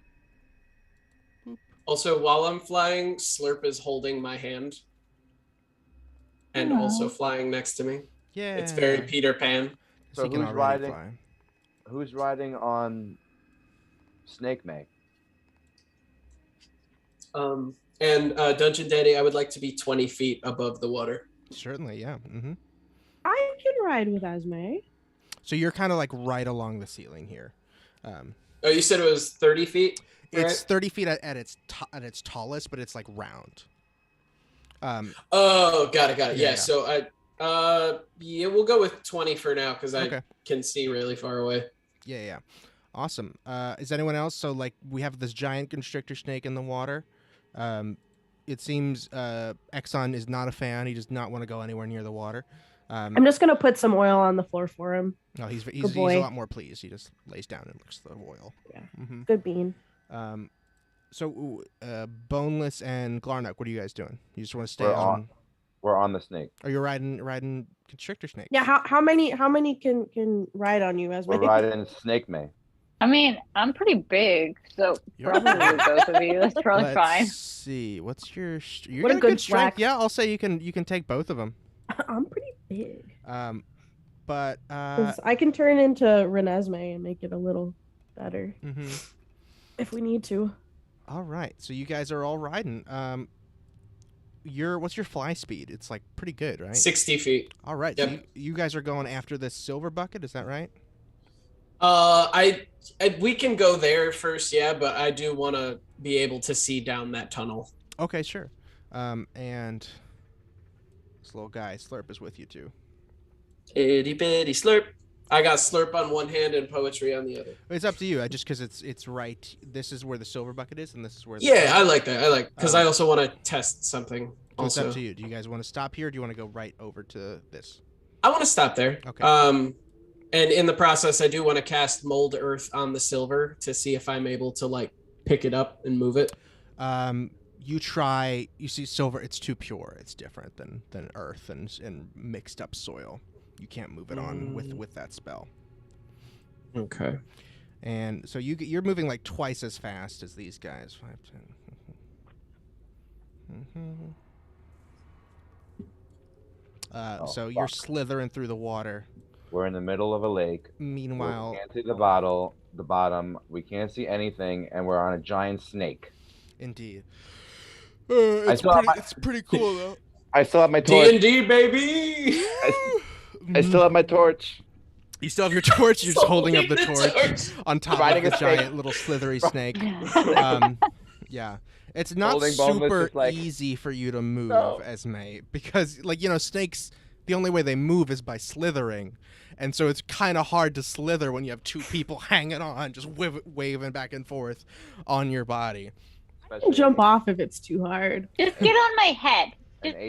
Also, while I'm flying, Slurp is holding my hand. And also flying next to me. Yeah. It's very Peter Pan. So So he can who's already riding? fly. Who's riding on Snake May? And Dungeon Daddy, I would like to be 20 feet above the water. Certainly, yeah. Mm-hmm. I can ride with Esme. So you're kind of like right along the ceiling here. Oh, you said it was 30 feet? It's Right? 30 feet at its tallest, but it's like round. Oh, got it. Yeah. So we'll go with 20 for now because I Okay. can see really far away. Yeah. Awesome. Is anyone else? So like we have this giant constrictor snake in the water. It seems Exxon is not a fan. He does not want to go anywhere near the water. I'm just gonna put some oil on the floor for him. No, he's a boy. lot more pleased. He just lays down and licks the oil. Yeah. Mm-hmm. Good bean. So Boneless and Glarnock, what are you guys doing? You just want to stay We're on? We're on the snake. Or you're riding constrictor snake? Yeah. How many can ride on you, Esme? We're riding Snake May. I mean, I'm pretty big, so You're probably both of you. That's probably Let's fine. see. What's your? You What a got good strength. flex. Yeah, I'll say you can take both of them. I'm pretty big. But 'Cause I can turn into Renesmee and make it a little better mhm. if we need to. All right. So you guys are all riding. What's your fly speed? It's like pretty good, right? 60 feet. All right. Yep. So you guys are going after this silver bucket. Is that right? We can go there first, yeah, but I do want to be able to see down that tunnel. Okay, sure. And this little guy Slurp is with you too. Itty bitty Slurp. I got Slurp on one hand and Poetry on the other. It's up to you. Just because it's right. This is where the silver bucket is, and this is where. Yeah, I like that. Because I also want to test something. So it's Also, up to you. Do you guys want to stop here? Or do you want to go right over to this? I want to stop there. Okay. And in the process, I do want to cast Mold Earth on the silver to see if I'm able to like pick it up and move it. You try. You see, silver. It's too pure. It's different than earth and mixed up soil. You can't move it on with that spell. Okay. And so you're moving like twice as fast as these guys. 5, 10. So you're slithering through the water. We're in the middle of a lake. Meanwhile, We can't see the bottom. We can't see anything, and we're on a giant snake. indeed, still have my- it's pretty cool though. I still have my torch. D&D, baby! I still have my torch. You still have your torch. You're just holding up the torch on top Riding of the a snake. giant little slithery snake. Yeah. It's not Holding Boneless super just like, easy for you to move, No. Esme, because, like, you know, snakes, the only way they move is by slithering. And so it's kind of hard to slither when you have two people hanging on, just waving back and forth on your body. I'll jump off if it's too hard. Just get on my head.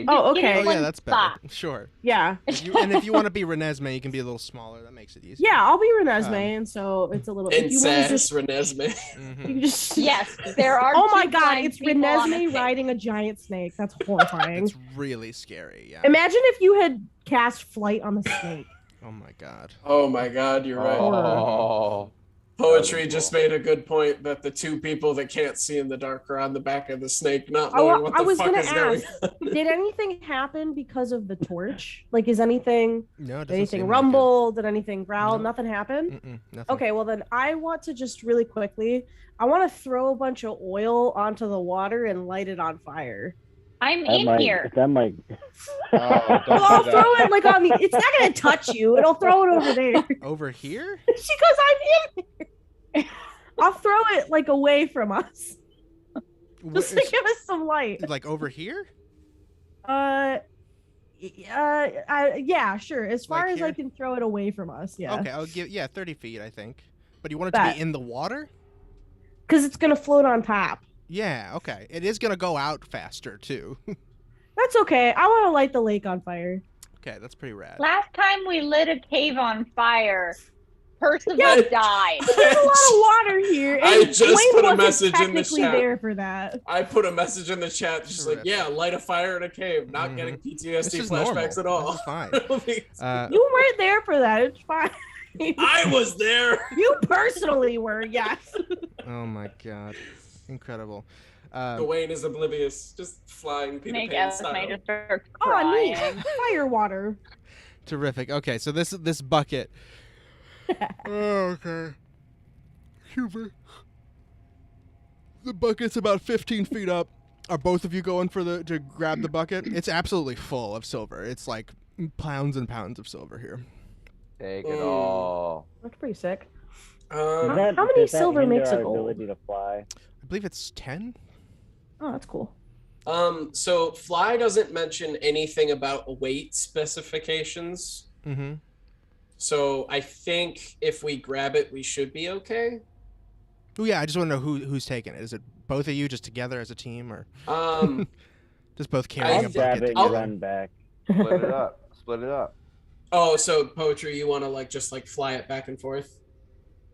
Oh, okay. Oh, yeah, one that's better. spot. Sure. Yeah. And if you want to be Renesmee, you can be a little smaller. That makes it easy. Yeah, I'll be Renesmee, and so it's a little. If you want to Incest, just, Renesmee. you just. Yes, there are. Oh my two god, blind it's people on a Renesmee snake. riding a giant snake. That's horrifying. It's really scary. Yeah. Imagine if you had cast flight on the snake. Oh my god. Oh my god, you're right. Oh. Poetry just made a good point that the two people that can't see in the dark are on the back of the snake, not knowing what I the was fuck gonna is going ask, on. did anything happen because of the torch? Like, is anything, No, it did doesn't anything seem rumble? Did anything growl? Nope. Nothing happened? Like it. Nothing. Okay, well then I want to just really quickly, I want to throw a bunch of oil onto the water and light it on fire. I'm in here. That might. Oh, Well, I'll throw it like on the, it's not going to touch you. It'll throw it over there. Over here? She goes, I'm in here. I'll throw it like away from us. Just to give us some light. Like over here? Yeah, sure. As far Like as I here? can throw it away from us, yeah. Okay, I'll give 30 feet, I think. But you want it to Bet. be in the water? Because it's gonna float on top. Yeah, okay. It is gonna go out faster too. That's okay. I want to light the lake on fire. Okay, that's pretty rad. Last time we lit a cave on fire, Percival Yeah. died. There's a lot of water here. And I just Dwayne put a wasn't message in the technically chat. there for that. I put a message in the chat just like, Terrific. yeah, light a fire in a cave, not getting This PTSD is flashbacks normal. at all. This is fine. You weren't there for that. It's fine. I was there. You personally were, yes. Oh my god. Incredible. Dwayne is oblivious, just flying Peter Make Pan Esme style. just start Oh, neat. crying. Fire water. Terrific. Okay, so this bucket. Okay. Excuse me. The bucket's about 15 feet up. Are both of you going to grab the bucket? It's absolutely full of silver. It's like pounds and pounds of silver here. Take it all. That's pretty sick. Um, How many does that silver hinder makes our a gold? ability to fly? I believe it's 10. Oh, that's cool. so Fly doesn't mention anything about weight specifications. Mm-hmm. So I think if we grab it, we should be okay. Oh yeah, I just want to know who's taking it. Is it both of you just together as a team, or just both carrying I'll a grab bucket it and together? run back. Split it up. Split it up. Oh, so Poetry, you want to just fly it back and forth?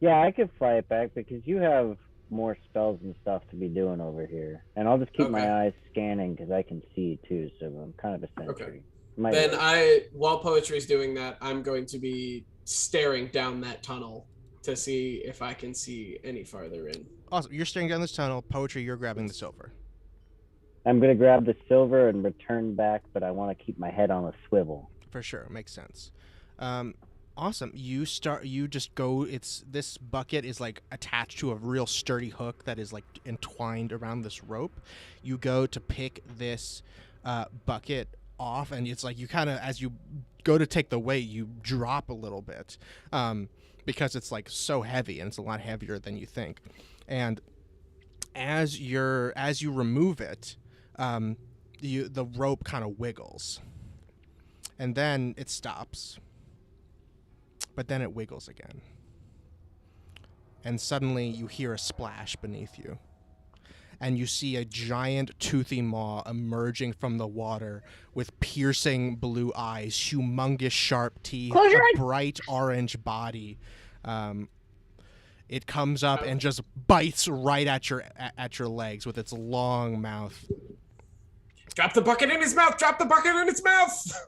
Yeah, I could fly it back because you have more spells and stuff to be doing over here. And I'll just keep Okay. my eyes scanning because I can see too, so I'm kind of a sentry. Okay. Might Then work. while Poetry's doing that, I'm going to be staring down that tunnel to see if I can see any farther in. Awesome. You're staring down this tunnel. Poetry, you're grabbing the silver. I'm going to grab the silver and return back, but I want to keep my head on a swivel. For sure, makes sense. Awesome. You just go. This bucket is like attached to a real sturdy hook that is like entwined around this rope. You go to pick this bucket off, and it's like you kind of, as you go to take the weight, you drop a little bit because it's like so heavy, and it's a lot heavier than you think. And as you remove it, the rope kind of wiggles. And then it stops. But then it wiggles again. And suddenly you hear a splash beneath you. And you see a giant toothy maw emerging from the water with piercing blue eyes, humongous sharp teeth, Close your a eyes. bright orange body. It comes up and just bites right at your legs with its long mouth. Drop the bucket in his mouth! Drop the bucket in its mouth!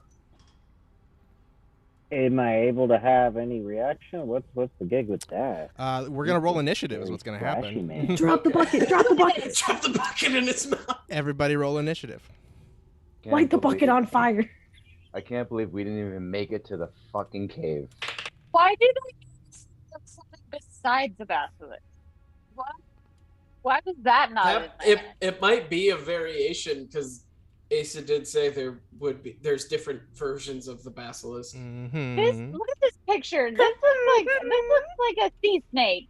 Am I able to have any reaction? What's the gig with that? We're gonna roll initiative is Very what's gonna flashy, happen. man. Drop the bucket. Drop the bucket. Drop the bucket in its mouth! Everybody roll initiative. Can't Light the bucket believe- on fire. I can't believe we didn't even make it to the fucking cave. Why did we do something besides the basilisk? What? Why was that not in there? It might be a variation because Asa did say there's different versions of the basilisk. Look at this picture. This looks like a sea snake.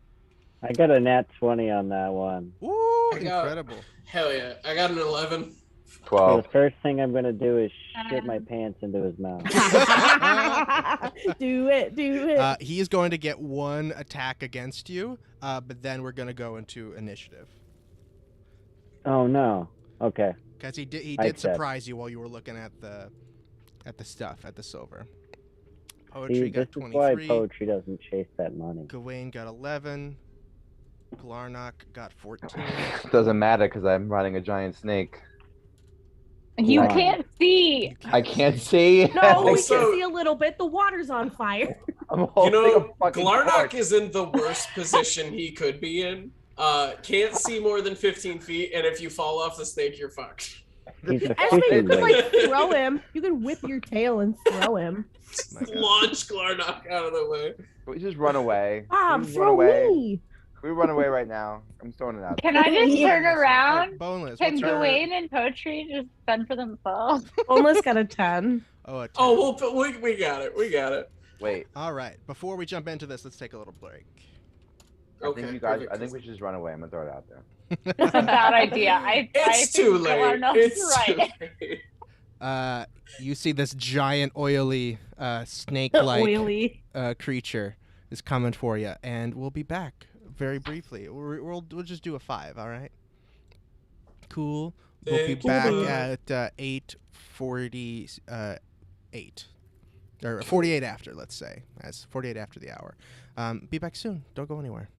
I got a nat 20 on that one. Ooh, I got- incredible. Hell yeah! I got an 11. So 12. the first thing I'm gonna do is shit my pants into his mouth. Do it. He is going to get one attack against you, but then we're going to go into initiative. Oh no. Okay. Because he did I accept. surprise you while you were looking at the stuff, at the silver. Poetry See, got this is why 23. poetry doesn't chase that money. Gawain got 11. Glarnock got 14. Doesn't matter because I'm riding a giant snake. You Why? can't see. I can't see. No, we Also- can see a little bit. The water's on fire. I'm You holding know, a fucking Glarnock torch. is in the worst position he could be in. Can't see more than 15 feet, and if you fall off the snake, you're fucked. He's a Actually, you fishing could weight. like throw him. You could whip your tail and throw him. My God. Launch Glarnock out of the way. Can we just run away? Can Bob, we just run throw away? me. Can we run away right now? I'm throwing it out. Can I just Yeah. turn around? Boneless. Can What's your... Gawain and Poetry just fend for themselves? Boneless got a 10. Oh, a 10. Oh, we got it. We got it. Wait. All right. Before we jump into this, let's take a little break. I think you guys. perfect. I think we should just run away. I'm gonna throw it out there. That's a bad idea. It's too late. Glarnock's It's too right. late. You see this giant, oily, snake-like Oily. creature is coming for you, and we'll be back very briefly. We'll just do a 5, all right? Cool. We'll be Thank you. back Cool. at 8:48. Or 48 after, let's say. That's 48 after the hour. Be back soon. Don't go anywhere.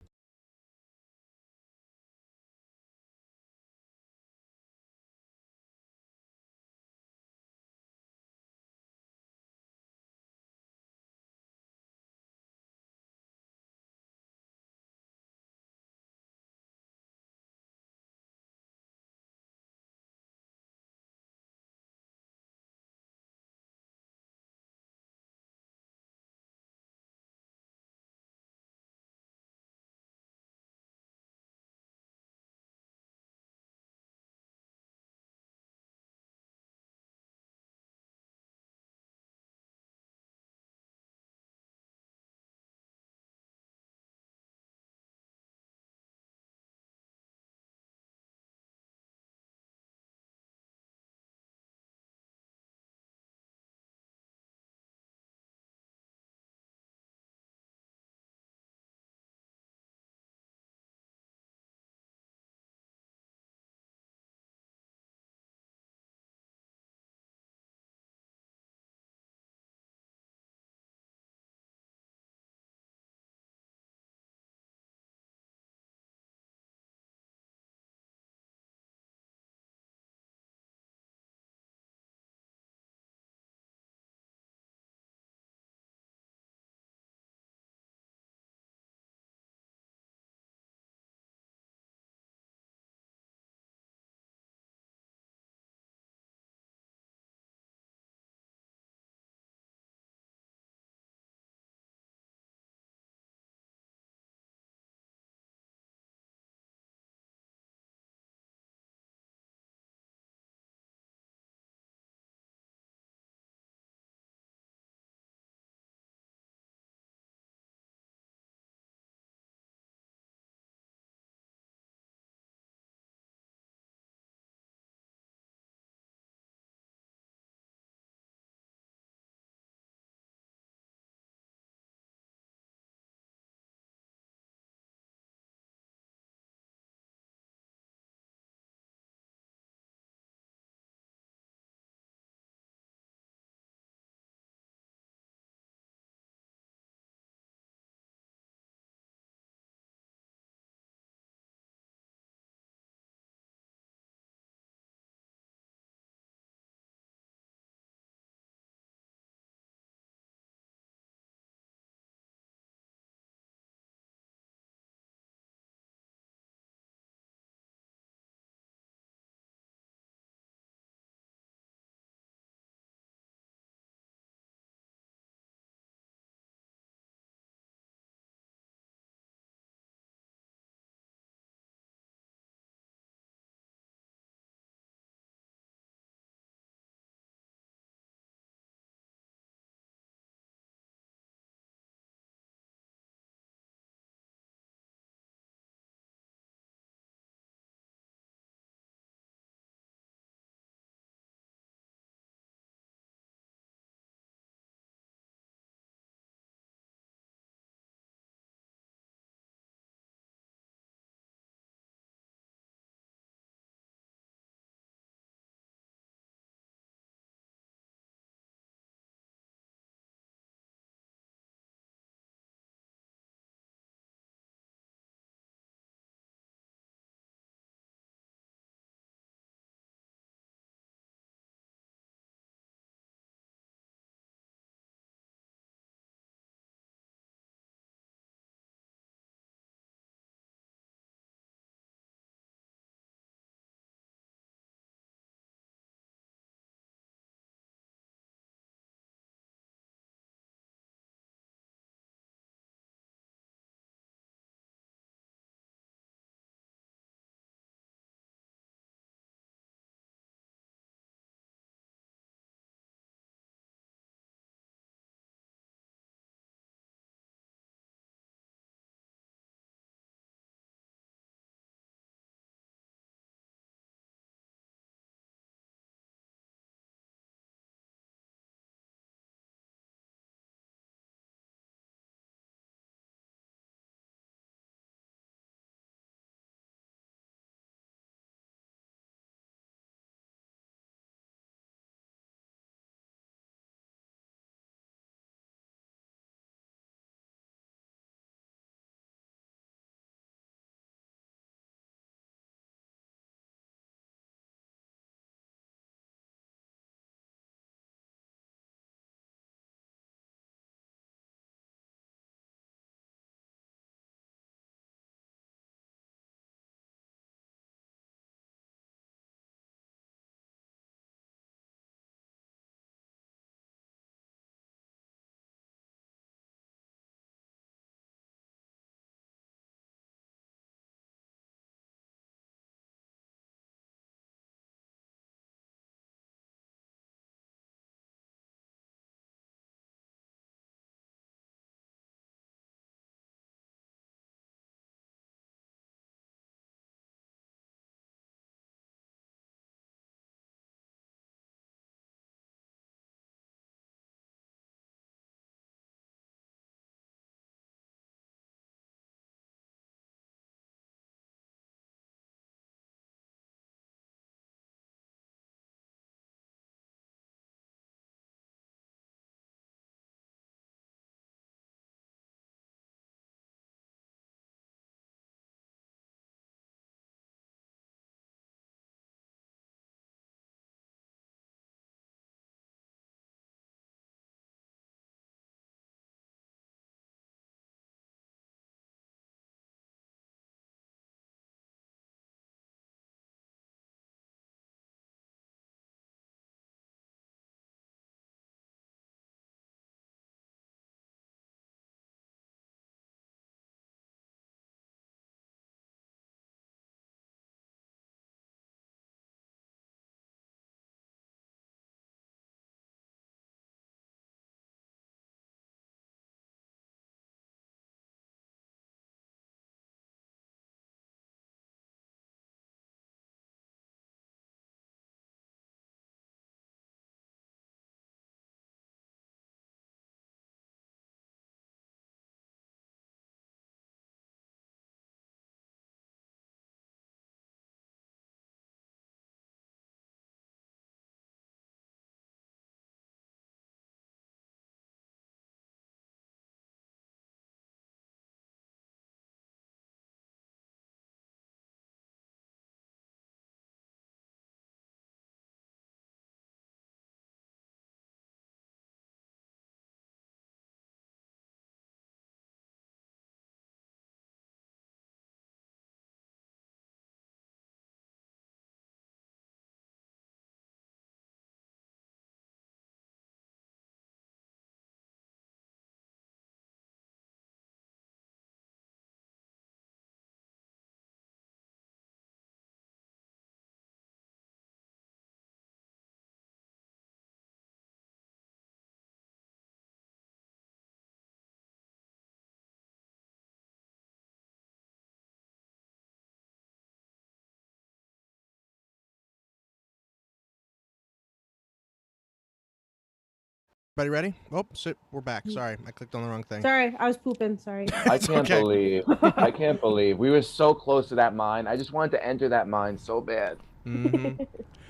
Buddy, ready? Oh, shit, we're back. Sorry, I clicked on the wrong thing. Sorry, I was pooping. Sorry. I can't okay. believe. I can't believe we were so close to that mine. I just wanted to enter that mine so bad. Mm-hmm.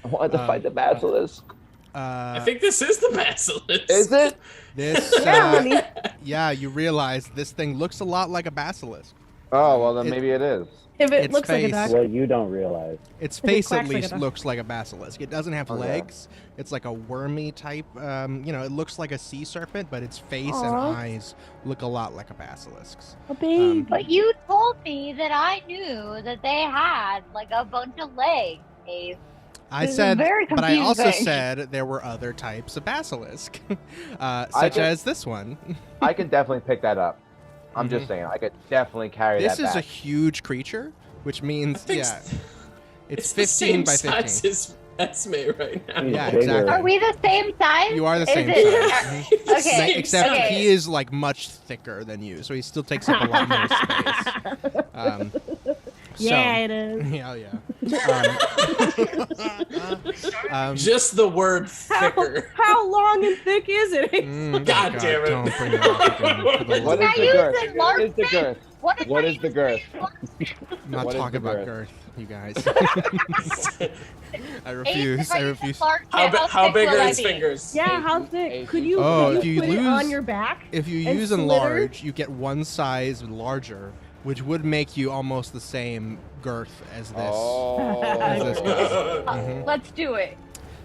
I wanted to fight the basilisk. I think this is the basilisk. Is it? This? Yeah, honey. Yeah, you realize this thing looks a lot like a basilisk. Oh well, then maybe it is. If it Its looks like a face- duck. Well, you don't realize. Its It face at quacks like a least duck. looks like a basilisk. It doesn't have Okay. legs. It's like a wormy type. It looks like a sea serpent, but its face and Aw. eyes look a lot like a basilisk's. A baby. But you told me that I knew that they had like a bunch of legs, Ace. I This is said, very but I also confusing. said there were other types of basilisk, such can- as this one. I can definitely pick that up. I'm just saying, I could definitely carry This that is a back. huge creature, which means think yeah, it's the 15 same by 15. size as Esme right now. Yeah, Bigger. exactly. Are we the same size? You are the Is same it- size. Okay. Same Except okay. he is like much thicker than you, so he still takes up a lot more space. Yeah, it is. Yeah. Just the word thicker. How long and thick is it? God damn it. Don't bring it up again, for the What love is Now the you girth? said What is the large girth? What is the girth? I'm not What is talking the about girth? girth, you guys. I refuse. I refuse. How big are his fingers? Yeah, how thick? Eight. Could you, Oh, could if you put it lose- on your back? If you And use slither? enlarge, you get one size larger, which would make you almost the same girth as this. As this Oh. guy. Mhm. Let's do it.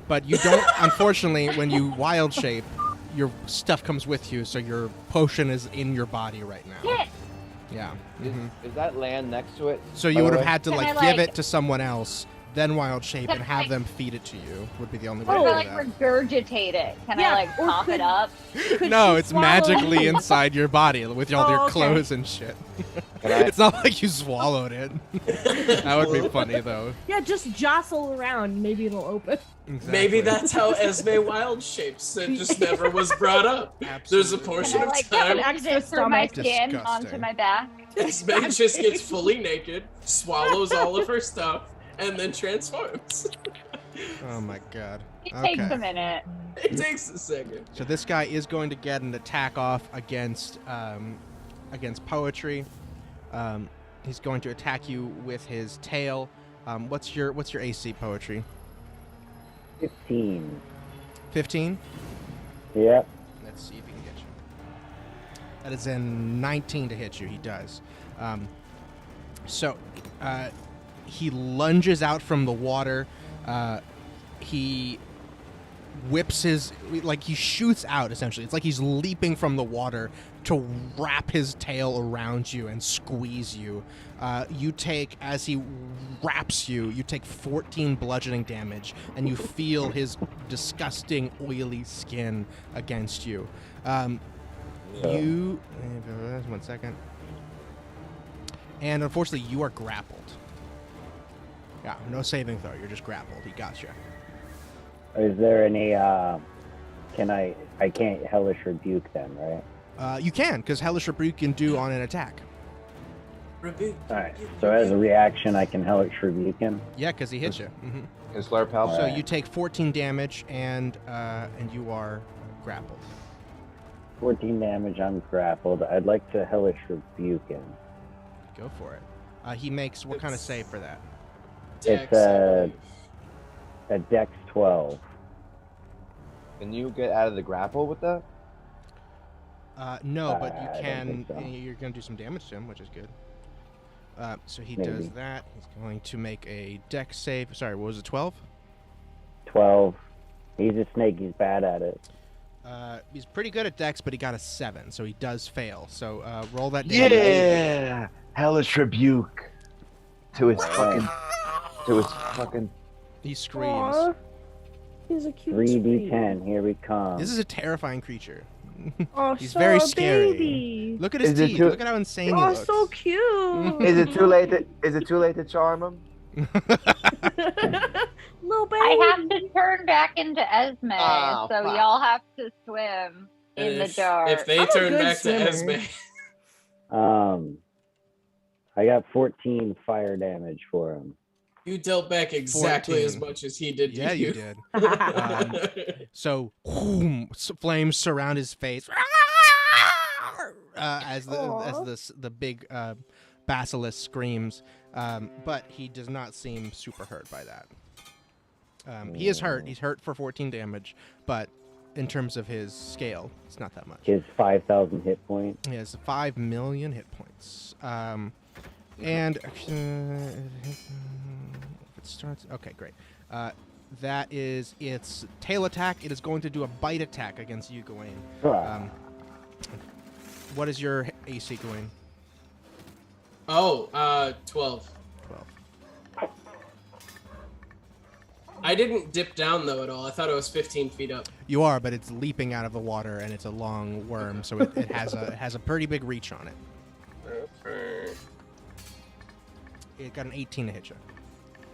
But you don't, unfortunately, when you wild shape, your stuff comes with you, so your potion is in your body right now. Shit. Yeah. Is, Mhm. is that land next to it? So by you the would have way? had to Can I, give like- it to someone else, then wild shape, Can and I, have like- them feed it to you. Would be the only way Or to like do that. regurgitate it. Can Yeah, I like or pop could- it up? Could No, she it's swallow magically it? inside your body with all Oh, your okay. clothes and shit. Can I- It's not like you swallowed it. That would be funny though. Yeah, just jostle around. Maybe it'll open. Exactly. Maybe that's how Esme wild shapes. It just never was brought up. There's a Absolutely. portion Can I of like time extra use it through my stomach. skin Disgusting. onto my back? Esme just gets fully naked, swallows all of her stuff, and then transforms. Oh my god. It takes Okay. a minute. It takes a second. So this guy is going to get an attack off against poetry. He's going to attack you with his tail. What's your AC poetry? 15. 15. Yep. Let's see if he can get you. That is a 19 to hit you. He does. So he lunges out from the water. He whips he shoots out essentially. It's like he's leaping from the water to wrap his tail around you and squeeze you. As he wraps you, you take 14 bludgeoning damage, and you feel his disgusting oily skin against you. You 1 second. And unfortunately, you are grappled. Yeah, no saving throw. You're just grappled. He got you. Is there any, I can't Hellish Rebuke then, right? You can, because Hellish Rebuke can do on an attack. Rebuke. Alright, so as a reaction, I can Hellish Rebuke him? Yeah, because he hit you. hmm Can Slurp help? So Alright. you take 14 damage, and you are grappled. 14 damage, I'm grappled. I'd like to Hellish Rebuke him. Go for it. He makes what kind of save for that? Dex, It's, I believe. A Dex 12. Can you get out of the grapple with that? No, but I you don't can. think so. You're going to do some damage to him, which is good. So he Maybe. does that. He's going to make a dex save. Sorry, what was it? 12? 12. He's a snake, he's bad at it. He's pretty good at dex, but he got a 7, so he does fail. So roll that damage. Yeah, hellish rebuke to his fucking. He screams. Aw, he's a cute 3d10, here we come. This is a terrifying creature. Oh, He's so very scary. baby. Look at his Is it teeth. too- Look at how insane he Oh, looks. so cute. Is it too late? Is it too late to charm him? Little baby. I have to turn back into Esme, Oh, so fuck. y'all have to swim And in the if, dark. If they I'm a turn good back to swimmer. Esme, I got 14 fire damage for him. You dealt back exactly 14. as much as he did to Yeah, you. you did. So flames surround his face as the big basilisk screams, but he does not seem super hurt by that. He is hurt. He's hurt for 14 damage, but in terms of his scale, it's not that much. His 5,000 hit points. He has 5 million hit points. And if it starts, okay, great. That is its tail attack. It is going to do a bite attack against you, Gawain. What is your AC, Gawain? 12. 12. I didn't dip down though at all. I thought it was 15 feet up. You are, but it's leaping out of the water, and it's a long worm, so it has a pretty big reach on it. Okay. It got an 18 to hit you.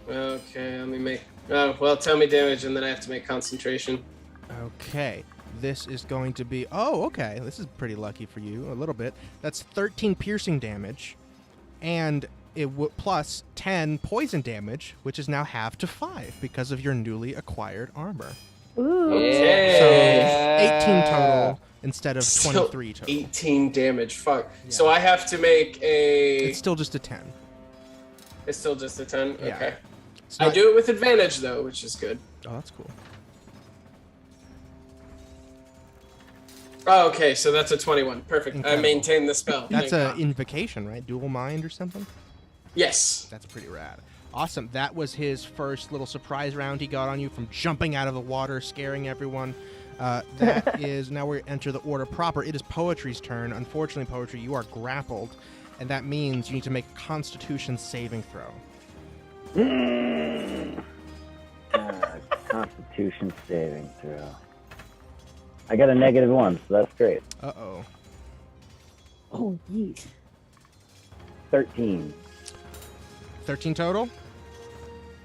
Okay, let me make... Oh, well, tell me damage, and then I have to make concentration. Okay. This is going to be... Oh, okay. This is pretty lucky for you, a little bit. That's 13 piercing damage, and plus 10 poison damage, which is now half to 5 because of your newly acquired armor. Ooh. Okay. So 18 total instead of 23 total. 18 damage. Fuck. Yeah. So I have to make a... It's still just a 10. It's still just a 10? Yeah. Okay. It's I not- do it with advantage, though, which is good. Oh, that's cool. Oh, okay, so that's a 21. Perfect. Incredible. I maintain the spell. That's Thank a God. invocation, right? Dual mind or something? Yes. That's pretty rad. Awesome. That was his first little surprise round he got on you from jumping out of the water, scaring everyone. That is, now we enter the order proper. It is Poetry's turn. Unfortunately, Poetry, you are grappled, and that means you need to make a Constitution saving throw. Constitution saving throw. I got a -1, so that's great. Uh-oh. Oh, yeet. 13. 13 total?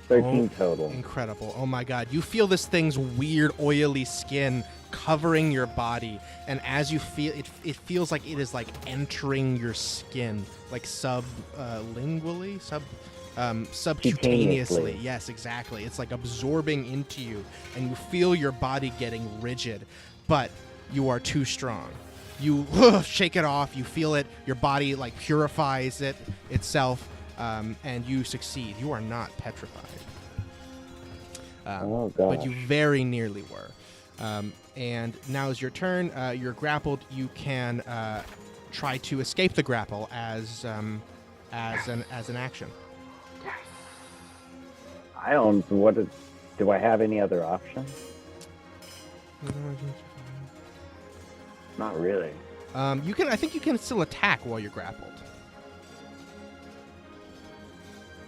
13 total. Incredible. Oh my god. You feel this thing's weird, oily skin covering your body, and as you feel it, it feels like it is like entering your skin, like subcutaneously. Cutaneously. Yes, exactly. It's like absorbing into you, and you feel your body getting rigid, but you are too strong. You shake it off. You feel it. Your body like purifies it itself, and you succeed. You are not petrified. Oh, gosh. But you very nearly were. And now is your turn. You're grappled. You can try to escape the grapple as an action. I don't. Do I have any other option? Not really. You can. I think you can still attack while you're grappled.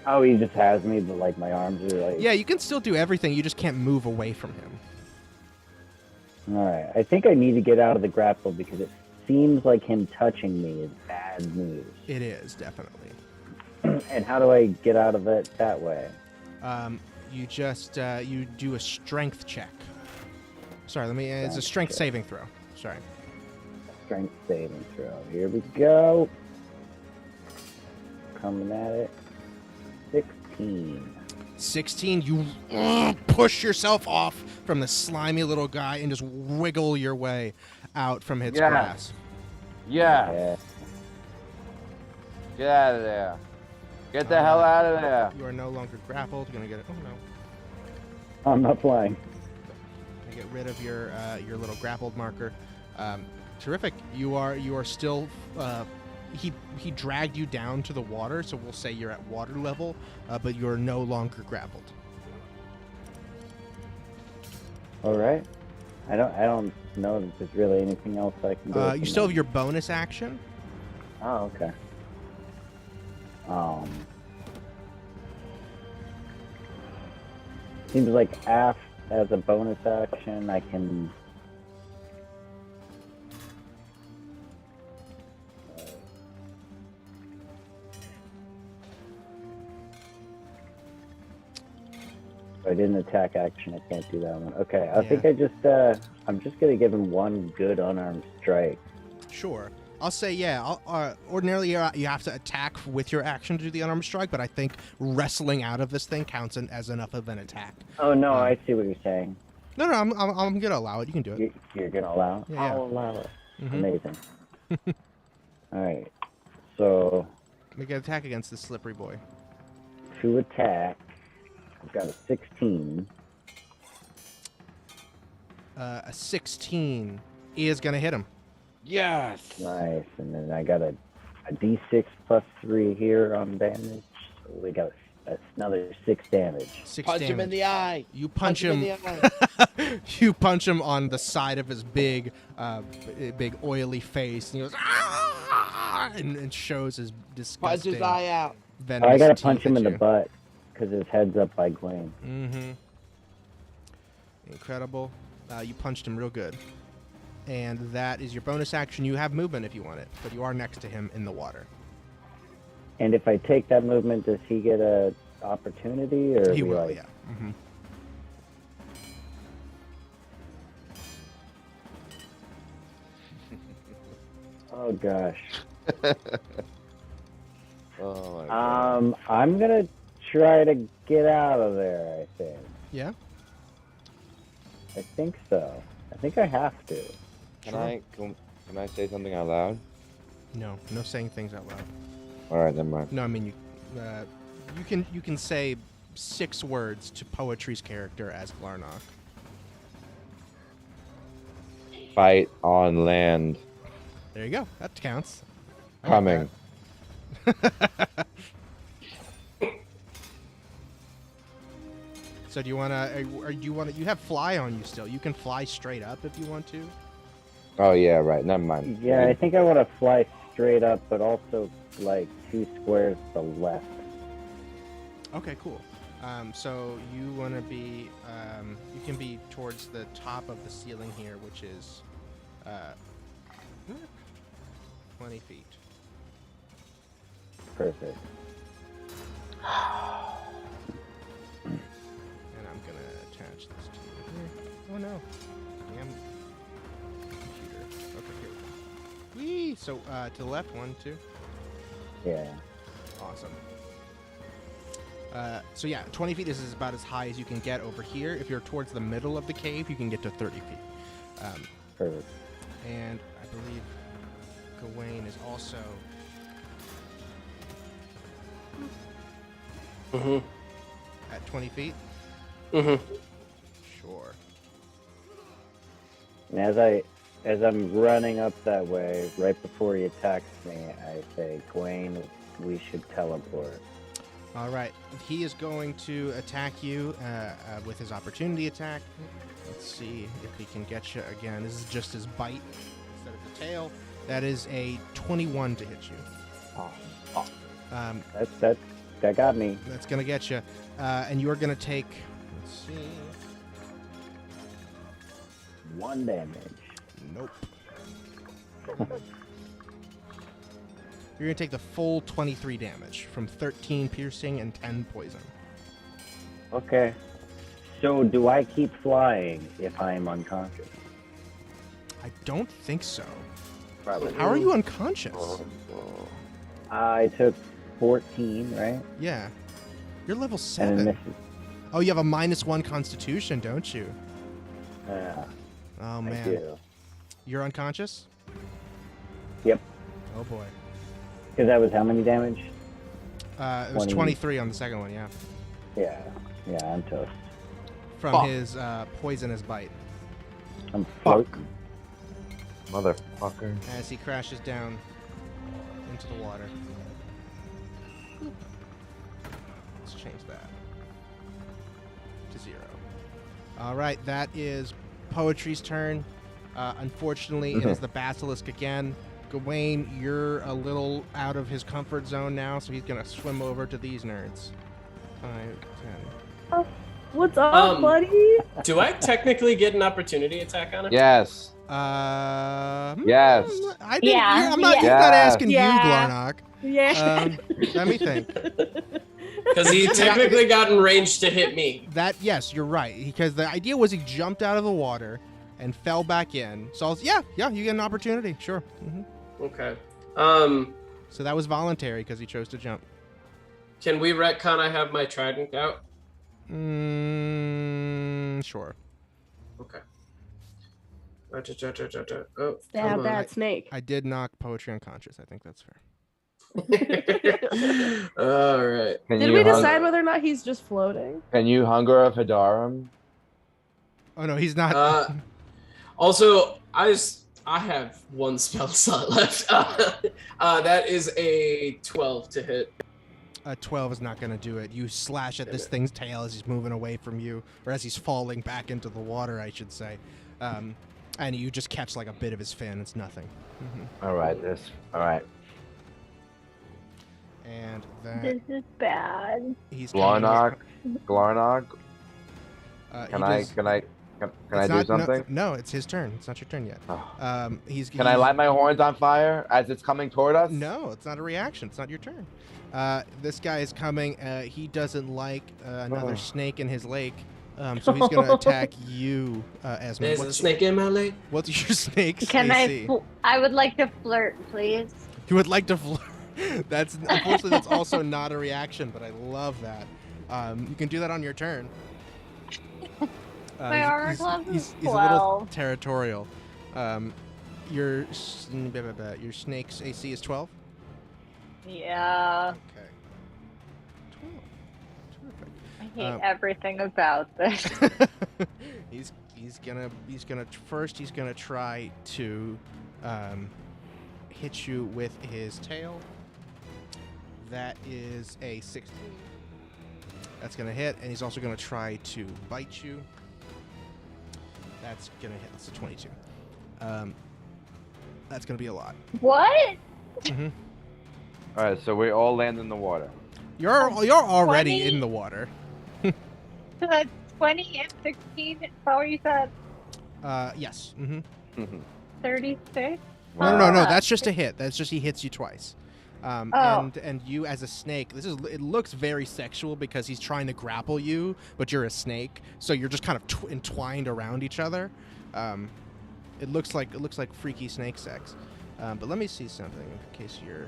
Oh, he just has me, but like my arms are like. Yeah, you can still do everything. You just can't move away from him. All right. I think I need to get out of the grapple because it seems like him touching me is bad news. It is definitely. And how do I get out of it that way? You just you do a strength check. Sorry, let me. It's a strength saving throw. Sorry. Strength saving throw. Here we go. Coming at it. 16. 16. You push yourself off from the slimy little guy and just wiggle your way out from its Yeah. grasp. Yeah. Yeah. Get out of there. Get the hell out of there. You are no longer grappled. You're gonna get it. Oh no. I'm not flying. Gonna get rid of your little grappled marker. Terrific. You are still. He dragged you down to the water, so we'll say you're at water level, but you're no longer grappled. All right. I don't know that there's really anything else I can do. at You the still have moment. your bonus action. Oh, okay. Seems like as a bonus action, I can. I did an attack action. I can't do that one. Okay, I think I'm just gonna give him one good unarmed strike. Sure. I'll say yeah. Ordinarily, you have to attack with your action to do the unarmed strike, but I think wrestling out of this thing counts as enough of an attack. Oh no, I see what you're saying. No, I'm gonna allow it. You can do it. You're gonna allow it? Yeah, I'll allow it. Mm-hmm. Amazing. All right. So Make an attack against this slippery boy. to attack, I've got a 16. A 16 is gonna hit him. Yes. Nice. And then I got a D6 plus 3 here on damage. So we got another 6 damage. 6 Punch damage. him in the eye. You punch him him. in the eye. You punch him on the side of his big oily face, and he goes "Ah!" and shows his Punch disgusting. his eye out. Venomous I gotta teeth punch him at in the you. butt because his head's up by Gwen. Mm-hmm. Incredible. You punched him real good. And that is your bonus action. You have movement if you want it, but you are next to him in the water. And if I take that movement, does he get a opportunity, or He we will, like, yeah. Mm-hmm. Oh gosh. Oh my God. I'm gonna try to get out of there. I think. Yeah? I think so. I think I have to. Can I say something out loud? No saying things out loud. All right, never mind. No, I mean you can say 6 words to Poetry's character as Glarnock. Fight on land. There you go. That counts. I like Coming. that. So do you wanna? Or do you wanna? You have fly on you still. You can fly straight up if you want to. Oh yeah, right. Never mind. Yeah, I think I want to fly straight up, but also like 2 squares to the left. Okay, cool. So you want to be? You can be towards the top of the ceiling here, which is 20 feet. Perfect. And I'm gonna attach this to here. Oh no. Damn computer. Okay, here we go. Whee! So to the left, 1, 2. Yeah. Awesome. So yeah, 20 feet is about as high as you can get over here. If you're towards the middle of the cave, you can get to 30 feet. Perfect. And I believe Gawain is also at 20 feet. Mm-hmm. Sure. And as I'm running up that way, right before he attacks me, I say, Gwen, we should teleport. All right. He is going to attack you with his opportunity attack. Let's see if he can get you again. This is just his bite instead of the tail. That is a 21 to hit you. That got me. That's going to get you. And you're going to take, let's see. 1 damage. Nope. You're going to take the full 23 damage from 13 piercing and 10 poison. Okay. So do I keep flying if I'm unconscious? I don't think so. Probably. How are you unconscious? I took 14, right? Yeah. You're level And 7. then this Oh, you have a -1 constitution, don't you? yeah, Oh, I man. do. You're unconscious? Yep. Oh, boy. Because that was how many damage? It was 20. 23 on the second one, yeah. Yeah, I'm toast. From his poisonous bite. I'm floating. Motherfucker. As he crashes down into the water. Let's change that to 0. All right, that is Poetry's turn. Unfortunately, it is the Basilisk again. Gawain, you're a little out of his comfort zone now, so he's going to swim over to these nerds. 5, 10. What's up, buddy? Do I technically get an opportunity attack on it? Yes. I Yes. didn't, Yeah, I'm not, yeah. he's not asking Yeah. you, Glarnock. Yeah. Let me think. Because he technically got in range to hit me. That, yes, you're right. Because the idea was he jumped out of the water and fell back in. So, yeah, you get an opportunity. Sure. Okay. So that was voluntary because he chose to jump. Can we retcon I have my trident out? Sure. Okay. Oh, Stab come that snake. I did knock poetry unconscious. I think that's fair. on. All right. Did we decide whether or not he's just floating? Can you hunger of Hadarum? Oh no, he's not. Also, I have one spell slot left. That is a 12 to hit. A 12 is not going to do it. You slash at this thing's tail as he's moving away from you, or as he's falling back into the water, I should say. And you just catch like a bit of his fin. It's nothing. All right. All right. And that This is bad. he's Glarnog. Can I do something? No, it's his turn. It's not your turn yet. Oh. Can I light my horns on fire as it's coming toward us? No, it's not a reaction. It's not your turn. This guy is coming. He doesn't like another snake in his lake, so he's going to attack you, Esme. There's a snake in my lake. What's your snake's Can AC? I would like to flirt, please. You would like to flirt. Unfortunately, that's also not a reaction, but I love that. You can do that on your turn. My armor class is he's a little 12. territorial. Your snake's AC is 12? Yeah. Okay. 12. Terrific. I hate everything about this. he's gonna try to hit you with his tail. That is a 16. That's gonna hit, and he's also gonna try to bite you. That's gonna hit. That's a 22. That's gonna be a lot. What? Mm-hmm. All right. So we all land in the water. You're already 20? in the water. 20 and 16. Is that what you said? Yes. Mm-hmm. 36. No. That's just a hit. That's just he hits you twice. And you as a snake, it looks very sexual because he's trying to grapple you, but you're a snake, so you're just kind of entwined around each other. It looks like freaky snake sex. But let me see something in case you're.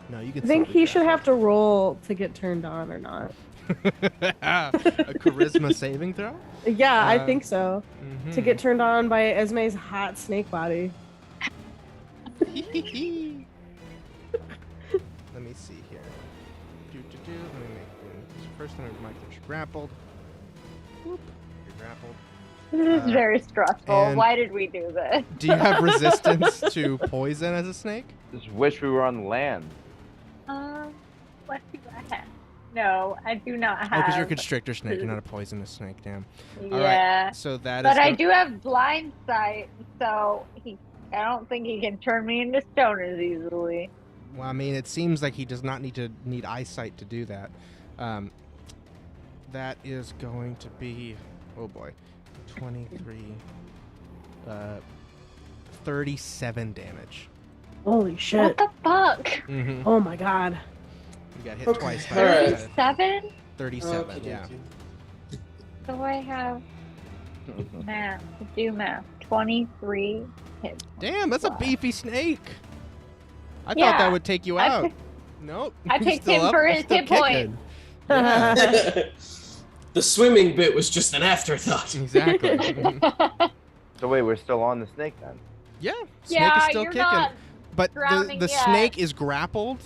No, you can. I think he should have to roll to get turned on or not. A charisma saving throw? Yeah, I think so. Mm-hmm. To get turned on by Esme's hot snake body. Let me see here. Let me make this. First, let me mark that you're grappled. Whoop. You're grappled. This is very stressful. and- Why did we do this? Do you have resistance to poison as a snake? Just wish we were on land. What do I have? No, I do not have. Oh, because you're a constrictor snake. You're not a poisonous snake. Damn. All Yeah. right. So that But is. I do have blind sight, so I don't think he can turn me into stone as easily. Well, I mean, it seems like he does not need eyesight to do that. That is going to be, oh boy, 23, 37 damage. Holy shit. What the fuck? Mm-hmm. Oh my god. You got hit Okay. twice. All right. 37? 37, yeah. So I have math. Do math. 23 hits. Damn, that's a beefy snake. I thought Yeah, that would take you I out. pick- Nope. I He's picked still him up. for He's his still hit point. kicking. Yeah, The swimming bit was just an afterthought. exactly. So wait, we're still on the snake then. Yeah, snake Yeah, is still you're kicking. not But drowning the yet. snake is grappled,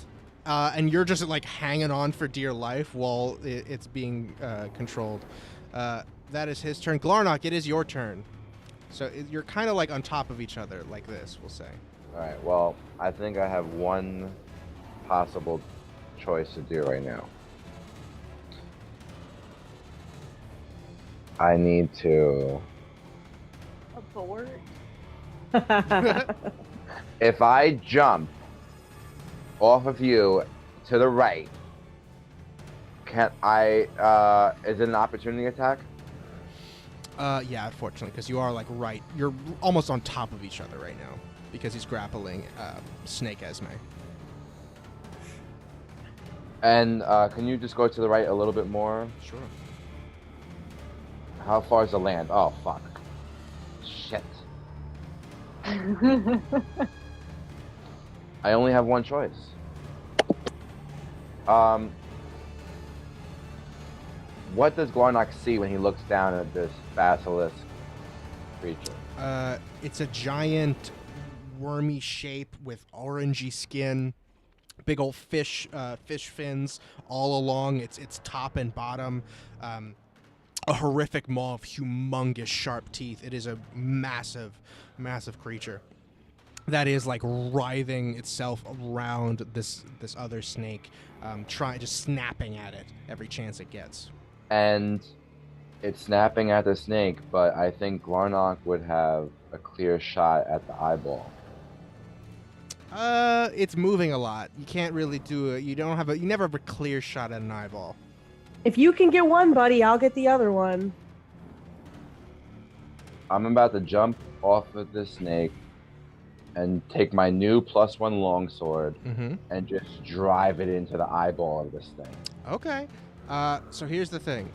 and you're just like hanging on for dear life while it's being controlled. That is his turn. Glarnock, it is your turn. So you're kind of like on top of each other, like this, we'll say. All right. Well, I think I have one possible choice to do right now. I need to. Abort. If I jump off of you to the right, can I? Is it an opportunity attack? Yeah, unfortunately, because you are like right. You're almost on top of each other right now because he's grappling Snake Esme. And can you just go to the right a little bit more? Sure. How far is the land? Oh, fuck. Shit. I only have one choice. What does Glarnock see when he looks down at this basilisk creature? It's a giant wormy shape with orangey skin, big old fish fins all along its top and bottom. A horrific maw of humongous sharp teeth. It is a massive, massive creature that is like writhing itself around this other snake, just snapping at it every chance it gets. And it's snapping at the snake, but I think Glarnock would have a clear shot at the eyeball. It's moving a lot. You can't really do it. You never have a clear shot at an eyeball. If you can get one, buddy, I'll get the other one. I'm about to jump off of the snake and take my new +1 longsword and just drive it into the eyeball of this thing. Okay. So here's the thing.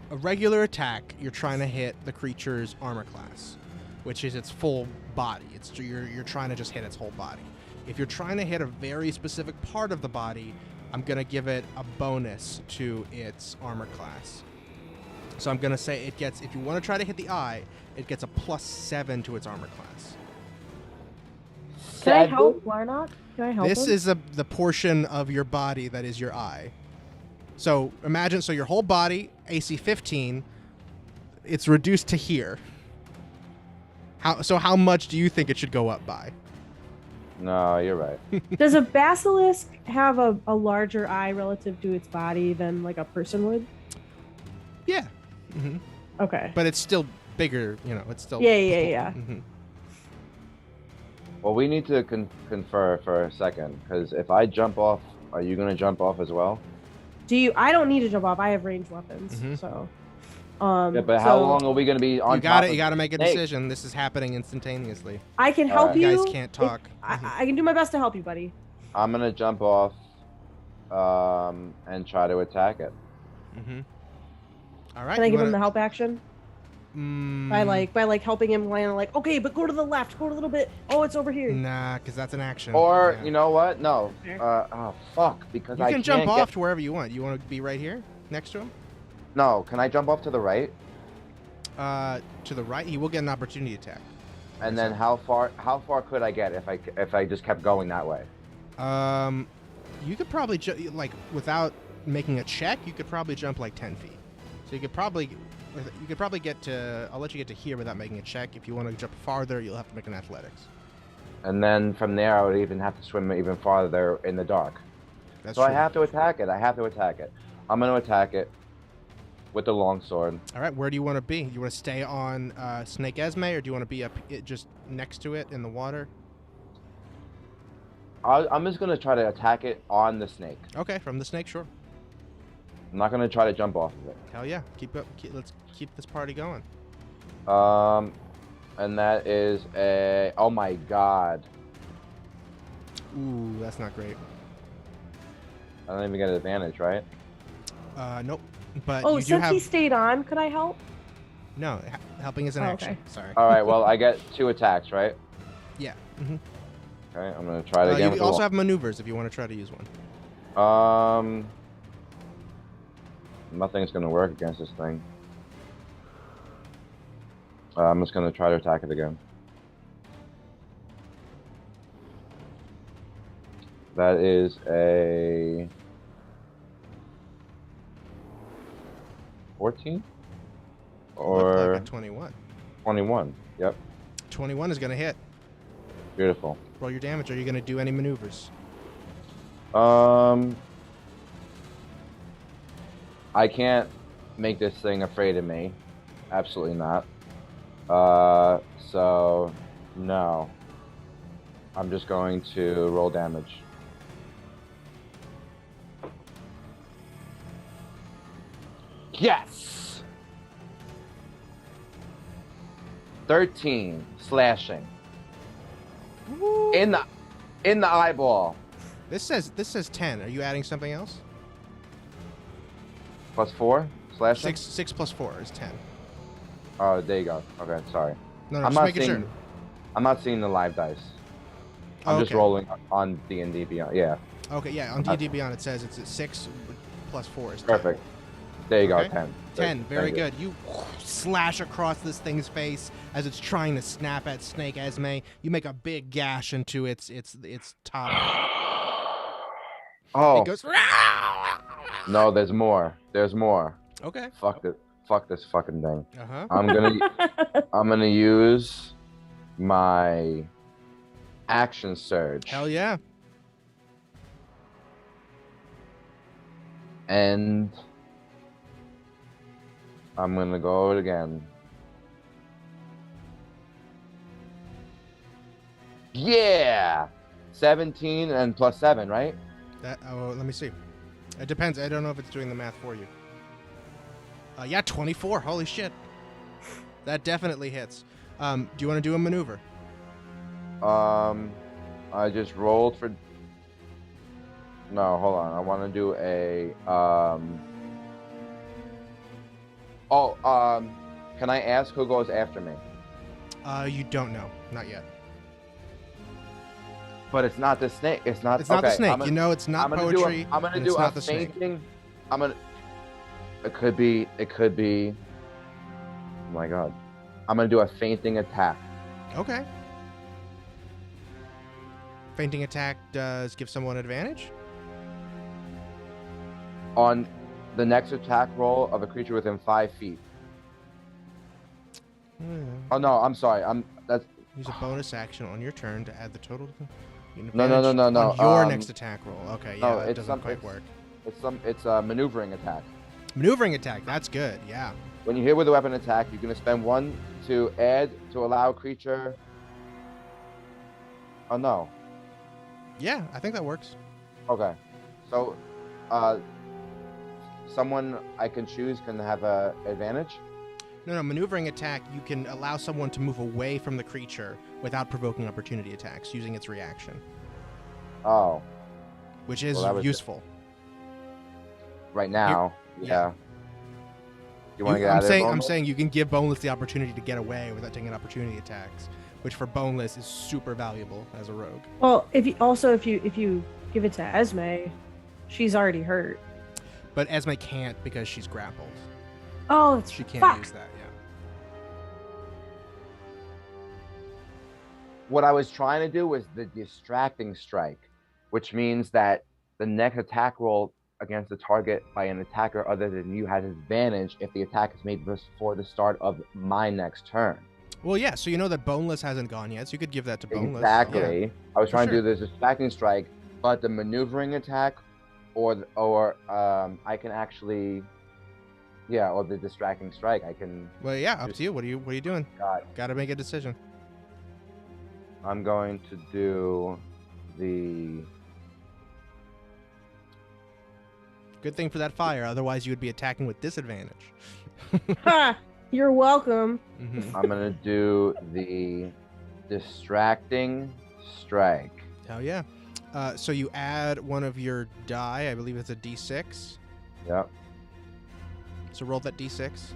A regular attack, you're trying to hit the creature's armor class, which is its full body. You're trying to just hit its whole body. If you're trying to hit a very specific part of the body, I'm going to give it a bonus to its armor class. So I'm going to say it gets, if you want to try to hit the eye, it gets a +7 to its armor class. Can I help Glarnock? Can I help This him? is the portion of your body that is your eye. So imagine, your whole body, AC 15, it's reduced to here. How much do you think it should go up by? No, you're right. Does a basilisk have a larger eye relative to its body than like a person would? Yeah. Mm-hmm. Okay. But it's still bigger, it's still... Yeah. Mm-hmm. Well, we need to confer for a second, because if I jump off, are you going to jump off as well? I don't need to jump off. I have ranged weapons, so... Yeah, but how long are we going to be on top of You got to make a snake? decision. This is happening instantaneously. I can help you. You guys can't talk. I can do my best to help you, buddy. I'm going to jump off and try to attack it. Mm-hmm. All right. Can I give him the help action? By helping him land, okay, but go to the left, go a little bit. Oh, it's over here. Nah, because that's an action. Or, yeah. you know what? No. Oh, fuck, because you can jump off to wherever you want. You want to be right here, next to him? No, can I jump off to the right? To the right, he will get an opportunity attack. And then how far could I get if I just kept going that way? You could probably without making a check, you could probably jump 10 feet. So you could probably get to. I'll let you get to here without making a check. If you want to jump farther, you'll have to make an athletics. And then from there, I would even have to swim even farther in the dark. That's so true. I have to attack it. I'm going to attack it with the longsword. All right, where do you want to be? You want to stay on Snake Esme, or do you want to be up just next to it in the water? I'm just going to try to attack it on the snake. Okay, from the snake, sure. I'm not going to try to jump off of it. Hell yeah. Let's keep this party going. And that is a... Oh my god. Ooh, that's not great. I don't even get an advantage, right? Nope. But Oh, you do since have... he stayed on, could I help? No, helping is an action. Okay. Sorry. Alright, well, I get 2 attacks, right? Yeah. Mm-hmm. Okay, I'm going to try it again. You also have maneuvers if you want to try to use one. Nothing's going to work against this thing. I'm just going to try to attack it again. That is a 14? Or Like a 21. 21. Yep. 21 is going to hit. Beautiful. Roll your damage. Are you going to do any maneuvers? I can't make this thing afraid of me. Absolutely not. So no. I'm just going to roll damage. Yes! 13 slashing. Woo. In the eyeball. This says 10. Are you adding something else? +4 slashing? 6 plus 4 is 10. Oh, there you go. Okay, sorry. No, just making sure. I'm not seeing the live dice. I'm just Okay. rolling on D&D Beyond. Yeah. Okay, yeah. On D&D Beyond, it says it's a 6 plus 4 is 10. Perfect. There you Okay. go. 10. 10. Very Thank you. good. You slash across this thing's face as it's trying to snap at Snake Esme. You make a big gash into its top. Oh. It goes. No, there's more. There's more. Okay. Fuck it. Fuck this fucking thing. Uh-huh. I'm gonna use my action surge. Hell yeah. And I'm gonna go again. Yeah, 17 and plus 7, right? Let me see. It depends. I don't know if it's doing the math for you. Yeah, 24. Holy shit. That definitely hits. Do you want to do a maneuver? I just rolled for. No, hold on. I want to do a. Can I ask who goes after me? You don't know. Not yet. But it's not the snake. It's not. It's not the okay, snake. I'm You know it's not gonna poetry. I'm gonna and do it's a not the snake. fainting. I'm gonna. It could be. Oh my god. I'm gonna do a fainting attack. Okay. Fainting attack does give someone advantage. On the next attack roll of a creature within 5 feet. Oh no, I'm sorry. That's Use a bonus action on your turn to add the total. No. On your next attack roll. Okay, yeah, no, that it's doesn't quite work. It's a maneuvering attack. Maneuvering attack. That's good. Yeah. When you hit with a weapon attack, you're gonna spend 1 to add to allow a creature. Oh no. Yeah, I think that works. Okay. So, someone I can choose can have a advantage. No, maneuvering attack, you can allow someone to move away from the creature without provoking opportunity attacks using its reaction, Oh, which is Well, that was useful. right now, yeah. yeah. You want to get out of there? I'm saying you can give Boneless the opportunity to get away without taking opportunity attacks, which for Boneless is super valuable as a rogue. Well, if you give it to Esme, she's already hurt. But Esme can't because she's grappled. Oh, She can't fuck. use that, yeah. What I was trying to do was the distracting strike, which means that the next attack roll against a target by an attacker other than you has advantage if the attack is made before the start of my next turn. Well, yeah, so you know that Boneless hasn't gone yet, so you could give that to Boneless. Exactly. Yeah. I was trying sure. to do the distracting strike, but the maneuvering attack, or I can actually, yeah, or the distracting strike. I can. Well, yeah, up to you. What are you doing? God, Got to make a decision. I'm going to do the. Good thing for that fire, otherwise you would be attacking with disadvantage. Ha! You're welcome. Mm-hmm. I'm gonna do the distracting strike. Hell yeah. So you add one of your die. I believe it's a D6. Yep. So roll that D6.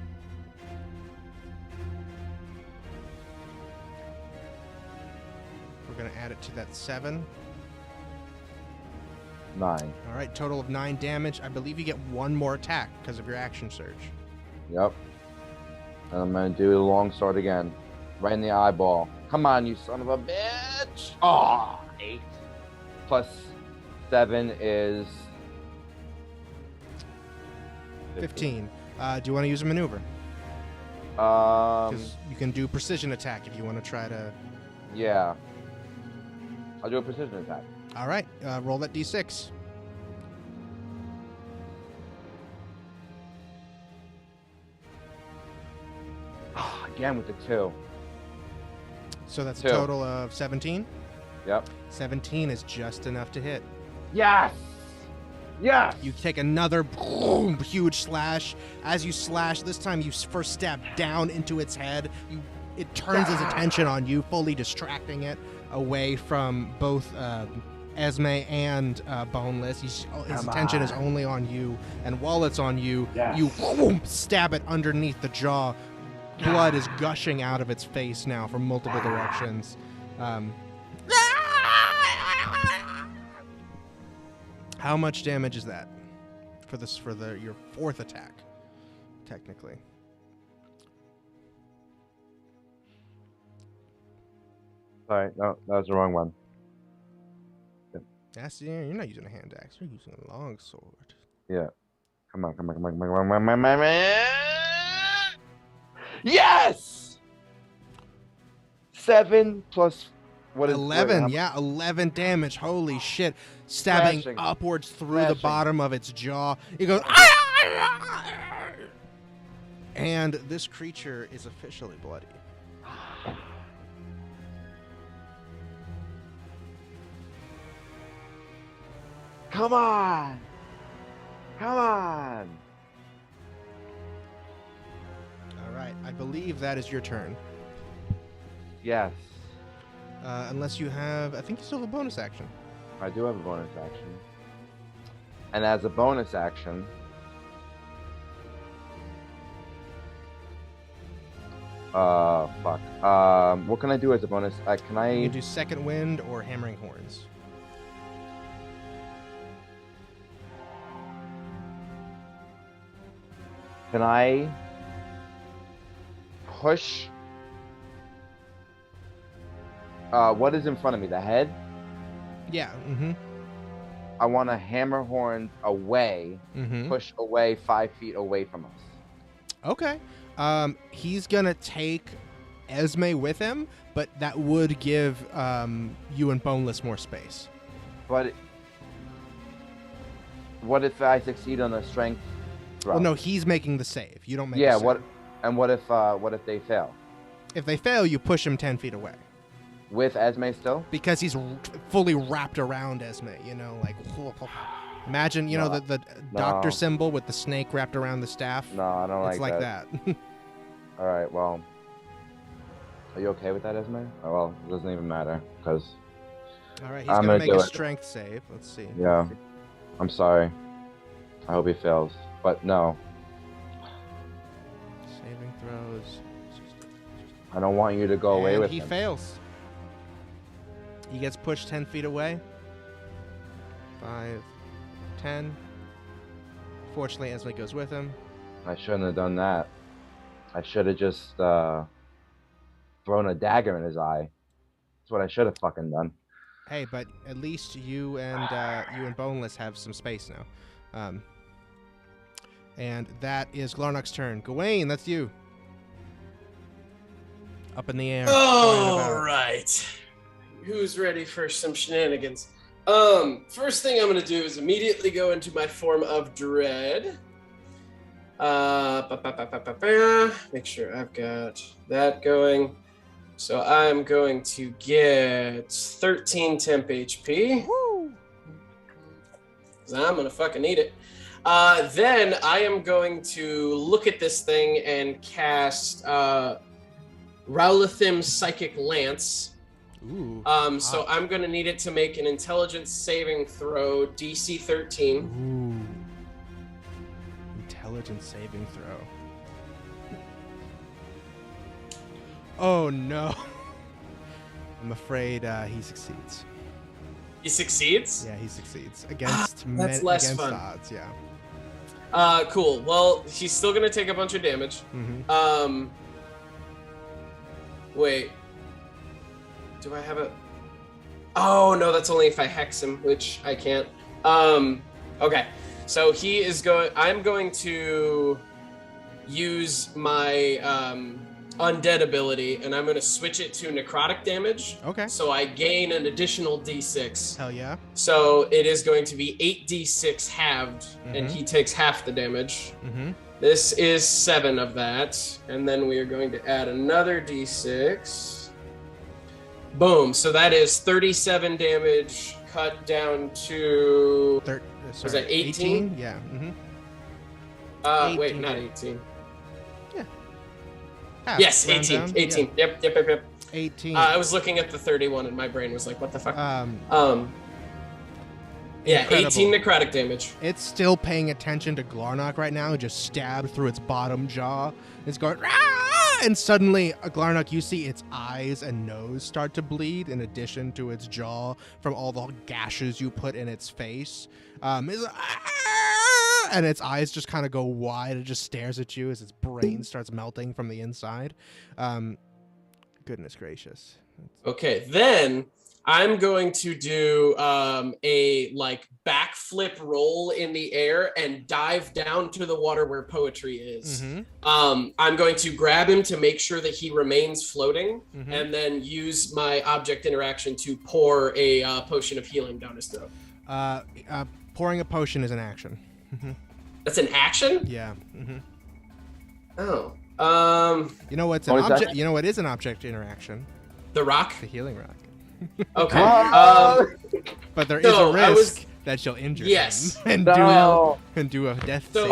We're going to add it to that 7. 9. All right, total of 9 damage. I believe you get one more attack because of your action surge. Yep. And I'm gonna do the long sword again, right in the eyeball. Come on, you son of a bitch! Oh, 8 plus 7 is 15. Do you want to use a maneuver? Um, Because you can do precision attack if you want to try to. yeah. I'll do a precision attack. All right, roll that D6. Again with the 2. So that's 2. a total of 17. Yep. 17 is just enough to hit. Yes! Yes! You take another boom, huge slash. As you slash, this time you first stab down into its head. It turns its attention on you, fully distracting it away from both Esme and Boneless. His attention is only on you, and while it's on you, you stab it underneath the jaw. Blood is gushing out of its face now from multiple directions. How much damage is that for this your fourth attack? Technically. Sorry, no, that was the wrong one. That's you're not using a hand axe. You're using a long sword. Yeah. Come on. Yes! 7 plus what is 11, wait, yeah, 11 damage. Holy shit. Stabbing Slashing. upwards through the Slashing. bottom of its jaw. It goes, and this creature is officially bloody. Come on! Come on! All right, I believe that is your turn. Yes. Unless you have, I think you still have a bonus action. I do have a bonus action. And as a bonus action, fuck. What can I do as a bonus? Can You I can do Second Wind or Hammering Horns. push? What is in front of me? The head? Yeah, mm-hmm. I want to hammer horns away, push away 5 feet away from us. Okay. He's gonna take Esme with him, but that would give you and Boneless more space. But what if I succeed on a strength throw? Well, no, he's making the save. You don't make. Yeah. the save. What if they fail? If they fail, you push him 10 feet away With Esme still? because he's fully wrapped around Esme. You know, like imagine know the doctor symbol with the snake wrapped around the staff. No, I don't it's like that. All right. Well, are you okay with that, Esme? Oh, well, it doesn't even matter because. All right, he's I'm gonna gonna make do a it. strength save. Let's see. Yeah. I'm sorry. I hope he fails, but no. Saving throws. I don't want you to go away And with he him. fails. He gets pushed 10 feet away. 5, 10. Fortunately, Esme goes with him. I shouldn't have done that. I should have just thrown a dagger in his eye. That's what I should have fucking done. Hey, but at least you and Boneless have some space now. And that is Glarnock's turn. Gawain, that's you. Up in the air. flying All about. right. Who's ready for some shenanigans? First thing I'm gonna do is immediately go into my form of dread. Make sure I've got that going. So I'm going to get 13 temp HP. Woo! 'Cause I'm gonna fucking need it. Then I am going to look at this thing and cast Rowlathim's Psychic Lance. Ooh. So I'm gonna need it to make an intelligence saving throw, DC 13. Ooh. Intelligence saving throw. Oh no. I'm afraid he succeeds. He succeeds? Yeah, he succeeds. Against That's less against fun. odds, yeah. Cool. Well, he's still gonna take a bunch of damage. Mm-hmm. Wait. Do I have a... Oh, no, that's only if I hex him, which I can't. Okay. So he is going... I'm going to use my undead ability, and I'm going to switch it to necrotic damage. Okay. So I gain an additional d6. Hell yeah. So it is going to be 8d6 halved, and he takes half the damage. Mm-hmm. This is 7 of that, and then we are going to add another d6. Boom, so that is 37 damage cut down to... was that 18? Yeah. Mm-hmm. wait, 18. not 18. Yeah. Half, Yes, round 18. down. 18. Yeah. Yep. 18. I was looking at the 31 and my brain was like, what the fuck? Yeah, Incredible. 18 necrotic damage. It's still paying attention to Glarnock right now, just stabbed through its bottom jaw. It's going, "Ah!" And suddenly, Glarnock, you see its eyes and nose start to bleed in addition to its jaw from all the gashes you put in its face. It's like, "Ah!" And its eyes just kind of go wide. It just stares at you as its brain starts melting from the inside. Goodness gracious. Okay, then I'm going to do a like backflip roll in the air and dive down to the water where Poetry is. I'm going to grab him to make sure that he remains floating, and then use my object interaction to pour a potion of healing down his throat. Pouring a potion is an action. That's an action? Yeah. Oh. You know what's an object? You know what is an object interaction? The rock? The healing rock. Okay. But there is a risk that she'll injure him and do a death save.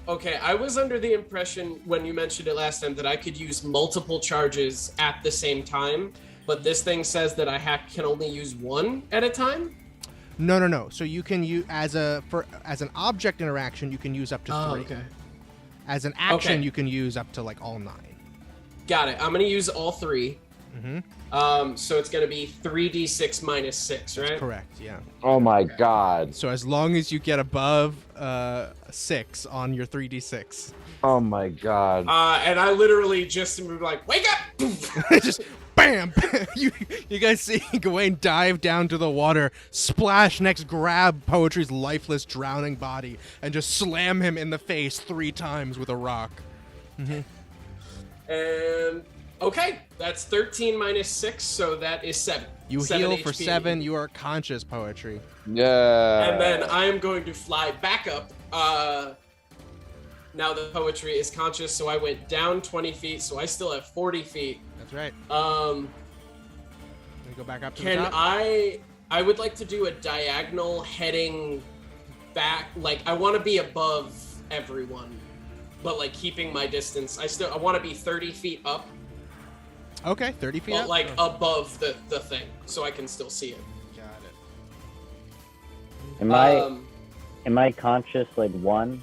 Okay, I was under the impression when you mentioned it last time that I could use multiple charges at the same time, but this thing says that I can only use one at a time? No. So you can use as an object interaction, you can use up to 3. Okay. As an action, you can use up to like all 9. Got it. I'm gonna use all 3. So it's gonna be 3d6 minus 6, right? That's correct. Yeah. Oh my god. So as long as you get above 6 on your 3d6. Oh my god. And I literally just moved like, wake up! Just bam! you guys see Gawain dive down to the water, splash next, grab Poetry's lifeless, drowning body, and just slam him in the face 3 times with a rock. And okay, that's 13 minus 6, so that is 7. You 7 heal for HP. 7. You are conscious, Poetry. Yeah. And then I am going to fly back up. Now the Poetry is conscious, so I went down 20 feet, so I still have 40 feet. That's right. Can go back up to the top? I would like to do a diagonal heading back. Like, I want to be above everyone, but like keeping my distance. I want to be 30 feet up. Okay, 30 feet but up? like above the thing, so I can still see it. Got it. Am I conscious like 1?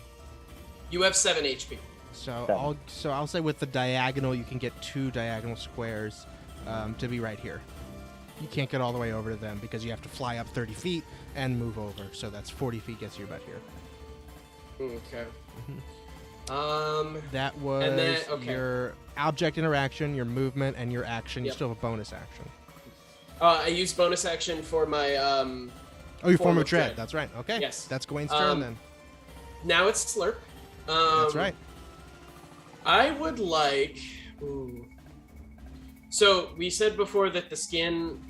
You have 7 HP. So I'll say with the diagonal, you can get 2 diagonal squares to be right here. You can't get all the way over to them because you have to fly up 30 feet and move over. So that's 40 feet gets you about here. Okay. That was your object interaction, your movement, and your action. You still have a bonus action. I use bonus action for my your form of dread. That's right. Okay. Yes. That's Gawain's turn then. Now it's Slurp. That's right. I would like. So we said before that the skin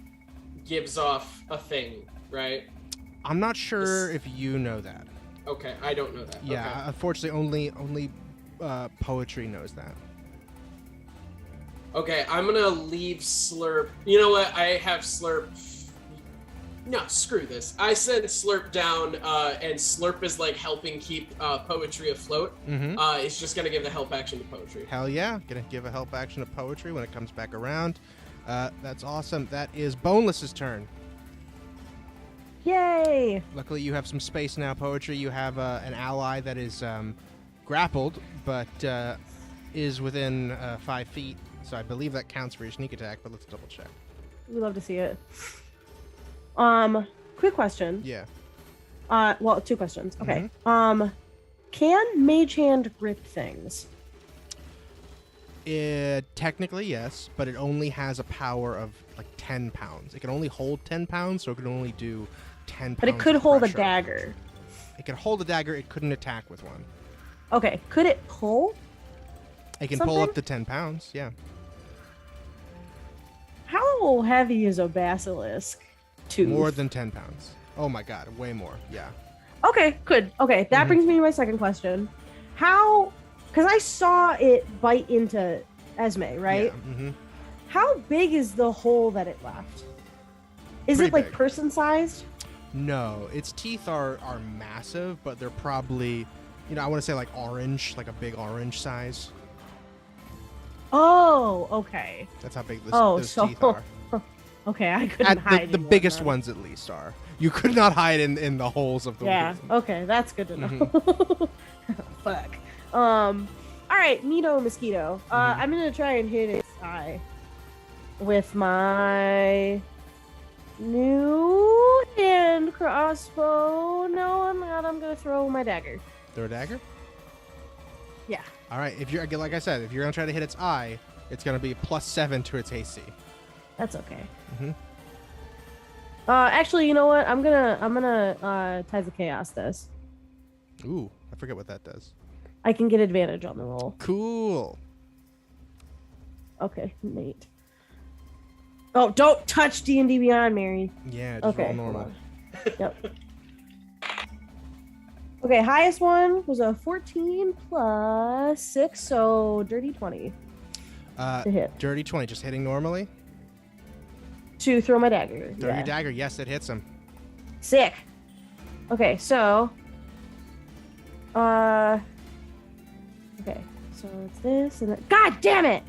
gives off a thing, right? I'm not sure if you know that. Okay, I don't know that. Yeah, okay. Unfortunately, only Poetry knows that. Okay, I'm gonna leave Slurp. You know what? I have Slurp. No, screw this. I send Slurp down, and Slurp is like helping keep Poetry afloat. It's just gonna give the help action to Poetry. Hell yeah, gonna give a help action to Poetry when it comes back around. That's awesome. That is Boneless's turn. Yay! Luckily, you have some space now, Poetry. You have an ally that is grappled, but is within 5 feet. So I believe that counts for your sneak attack, but let's double check. We'd love to see it. Quick question. Yeah. Well, 2 questions. Okay. Can Mage Hand grip things? Technically, yes, but it only has a power of like 10 pounds. It can only hold 10 pounds, so it can only do 10 pounds. But it could hold pressure. a dagger. It could hold a dagger. It couldn't attack with one. Okay. Could it pull? It can pull up to 10 pounds, yeah. How heavy is a basilisk tooth? More than 10 pounds. Oh my god, way more, yeah. Okay, good. Okay, that brings me to my second question. How... Because I saw it bite into Esme, right? Yeah, How big is the hole that it left? Is Pretty it like big. person-sized? No, its teeth are massive, but they're probably, I want to say like orange, like a big orange size. Oh, okay. That's how big those teeth are. Okay, I couldn't hide. The biggest ones, at least, are. You could not hide in the holes of the. Yeah. Okay, that's good to know. Fuck. All right, Neato Mosquito. I'm gonna try and hit its eye with my new hand crossbow. No, I'm not. I'm gonna throw my dagger. Throw a dagger? Yeah. All right. If you're like I said, if you're gonna try to hit its eye, it's gonna be +7 to its AC. That's okay. Mhm. Actually, you know what? I'm gonna Tides of Chaos this. Ooh, I forget what that does. I can get advantage on the roll. Cool. Okay, Nate. Oh, don't touch D&D Beyond, Mary. Yeah, just Okay, roll normal. Yep. Okay, highest one was a 14 plus 6, so dirty 20 to hit. Dirty 20, just hitting normally. To throw my dagger. Throw yeah. your dagger. Yes, it hits him. Sick. Okay, so okay, so it's this and that. God damn it!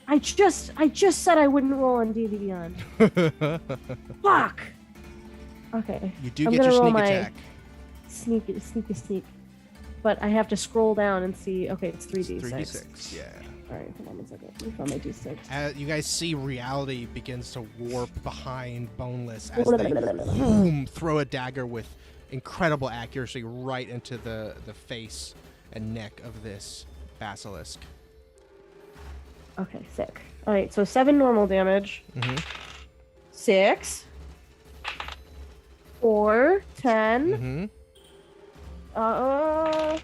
I just said I wouldn't roll on D&D Beyond. Fuck. Okay. You do I'm get gonna your roll sneak my attack. Sneak. But I have to scroll down and see. Okay, it's 3d6. 3d6. Yeah. All right, hold on one second. Let me find my d6. You guys see reality begins to warp behind Boneless as they boom, throw a dagger with incredible accuracy right into the face and neck of this basilisk. Okay, sick. All right, so 7 normal damage. Mm-hmm. 6. 4. 10. Mm-hmm.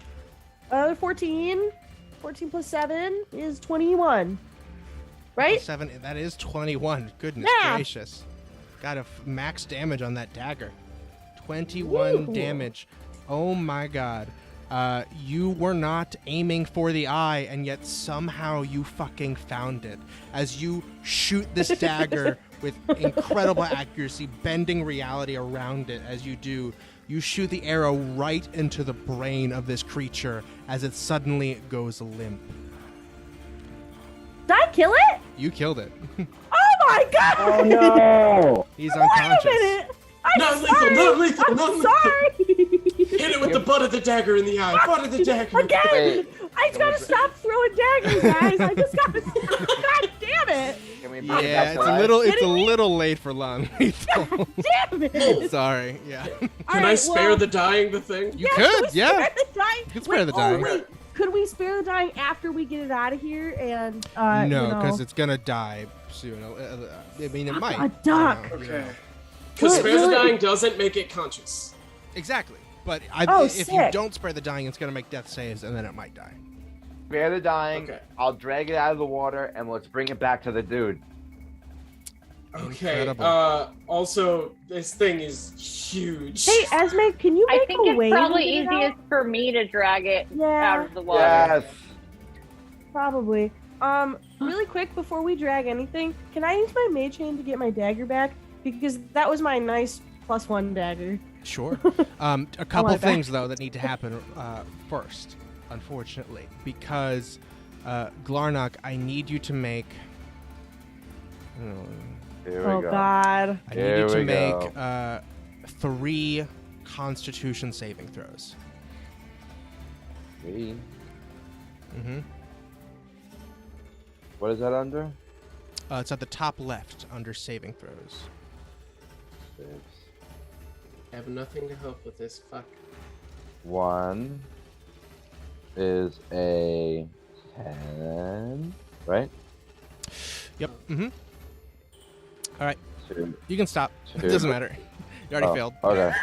Another 14. 14 plus 7 is 21. Right? 7. That is 21. Goodness gracious. Got a max damage on that dagger. 21 Woo. damage. Oh my god. You were not aiming for the eye, and yet somehow you fucking found it. As you shoot this dagger with incredible accuracy, bending reality around it as you do, you shoot the arrow right into the brain of this creature as it suddenly goes limp. Did I kill it? You killed it. Oh my god! Oh no! He's Wait unconscious. a minute! I'm Not sorry. lethal, not lethal, I'm not lethal. sorry. Hit it with the butt of the dagger in the eye. Butt of the dagger. Again! Wait. I just gotta stop throwing daggers, guys. I just gotta. God damn it! Can we bring it Yeah, back it's to a life? little Kidding me? late for lethal. Damn it! Sorry. Yeah. Can I spare the dying the thing? You Can could. we Yeah. spare the dying? You could spare the dying. Wait, could we spare the dying after we get it out of here? And No, you know, because it's gonna die soon. I mean, it might. a duck. You know, Okay. Because spare the Really? dying doesn't make it conscious. Exactly. But Oh, if you sick. don't spare the dying, it's gonna make death saves, and then it might die. Spare the dying. Okay. I'll drag it out of the water and let's bring it back to the dude. Okay. Incredible. Also, this thing is huge. Hey, Esme, can you make I think a way it's to probably get it easiest out? for me to drag it Yeah. out of the water. Yes. Probably. Really quick before we drag anything, can I use my mage hand to get my dagger back? Because that was my nice +1 dagger. Sure. A couple want it back. things though that need to happen first, unfortunately, because Glarnock, I need you to make. Here Oh we go. god. I need Here you to we make go. 3 Constitution saving throws. 3. Mm-hmm. What is that under? It's at the top left under saving throws. 6. I have nothing to help with this. Fuck. 1 is a 10, right? Yep. Mm-hmm. All right. 2. You can stop. It Two. doesn't matter. You already failed. Okay.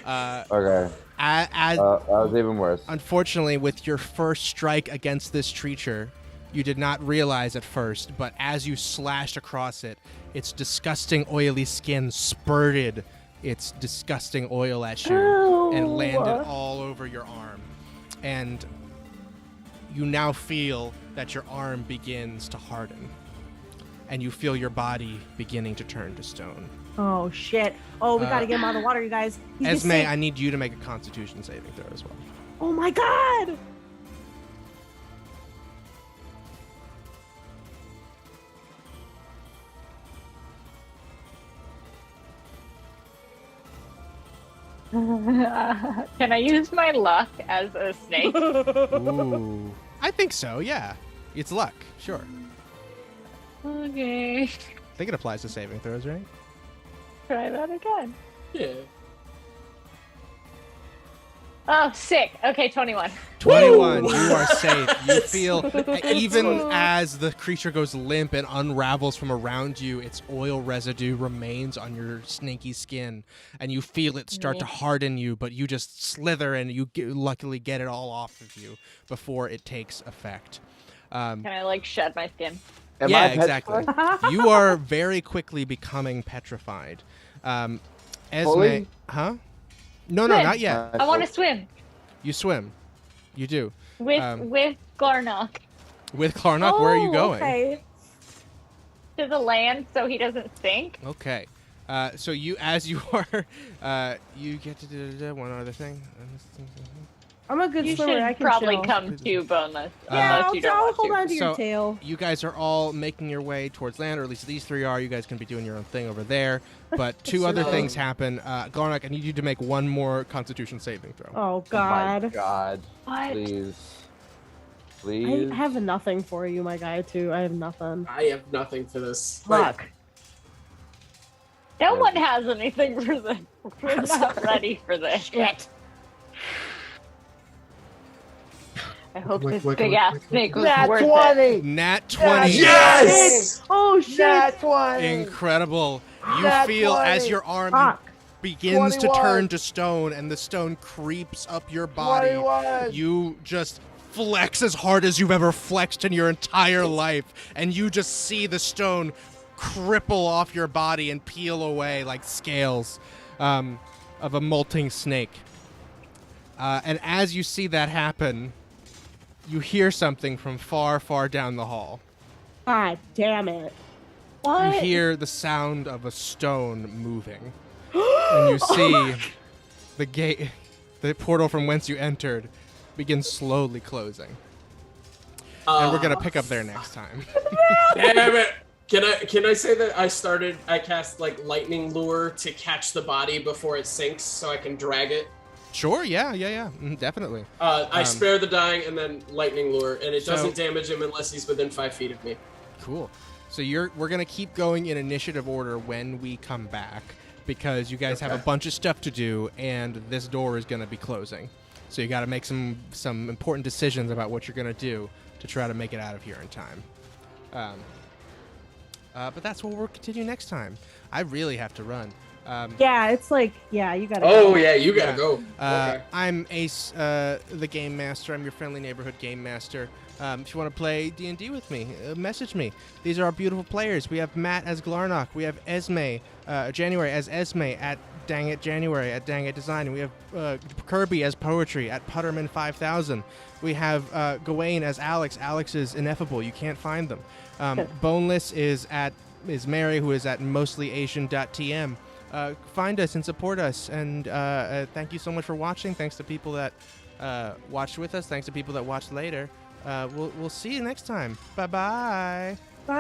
Okay. As That was even worse. unfortunately, with your first strike against this creature, you did not realize at first, but as you slashed across it, its disgusting oily skin spurted its disgusting oil at you and landed all over your arm. And you now feel that your arm begins to harden. And you feel your body beginning to turn to stone. Oh shit. Oh, we gotta get him out of the water, you guys. He's Esme, sick. I need you to make a Constitution saving throw as well. Oh my god! Can I use my luck as a snake? Ooh. I think so, yeah. It's luck, sure. Okay. I think it applies to saving throws, right? Try that again. Yeah. Oh, sick. Okay, 21. 21, Woo! you are safe. You feel, even as the creature goes limp and unravels from around you, its oil residue remains on your snaky skin, and you feel it start to harden you, but you just slither and you luckily get it all off of you before it takes effect. Can I, like, shed my skin? Am Yeah, I exactly. petrified? You are very quickly becoming petrified. Esme, Fully? huh? No, Swim. not yet. I want to swim You swim. You do. with Glarnock With Klarnock, where are you going? Okay. to the land so he doesn't sink. Okay. So you, as you are, you get to do one other thing. I'm a good You swimmer. I should can probably chill. come to Boneless. Yeah, unless you don't I'll want hold to. on to your So- tail. You guys are all making your way towards land, or at least these three are. You guys can be doing your own thing over there. But two other things happen. Garnock, I need you to make one more Constitution saving throw. Oh Oh my God. God. What? Please. Please. I have nothing for you, my guy. Too. I have nothing. I have nothing for this. Like, Fuck. No one has anything for this. We're not ready for this. Shit. I hope Look, this big ass snake was Nat worth 20! Nat 20. yes! Oh shit. Nat 20! Incredible. You Nat feel 20. as your arm Fuck. begins to 21. turn to stone and the stone creeps up your body. 21. You just flex as hard as you've ever flexed in your entire life, and you just see the stone cripple off your body and peel away like scales of a molting snake. And as you see that happen, you hear something from far, far down the hall. God damn it. What? You hear the sound of a stone moving. And you see the gate, the portal from whence you entered, begin slowly closing. And we're going to pick up there next time. Damn it! Can I say that I cast like lightning lure to catch the body before it sinks so I can drag it? Sure, yeah, definitely. I spare the dying and then lightning lure, and it So- doesn't damage him unless he's within 5 feet of me. Cool. So we're going to keep going in initiative order when we come back, because you guys have a bunch of stuff to do, and this door is going to be closing. So you got to make some important decisions about what you're going to do to try to make it out of here in time. But that's what we'll continue next time. I really have to run. Yeah, it's like, yeah, you gotta. Oh go. yeah, you gotta Yeah. go. Okay. I'm Ace, the Game Master. I'm your friendly neighborhood Game Master. If you want to play D&D with me, message me. These are our beautiful players. We have Matt as Glarnock. We have Esme, January as Esme at Dang It January at Dang It Design. We have Kirby as Poetry at Putterman 5000. We have Gawain as Alex. Alex is ineffable. You can't find them. Boneless is Mary, who is at mostlyasian.tm. Find us and support us, and thank you so much for watching. Thanks to people that watched with us. Thanks to people that watched later. We'll see you next time. Bye-bye. Bye.